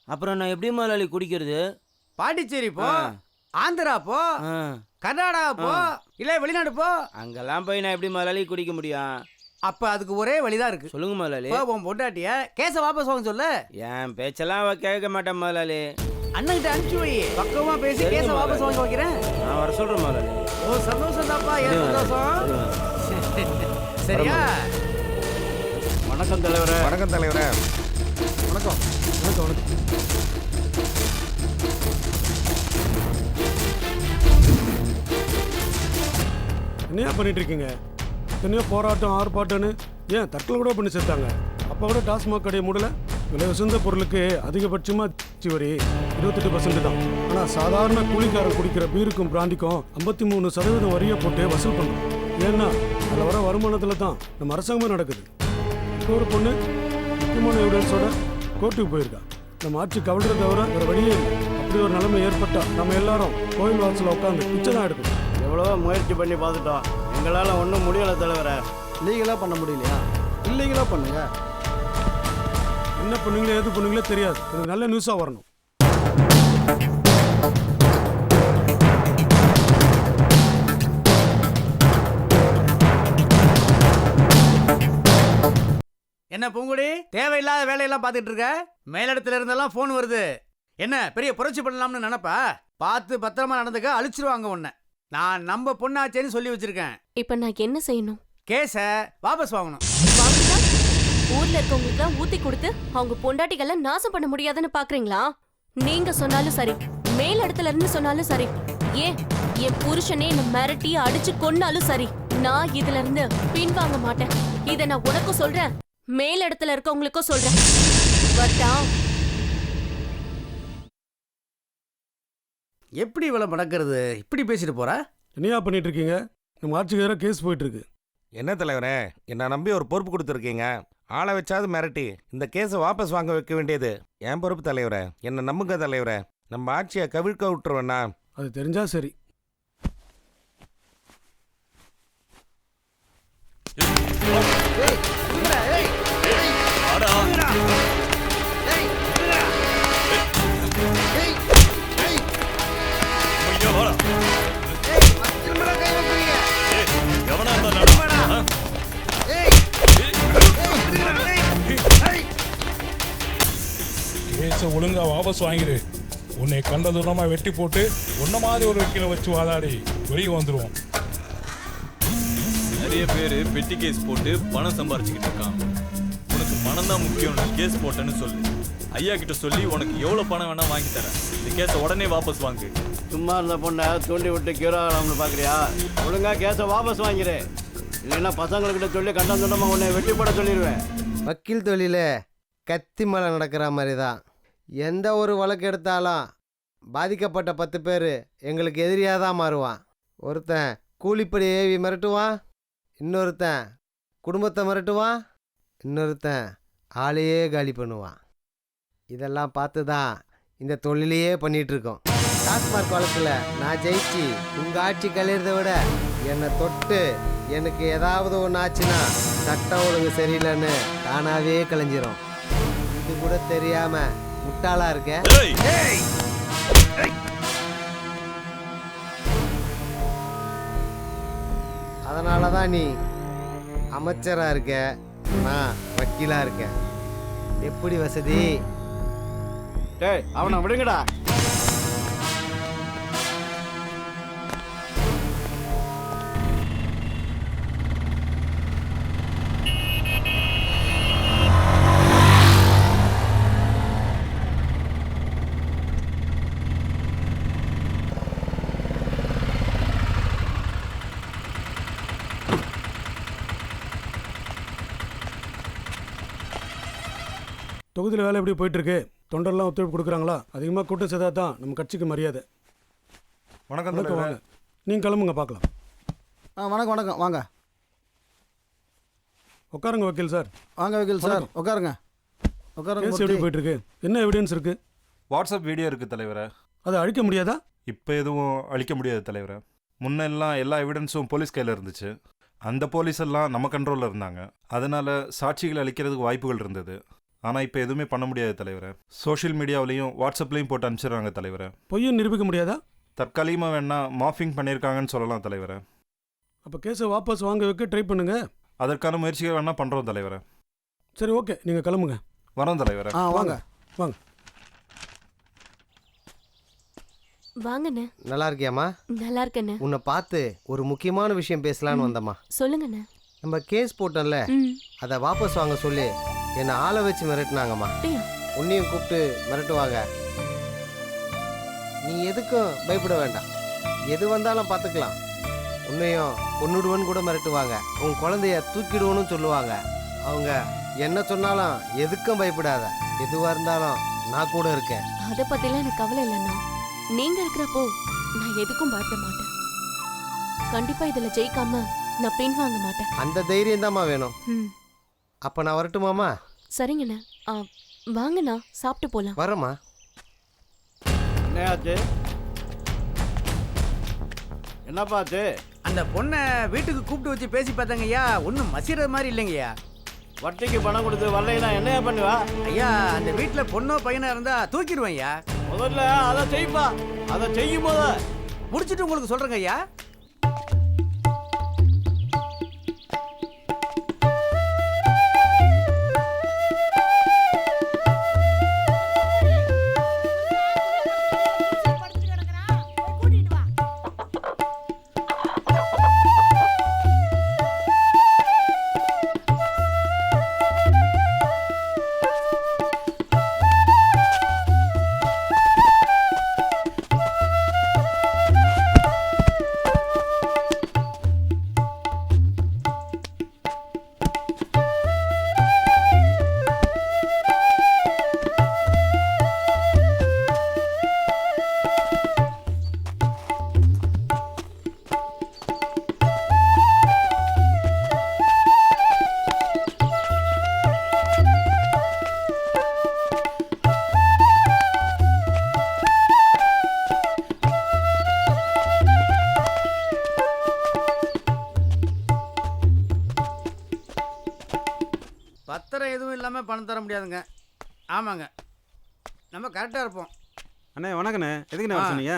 அப்புறம் நான் எப்படி முதலாளி குடிக்கிறது? பாண்டிச்சேரி போ, ஆந்திரா போ, கர்நாடகா போ, இல்ல வெளிநாடு போ. அங்கெல்லாம் போய் நான் எப்படி முதலாளி குடிக்க முடியும்? அப்ப அதுக்கு ஒரே வழிதான் இருக்கு. சொல்லுங்க முதலாளி. உன் பொண்டாட்டிய கேஸ வாபஸ் வாங்க சொல்லு. என் பேச்செல்லாம் அவ கேட்க மாட்டேன் முதலாளி. அண்ணன்கிட்ட அனுப்பிச்சு வை, பக்கமா பேசி கேஸ வாபஸ் வாங்க வைக்கிறேன். நான் வர சொல்றேன் முதலாளி. ஓ சந்தோஷம் தான்ப்பா, ஏன் சந்தோஷம்? சரியா? வணக்கம் தலைவரே. வணக்கம் தலைவரே. வணக்கம் வணக்கம் வணக்கம். என்னையா பண்ணிட்டு இருக்கீங்க? எத்தனையோ போராட்டம் ஆர்ப்பாட்டம்னு ஏன் தட்டில் கூட பண்ணி சேர்த்தாங்க. அப்போ கூட டாஸ்மாக் கடையை மூடல. விலை உசந்த பொருளுக்கு அதிகபட்சமாக வரி 28% தான். ஆனால் சாதாரண கூலிக்காரன் குடிக்கிற பீருக்கும் பிராண்டிக்கும் 53% வரியை போட்டு வசூல் பண்ணுறோம். ஏன்னா அதில் வர வருமானத்தில் தான் நம்ம அரசாங்கமே நடக்குது. இப்போ ஒரு பொண்ணு முக்கியமான எவிடன்ஸோட கோர்ட்டுக்கு போயிருக்கா. நம்ம ஆட்சி கவிழ்றத தவிர வேறு வழியே இல்லை. அப்படி ஒரு நிலைமை ஏற்பட்டால் நம்ம எல்லாரும் கோயில் வாசலில் உட்காந்து பிச்சை தான் எடுக்கணும். எவ்வளோ முயற்சி பண்ணி பார்த்துட்டோம், எங்களால் ஒன்றும் முடியலை தலைவரை. லீகலாக பண்ண முடியலையா? இல்லீகலாக பண்ணுங்க. என்ன பண்ணுங்களோ எது பண்ணுங்களோ தெரியாது. எனக்கு நல்ல நியூஸாக வரணும். என்ன என்ன பூங்குடி தேவையில்லாத வேலையெல்லாம் பார்த்துட்டு இருக்க? மேலிடத்துல இருந்தெல்லாம் ஃபோன் வருது. என்ன பெரிய புரட்சி பண்ணலாம்னு நினைப்பா? பார்த்து பத்திரமா நடந்துக்க, அழிச்சிருவாங்க உன்னை. நான் நம்ம பொண்ணாச்சேன்னு சொல்லி வச்சிருக்கேன். இப்ப நான் என்ன செய்யணும்? கேஸ வாபஸ் வாங்கணும். ஊர்ல இருக்கவங்களுக்கு ஊத்தி கொடுத்து அவங்க பொண்டாட்டிகளை நாசம் பண்ண முடியாதுன்னு பாக்குறீங்களா? நீங்க சொன்னாலும் சரி, மேல் இடத்துல இருந்து சொன்னாலும் சரி, ஏன் என் புருஷனே என்ன மிரட்டி அடிச்சு கொன்னாலும் சரி, நான் இதுல இருந்து பின்வாங்க மாட்டேன். இத நான் உனக்கும் சொல்றேன், மேல் இடத்துல இருக்கவங்களுக்கும் சொல்றேன். வட்டா எப்படி இவ்வளவு மடக்கிறது? இப்படி பேசிட்டு போற? என்னையா பண்ணிட்டு இருக்கீங்க? நம்ம ஆட்சிக்கு எதிராக கேஸ் போயிட்டு இருக்கு. என்ன தலைவரே, என்ன நம்பி ஒரு பொறுப்பு கொடுத்துருக்கீங்க. ஆளை வச்சாவது மிரட்டி இந்த கேஸை வாபஸ் வாங்க வைக்க வேண்டியது என் பொறுப்பு தலைவரே. என்ன நம்புங்க தலைவரே, நம்ம ஆட்சியை கவிழ்க்க விட்டுருவேண்ணா. அது தெரிஞ்சா சரி. கேஸை ஒழுங்கா வாபஸ் வாங்கிடு. உன்னை கண்ட தூரமா வெட்டி போட்டு உன்ன மாதிரி ஒரு வக்கீல வச்சு வாதாடி வெளியே வந்துருவோம். நிறைய பேர் பெட்டி கேஸ் போட்டு பணம் சம்பாரிச்சுக்கிட்டு இருக்கான். உனக்கு பணம் தான் முக்கியம், கேஸ் போட்டேன்னு சொல்லு. ஐயா கிட்ட சொல்லி உனக்கு எவ்வளவு பணம் வேணா வாங்கி தரேன். இந்த கேஸை உடனே வாபஸ் வாங்கு. சும்மா இருந்த பொண்ணை தூண்டி விட்டு கியூர் ஆகலாம்னு பார்க்குறியா? ஒழுங்கா கேஸை வாபஸ் வாங்கிடு. இல்லைன்னா பசங்கள்கிட்ட சொல்லி கண்டம் துண்டமாக உன்னை வெட்டி போட சொல்லிடுவேன். வக்கீல் தொழில் கத்தி மலை நடக்கிற மாதிரி தான். எந்த ஒரு வழக்கு எடுத்தாலும் பாதிக்கப்பட்ட 10 பேர் எங்களுக்கு எதிரியாக தான் மாறுவான். ஒருத்தன் கூலிப்படி ஏவி மிரட்டுவான், இன்னொருத்தன் குடும்பத்தை மிரட்டுவான், இன்னொருத்தன் ஆளையே காலி பண்ணுவான். இதெல்லாம் பார்த்து தான் இந்த தொழிலையே பண்ணிகிட்ருக்கோம். டாஸ்மார்க் வழக்கில் நான் ஜெயிச்சு உங்கள் ஆட்சி கழிறதை விட என்னை தொட்டு எனக்கு ஏதாவது ஒன்று ஆச்சுன்னா சட்டம் ஒழுங்கு சரியில்லைன்னு தானாகவே கலைஞ்சிரும். இது கூட தெரியாமல் முட்டாளாக இருக்க. அதனால தான் நீ அமைச்சராக இருக்க, நான் வக்கீலாக இருக்கேன். எப்படி வசதி? டேய் அவனை விடுங்கடா. தொகுதியில் வேலை எப்படி போயிட்டு இருக்கு? தொண்டர்லாம் ஒத்துழைப்பு கொடுக்குறாங்களா? அதிகமாக கூட்டம் செய்தா தான் நம்ம கட்சிக்கு மரியாதை. வணக்கம் வாங்க, நீங்கள் கிளம்புங்க பார்க்கலாம். வணக்கம் வணக்கம், வாங்க உட்காருங்க வக்கீல் சார். வாங்க வக்கீல் சார், உட்காருங்க உட்காருங்க. கேஸ் எப்படி போயிட்டு இருக்கு? என்ன எவிடன்ஸ் இருக்கு? வாட்ஸ்அப் வீடியோ இருக்குது தலைவரை. அதை அழிக்க முடியாதா? இப்போ எதுவும் அழிக்க முடியாது தலைவரை. முன்னெல்லாம் எல்லா எவிடன்ஸும் போலீஸ் கையில் இருந்துச்சு. அந்த போலீஸ் எல்லாம் நம்ம கண்ட்ரோலில் இருந்தாங்க. அதனால் சாட்சிகள் அளிக்கிறதுக்கு வாய்ப்புகள் இருந்தது. ஆனால் இப்போ எதுவுமே பண்ண முடியாது தலைவரை. சோஷியல் மீடியாவிலையும் வாட்ஸ்அப்லேயும் போட்டு அனுப்பிச்சிடுறாங்க தலைவரை. பொய்யும் நிரூபிக்க முடியாதா? தற்காலிகமாக வேணா மாஃபிங் பண்ணியிருக்காங்கன்னு சொல்லலாம் தலைவரை. அப்போ கேஸை வாபஸ் வாங்க வைக்க ட்ரை பண்ணுங்க. அதற்கான முயற்சிகள் வேணா பண்ணுறோம் தலைவரை. சரி ஓகே, நீங்கள் கிளம்புங்க. வரோம் தலைவரை. வாங்க வாங்க. வாங்கண்ணே. நல்லா இருக்கியாம்மா? நல்லா இருக்கண்ணே. உன்னை பார்த்து ஒரு முக்கியமான விஷயம் பேசலான்னு வந்தம்மா. சொல்லுங்கண்ணே. நம்ம கேஸ் போட்டோம்ல, அதை வாபஸ் வாங்க சொல்லி என்னை ஆளை வச்சு மிரட்டினாங்கம்மா. உன்னையும் கூப்பிட்டு மிரட்டுவாங்க. நீ எதுக்கும் பயப்பட வேண்டாம், எது வந்தாலும் பார்த்துக்கலாம். உன்னையும் கொன்னுடுவன்னு கூட மிரட்டுவாங்க. உன் குழந்தைய தூக்கிடுவோன்னு சொல்லுவாங்க. அவங்க என்ன சொன்னாலும் எதுக்கும் பயப்படாத, எதுவாக இருந்தாலும் நான் கூட இருக்கேன். அதை பற்றிலாம் எனக்கு கவலை இல்லைண்ணா. நீங்க இருக்கிறப்போ நான் எதுக்கும் பயப்பட மாட்டேன். கண்டிப்பா இதில் ஜெயிக்காம நான் பின்வாங்க மாட்டேன். அந்த தைரியம் தான்மா வேணும். அப்போ நான் வரட்டுமாம்மா? சரிங்கண்ணா. வாங்கண்ணா, சாப்பிட்டு போகலாம். வரேம்மா. என்னையாச்சு? என்னப்பா ஆச்சு? அந்த பொண்ணை வீட்டுக்கு கூப்பிட்டு வச்சு பேசி பார்த்தாங்க ஐயா. ஒன்றும் மசிற மாதிரி இல்லைங்கய்யா. வட்டிக்கு பணம் கொடுத்து வரலைன்னா என்னையா பண்ணுவா? ஐயா, அந்த வீட்டில் பொண்ணோ பையனா இருந்தா தூக்கிடுவேன் ஐயா. முதல்ல அதை செய்ப்பா. அதை செய்யும் போது முடிச்சுட்டு உங்களுக்கு சொல்றேங்க ஐயா. பத்திரம் எதுவும் இல்லாமல் பணம் தர முடியாதுங்க. ஆமாங்க, நம்ம கரெக்டாக இருப்போம். அண்ணே வணக்கண்ணே. எதுக்குண்ணே வர சொன்னீங்க?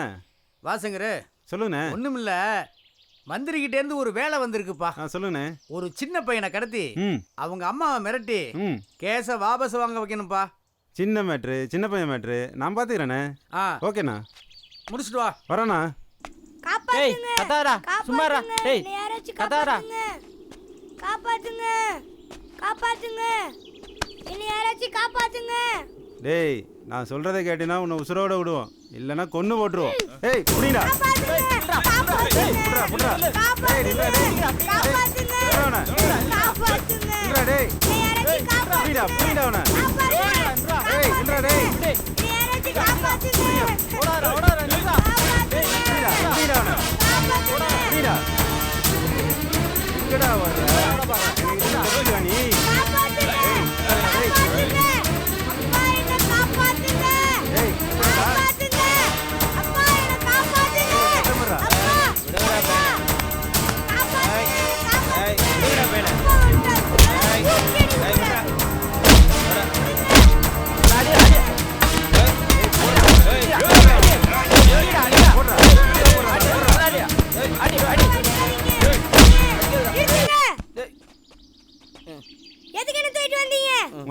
வாசங்கரு சொல்லுங்கண்ணே. ஒன்றும் இல்லை, மந்திரிக்கிட்டேருந்து ஒரு வேலை வந்திருக்குப்பா. சொல்லுங்கண்ணே. ஒரு சின்ன பையனை கடத்தி அவங்க அம்மாவை மிரட்டி கேஸை வாபஸ் வாங்க வைக்கணும்ப்பா. சின்ன மேட்ரு, சின்ன பையன் மேட்ரு, நான் பார்த்துக்கிறேண்ணே. ஓகேண்ணா, முடிச்சுட்டு வா. வரேண்ணா. கத்தாரா சும்மாரா டேய் கத்தாரா காப்பாத்துங்க காப்பாத்துங்க என்னை யாராச்சும் காப்பாத்துங்க. டேய் நான் சொல்றதை கேட்டினா உன்னை உசுரோட விடுவோம், இல்லைன்னா கொன்னு போட்டுருவோம். ஏய் புடிடா.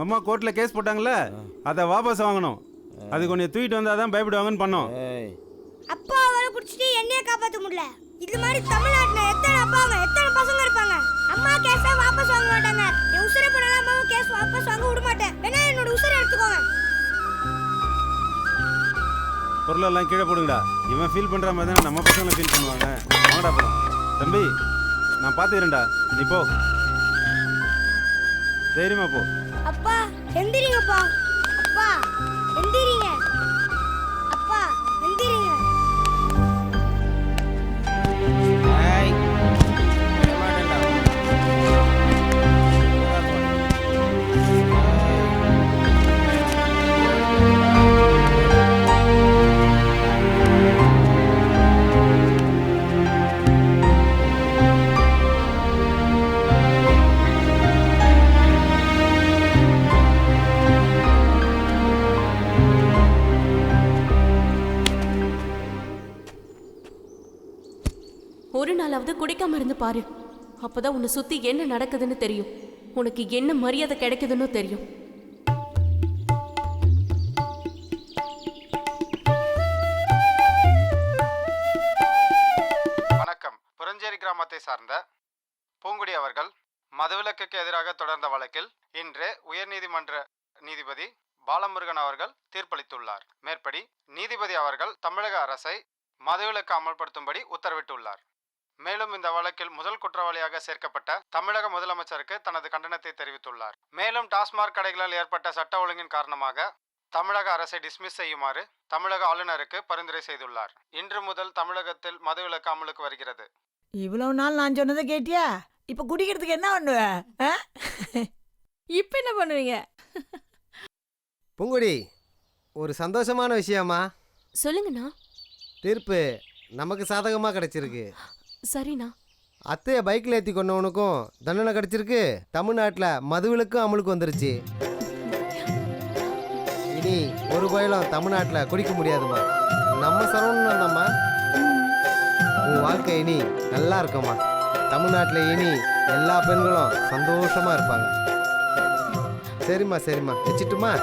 அம்மா கோர்ட்ல கேஸ் போட்டாங்கல்ல, அதை வாபஸ் வாங்கணும். அது கொஞ்சம் தூக்கிட்டு வந்தா தான் பயப்படுவாங்கன்னு பண்ணோம். அப்பா அவரை குடிச்சிட்டு என்னைய காப்பாற்ற முடியல. இது மாதிரி தமிழ்நாட்டில் எத்தனை அப்பாங்க எத்தனை பசங்க இருப்பாங்க. அம்மா கேஸை வாபஸ் வாங்க மாட்டாங்க. என் உசுரை போனாலும் அம்மாவும் கேஸ் வாபஸ் வாங்க விட மாட்டேன். வேணா என்னோட உசுரை எடுத்துக்கோங்க. பொருளெல்லாம் கீழே போடுங்கடா. இவன் ஃபீல் பண்ற மாதிரி தான் நம்ம பசங்களை ஃபீல் பண்ணுவாங்க. வாங்கடா போலாம். தம்பி நான் பார்த்துக்கிறேன்டா, நீ போ. தைரியமா போ. அப்பா எந்திரிங்கப்பா. அப்பா எந்திரிங்க. அப்பா எந்திரிங்க. ஒரு நாளாவது குடிக்காம இருந்து பாரு. அப்பதான் உன்னை சுத்தி என்ன நடக்குதுன்னு தெரியும். உனக்கு என்ன மரியாதை கிடைக்குதுன்னு தெரியும். வணக்கம். புரஞ்சேரி கிராமத்தை சார்ந்த பூங்குடி அவர்கள் மதுவிலக்குக்கு எதிராக தொடர்ந்த வழக்கில் இன்று உயர்நீதிமன்ற நீதிபதி பாலமுருகன் அவர்கள் தீர்ப்பளித்துள்ளார். மேற்படி நீதிபதி அவர்கள் தமிழக அரசை மதுவிலக்கு அமல்படுத்தும்படி உத்தரவிட்டுள்ளார். மேலும் இந்த வழக்கில் முதல் குற்றவாளியாக சேர்க்கப்பட்ட தமிழக முதலமைச்சருக்கு தனது கண்டனத்தை தெரிவித்துள்ளார். மேலும் டாஸ்மாக் கடைகளால் ஏற்பட்ட சட்ட ஒழுங்கின் காரணமாக தமிழக அரசை டிஸ்மிஸ் செய்யுமாறு தமிழக ஆளுநருக்கு பரிந்துரை செய்துள்ளார். இன்று முதல் தமிழகத்தில் மதுவிலக்கு அமலுக்கு வருகிறது. இவ்வளவு நாள் நான் சொன்னதை கேட்டியா? இப்ப குடிக்கிறதுக்கு என்ன பண்ணுவ? இப்ப என்ன பண்ணுவீங்க? பூங்குடி, ஒரு சந்தோஷமான விஷயமா? சொல்லுங்கண்ணா. தீர்ப்பு நமக்கு சாதகமாக கிடைச்சிருக்கு. சரிண்ணா. அத்தைய பைக்கில் ஏற்றி கொண்டவனுக்கும் தண்டனை கிடைச்சிருக்கு. தமிழ்நாட்டில் மதுவிலக்கும் அமலுக்கு வந்துருச்சு. இனி ஒரு பயலும் தமிழ்நாட்டில் குடிக்க முடியாதுமா. நம்ம சரவணம்மா, உன் வாழ்க்கை இனி நல்லா இருக்குமா. தமிழ்நாட்டில் இனி எல்லா பெண்களும் சந்தோஷமாக இருப்பாங்க. சரிம்மா சரிம்மா, வச்சுட்டுமா?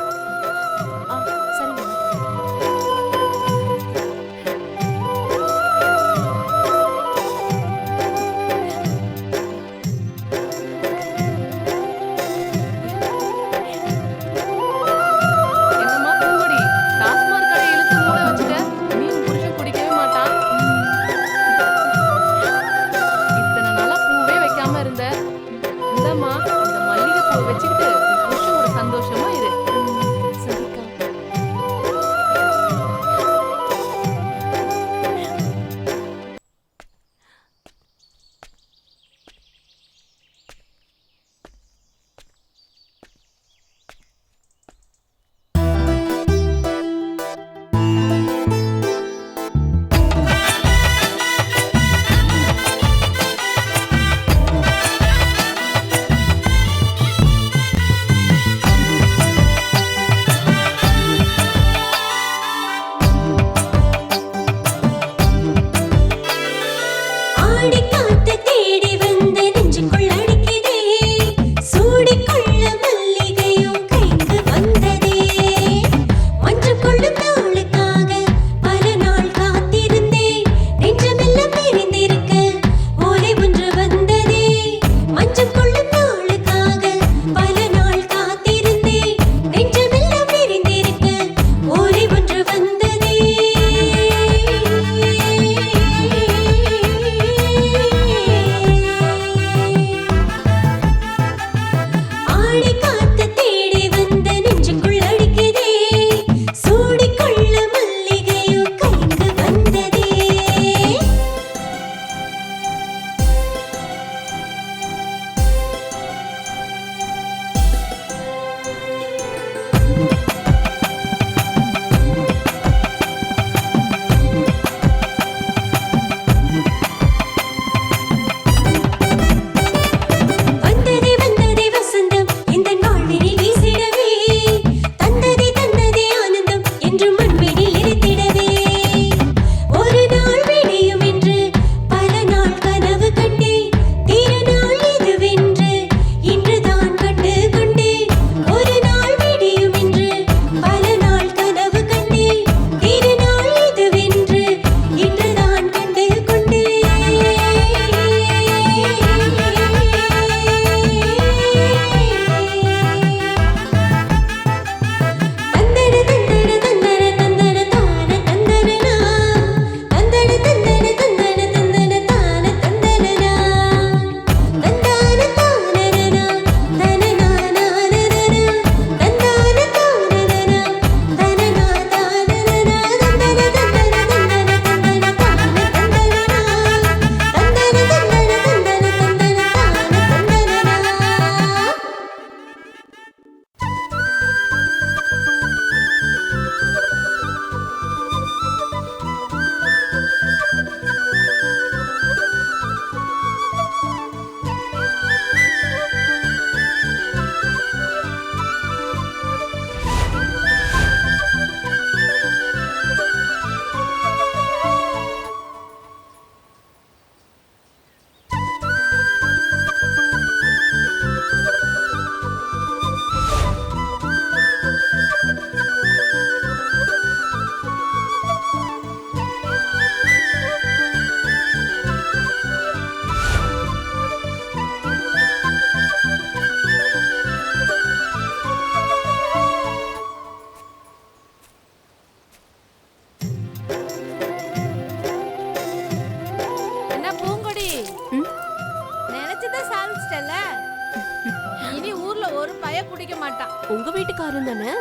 பய குடிக்க மாட்டான். உங்க வீட்டுக்காரன் தானே?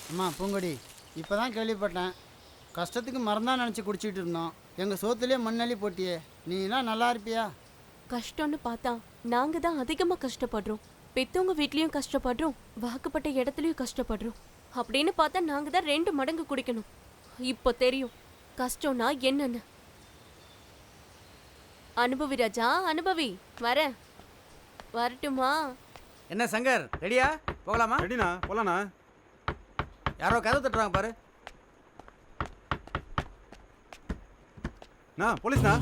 அம்மா பூங்கொடி, இப்போ தான் கேள்விப்பட்டேன். கஷ்டத்துக்கு மறந்தான் நினச்சி குடிச்சிட்டு இருந்தோம். எங்கள் சோத்துலேயே மண்ணள்ளி போட்டியே, நீலாம் நல்லா இருப்பியா? கஷ்டம்னு பார்த்தா நாங்க தான் அதிகமா கஷ்டப்படுறோம். பெத்தவங்க வீட்லயும் கஷ்டப்படுறோம், வாக்குப்பட்ட இடத்துலயும் கஷ்டப்படுறோம். அப்படின்னு பார்த்தா நாங்க தான் 2 மடங்கு குடிக்கணும். இப்போ தெரியும் கஷ்டம்னா என்னன்னு. அனுபவி ராஜா, அனுபவி. வரட்டுமா? என்ன சங்கர், ரெடியா? போகலாமா? ரெடிண்ணா, போகலாண்ணா. யாரோ கதவு தட்டுறாங்க பாரு. போலீஸ்ண்ணா.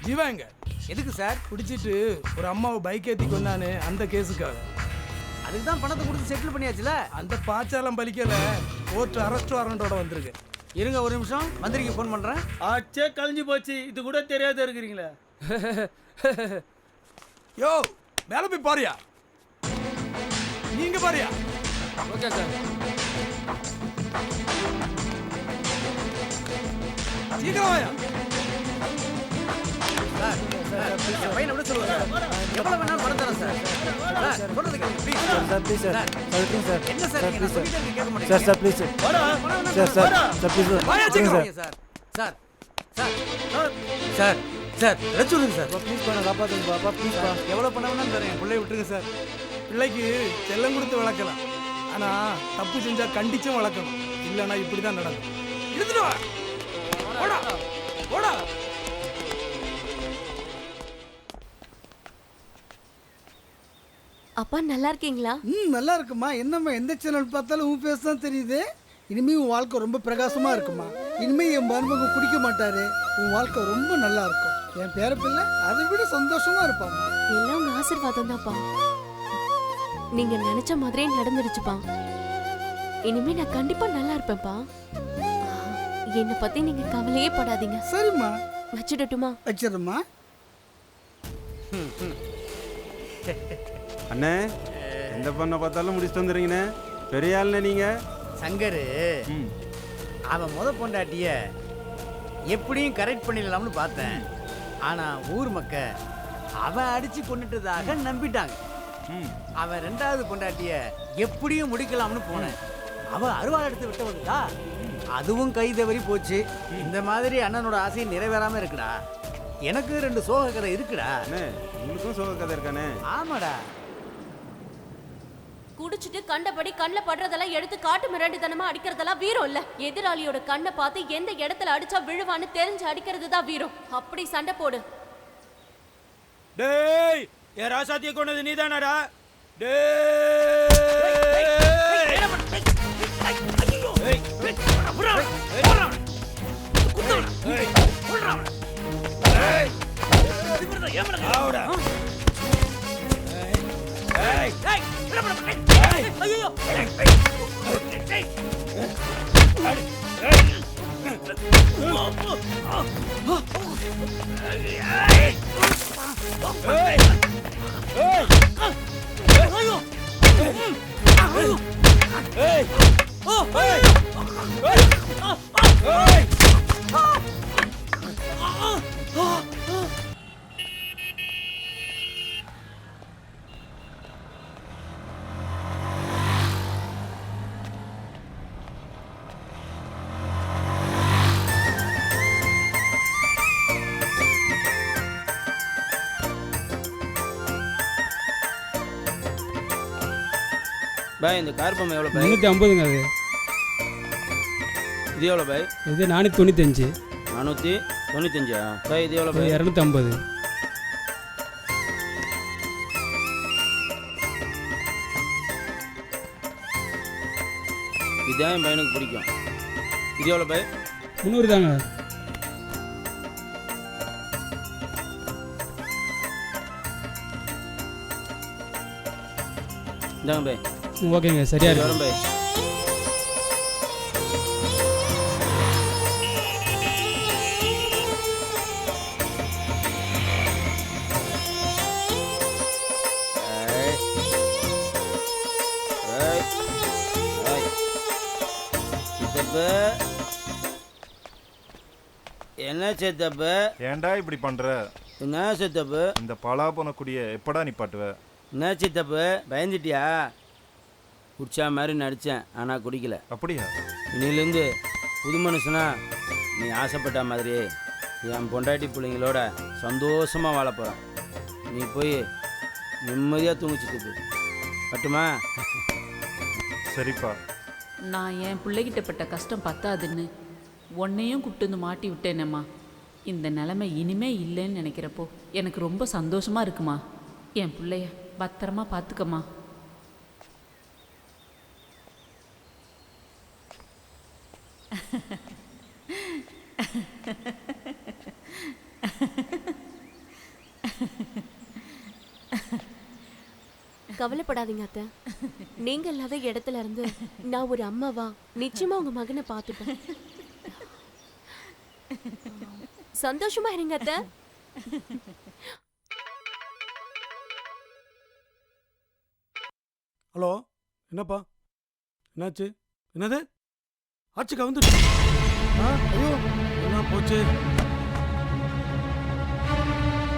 ஜீவா எங்க? எதுக்கு சார்? குடிச்சிட்டு ஒரு அம்மாவை பைக் ஏற்றி கொண்டானே, அந்த கேஸுக்காக. அதுக்கு தான் பணத்தை கொடுத்து செட்டில் பண்ணியாச்சுல. அந்த பாச்சாலம் பலிக்கல, கோர்ட் அரெஸ்ட் வாரண்டோட வந்திருக்கு. இருங்க ஒரு நிமிஷம், மந்திரிக்கு ஃபோன் பண்ணுறேன். ஆச்சே கழிஞ்சு போச்சு, இது கூட தெரியாத இருக்கிறீங்களே. யோ மேலே போய் பாரியா, நீங்க பாரியா. Okay sir. சீக்கிரம் வாயா. சார் பையனை விட சொல்லுங்க சார். எவ்வளவு வேணாலும் பணம் தரேன் சார். சார் சொல்றது கேளுங்க please. Sir please sir. Sir விட்டுருங்க சார். என்ன சார் நீங்க சொல்லிட்டே இருக்கீங்க, கேட்க மாட்டீங்க. Sir sir please sir. Sir sir sir please sir. வாயா சீக்கிரம் sir. Sir sir sir sir ரெச்சு விடுங்க சார். ப்ளீஸ் பண்ண காப்பாத்துங்க பாப்பா, ப்ளீஸ் பா. எவ்வளவு பணம் வேணாலும் தரேன், என் பிள்ளைய விட்டுருங்க சார். பிள்ளைக்கு செல்லம் கொடுத்து வளர்க்கலாம், ஆனா தப்பு செஞ்சா கண்டிச்சும் வளர்க்கணும். இல்லைன்னா இப்படிதான் நடக்கும். எடுத்துட்டு வா. ஓடா ஓடா. அப்பா நல்லா இருக்கீங்களா? நல்லா இருக்குமா. என்னம்மா எந்த சேனல் பார்த்தாலும் உன் பேச தான் தெரியுது. இனிமே உன் வாழ்க்கை ரொம்ப பிரகாசமா இருக்குமா. இனிமே என் மருமகன் குடிக்க மாட்டாரு, உன் வாழ்க்கை ரொம்ப நல்லா இருக்கும். என் பேர பிள்ளை அதை விட சந்தோஷமா இருப்பாங்க. எல்லாம் உங்க ஆசீர்வாதம் தான்ப்பா. நீங்க நினைச்ச மாதிரியே நடந்துடுச்சுப்பா. இனிமே நான் கண்டிப்பா நல்லா இருப்பேன்ப்பா. என்னை பத்தி நீங்க கவலையே படாதீங்க. சரிம்மா. வச்சிடட்டுமா? வச்சிடுமா. அண்ணே, எந்த பொண்ணை பார்த்தாலும் முடிச்சுட்டு வந்துடுறீங்கண்ணே. பெரிய ஆளுண்ணே நீங்க. சங்கரு அவன் பொண்டாட்டிய எப்படியும் கரெக்ட் பண்ணிடலாம்னு பார்த்தேன். ஆனா ஊர் மக்க அவன் அடிச்சு கொண்டுட்டதாக நம்பிட்டாங்க. அவன் 2வது பொண்டாட்டிய எப்படியும் முடிக்கலாம்னு போனேன். அவன் அருவாள் எடுத்து விட்டவன்டா, அதுவும் கை தவறி போச்சு. இந்த மாதிரி அண்ணனோட ஆசை நிறைவேறாம இருக்குடா. எனக்கு 2 சோக கதை இருக்குடா. உங்களுக்கும் சோக கதை இருக்கானே? ஆமாடா. குடிச்சிட்டு கண்டபடி கண்ணில் படுறதெல்லாம் எடுத்து காட்டு மிராண்டித்தனமா அடிக்கிறதெல்லாம் வீரம் இல்ல. எதிராளியோட கண்ணை பார்த்து எந்த இடத்துல அடிச்சா விழுவான்னு தெரிஞ்சு அடிக்கிறது தான் வீரம். அப்படி சண்டை போடு. டேய், ஏ ராசாத்திய கொண்டது நீதானடா? பாய் இந்த கார் பொம்மை எவ்வளோ பாய்? 350ங்க. அது இது எவ்வளோ பாய்? இது 495. 495 பாய். இது எவ்வளோ பாய்? 250. இதான் என் பையனுக்கு பிடிக்கும். இது எவ்வளோ பாய்? 300 தாங்க. இந்தாங்க பாய். ஓகேங்க, சரியா இருக்கு. வரும் பாய். என்ன சித்தப்பு? ஏன்டா இப்படி பண்ற? என்ன சித்தப்பு? இந்த பலாபன குடிய எப்படா நிப்பாட்டுவ? என்ன சித்தப்பு பயந்துட்டியா? குடிச்சா மாதிரி நடித்தேன், ஆனால் குடிக்கல. அப்படியா? இன்னிலேருந்து புது மனுஷனா நீ ஆசைப்பட்ட மாதிரியே என் பொண்டாட்டி பிள்ளைங்களோட சந்தோஷமாக வாழ போகிறேன். நீ போய் நிம்மதியாக தூங்கி சித்தப்பு. பட்டுமா? சரிப்பா. நான் என் பிள்ளைகிட்ட பட்ட கஷ்டம் பத்தாதுன்னு உன்னையும் கூப்பிட்டு வந்து மாட்டி விட்டேனேம்மா. இந்த நிலைமை இனிமே இல்லைன்னு நினைக்கிறப்போ எனக்கு ரொம்ப சந்தோஷமாக இருக்குமா. என் பிள்ளைய பத்திரமா பார்த்துக்கம்மா. கவலைப்படாதீங்க அத்தை. நீங்க இல்லாத இடத்துல இருந்து நான் ஒரு அம்மாவா நிச்சயமா உங்க மகனை பார்த்துப்பேன். சந்தோஷமா இருங்க அத்தை. ஹலோ, என்னப்பா என்னாச்சு? என்னது ஆச்சுக்கா வந்துட்டு? ஐயோ என்ன போச்சு?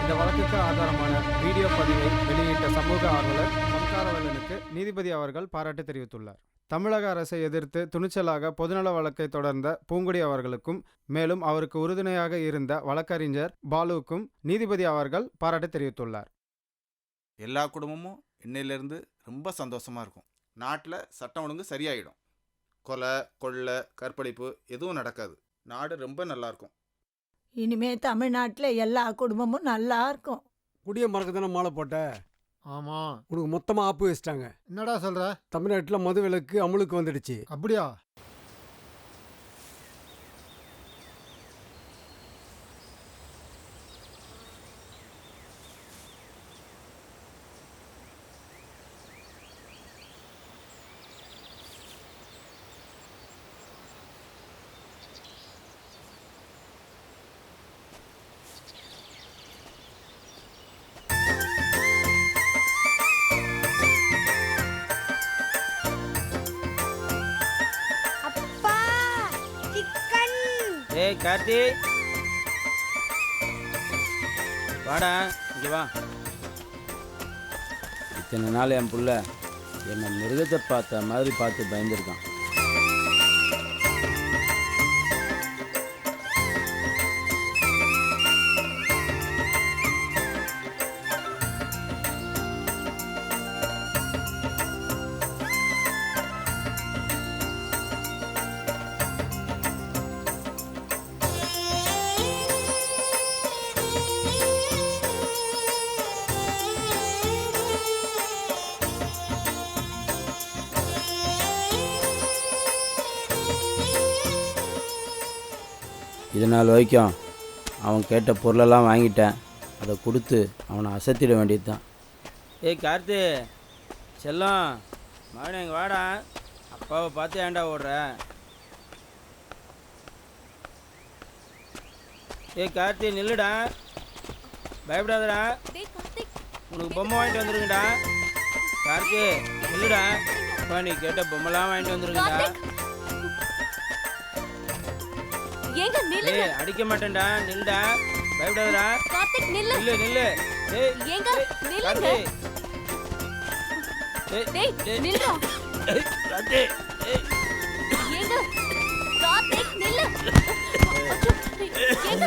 இந்த வழக்குக்கு ஆதாரமான வீடியோ பதிவை வெளியிட்ட சமூக ஆர்வலர் சம்சாரவேலனுக்கு நீதிபதி அவர்கள் பாராட்டு தெரிவித்துள்ளார். தமிழக அரசை எதிர்த்து துணிச்சலாக பொதுநல வழக்கை தொடர்ந்த பூங்குடி அவர்களுக்கும் மேலும் அவருக்கு உறுதுணையாக இருந்த வழக்கறிஞர் பாலுவுக்கும் நீதிபதி அவர்கள் பாராட்டு தெரிவித்துள்ளார். எல்லா குடும்பமும் இன்னையிலேருந்து ரொம்ப சந்தோஷமாக இருக்கும். நாட்டில் சட்டம் ஒழுங்கு சரியாயிடும். கொலை, கொள்ளை, கற்பழிப்பு எதுவும் நடக்காது. நாடு ரொம்ப நல்லாயிருக்கும். இனிமே தமிழ்நாட்டில் எல்லா குடும்பமும் நல்லா இருக்கும். குடிய மறக்க தானே மாலை போட்ட? ஆமாம். உனக்கு மொத்தமாக ஆப்பு வச்சிட்டாங்க. என்னடா சொல்கிற? தமிழ்நாட்டில் மது விலக்கு அமலுக்கு வந்துடுச்சு. அப்படியா? ஏய் கார்த்தி, வாடா இங்கே வா. இத்தனை நாள் என் புள்ள என்னை மிருகத்தை பார்த்த மாதிரி பார்த்து பயந்துருக்கான். இது நாள் வரைக்கும் அவன் கேட்ட பொருளெல்லாம் வாங்கிட்டேன். அதை கொடுத்து அவனை அசத்திட வேண்டியது தான். ஏய் கார்த்தி செல்லம், மகனே இங்கே வாடா. அப்பாவை பார்த்து ஏன்டா ஓடுற? ஏய் கார்த்தி நில்லுடா, பயப்படாதடா. உனக்கு பொம்மை வாங்கிட்டு வந்துருங்கடா. கார்த்தி நில்லுடா. அப்பா நீ கேட்ட பொம்மைலாம் வாங்கிட்டு வந்துருங்கடா. ஏங்க நில்லுங்க. ஏய் அடிக்க மாட்டேன்டா, நில்லுடா. பயப்படாதடா. கார்த்திக் நில்லு. நில்லு நில்லு. ஏய் ஏங்க நில்லுங்க. டேய் நில்லுடா. ஏய் கார்த்திக். ஏய் ஏங்க கார்த்திக் நில்லு. ஏங்க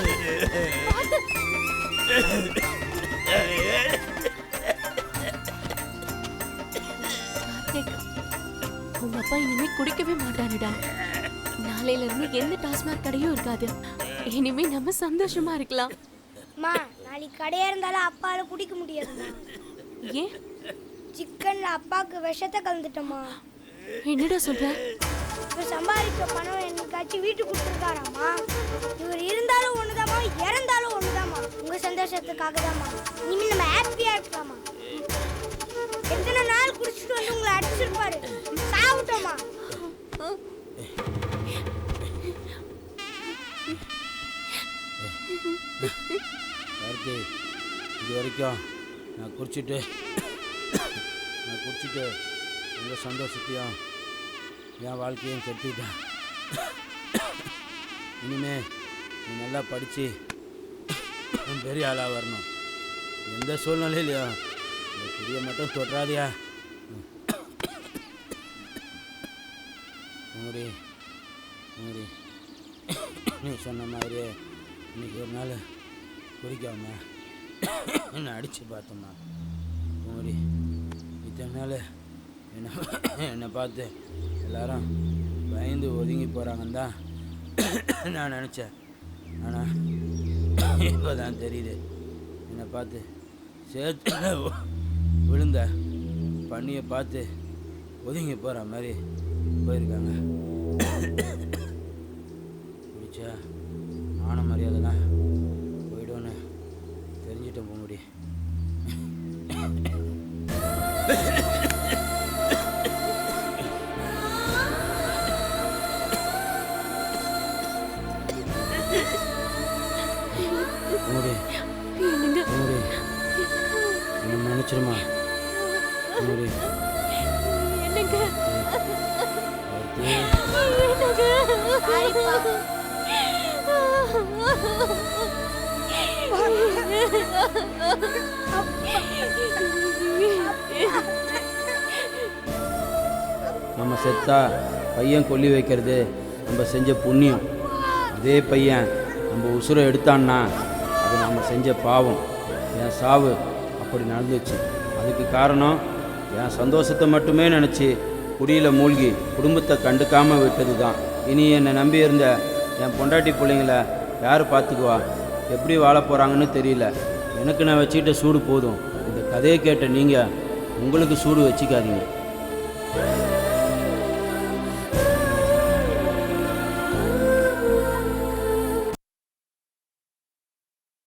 கார்த்திக், உங்க அப்பா இனிமே குடிக்கவே மாட்டாருடா. நாளையில இருந்து எந்த டாஸ்மாக் கடையும் இருக்காது. இனிமே நம்ம சந்தோஷமா இருக்கலாம். அம்மா நாளைக்கு கடையா இருந்தாலும் அப்பால குடிக்க முடியாதும்மா. ஏன்? சிக்கன்ல அப்பாவுக்கு விஷத்தை கலந்துட்டோமா. என்னடா சொல்ற? இவர் சம்பாதிச்ச பணம் என்னைக்காச்சும் வீட்டுக்கு கொடுத்துருக்காராம்மா. இவர் இருந்தாலும் ஒண்ணுதாம்மா, இறந்தாலும் ஒண்ணுதாம்மா. உங்க சந்தோஷத்துக்காக தாம்மா. இனிமே நம்ம ஹாப்பியா இருக்கலாமா. எத்தனை நாள் குடிச்சிட்டு வந்து உங்களை அடிச்சிருப்பாரு. சாப்பிட்டோமா. கார்த்தி இது வரைக்கும் நான் குடிச்சிட்டு உங்கள் சந்தோஷத்தையும் என் வாழ்க்கையும் கெடுத்துக்கிட்டேன். இனிமே நீ நல்லா படித்து பெரிய ஆளாக வரணும். எந்த சூழ்நிலையிலையும் இந்த குடியை மட்டும் தொட்டுறாதியா. உங்கடி உங்கடி நீ சொன்ன மாதிரியே இன்னைக்கு ஒரு நாள் குடிக்காம என்னை அடித்து பார்த்தோம்மா. உங்கடி இத்தனை நாள் என்னை பார்த்து எல்லாரும் பயந்து ஒதுங்கி போகிறாங்கன்னு தான் நான் நினச்சேன். ஆனால் இப்போ தான் தெரியுது என்னை பார்த்து சேர்த்து விழுந்த பண்ணியை பார்த்து ஒதுங்கி போகிற மாதிரி போயிருக்காங்க. குடிச்சா மான மரியாதைலாம் போய்டும்னு தெரிஞ்சிட்டேன் பூங்குடி. பூங்குடி பூங்குடி என்ன நினச்சிருமா பூங்குடி. நம்ம செத்தா பையன் கொல்லி வைக்கிறது நம்ம செஞ்ச புண்ணியம். அதே பையன் நம்ம உசுரை எடுத்தான்னா அது நம்ம செஞ்ச பாவம். என் சாவு அப்படி நடந்துச்சு. அதுக்கு காரணம் என் சந்தோஷத்தை மட்டுமே நினச்சி குடியில் மூழ்கி குடும்பத்தை கண்டுக்காமல் விட்டது தான். இனி என்னை நம்பி இருந்த என் பொண்டாட்டி பிள்ளைங்கள யார் பார்த்துக்குவா? எப்படி வாழ போகிறாங்கன்னு தெரியல. எனக்கு நான் வச்சுக்கிட்ட சூடு போதும். இந்த கதையை கேட்ட நீங்கள் உங்களுக்கு சூடு வச்சுக்காதீங்க.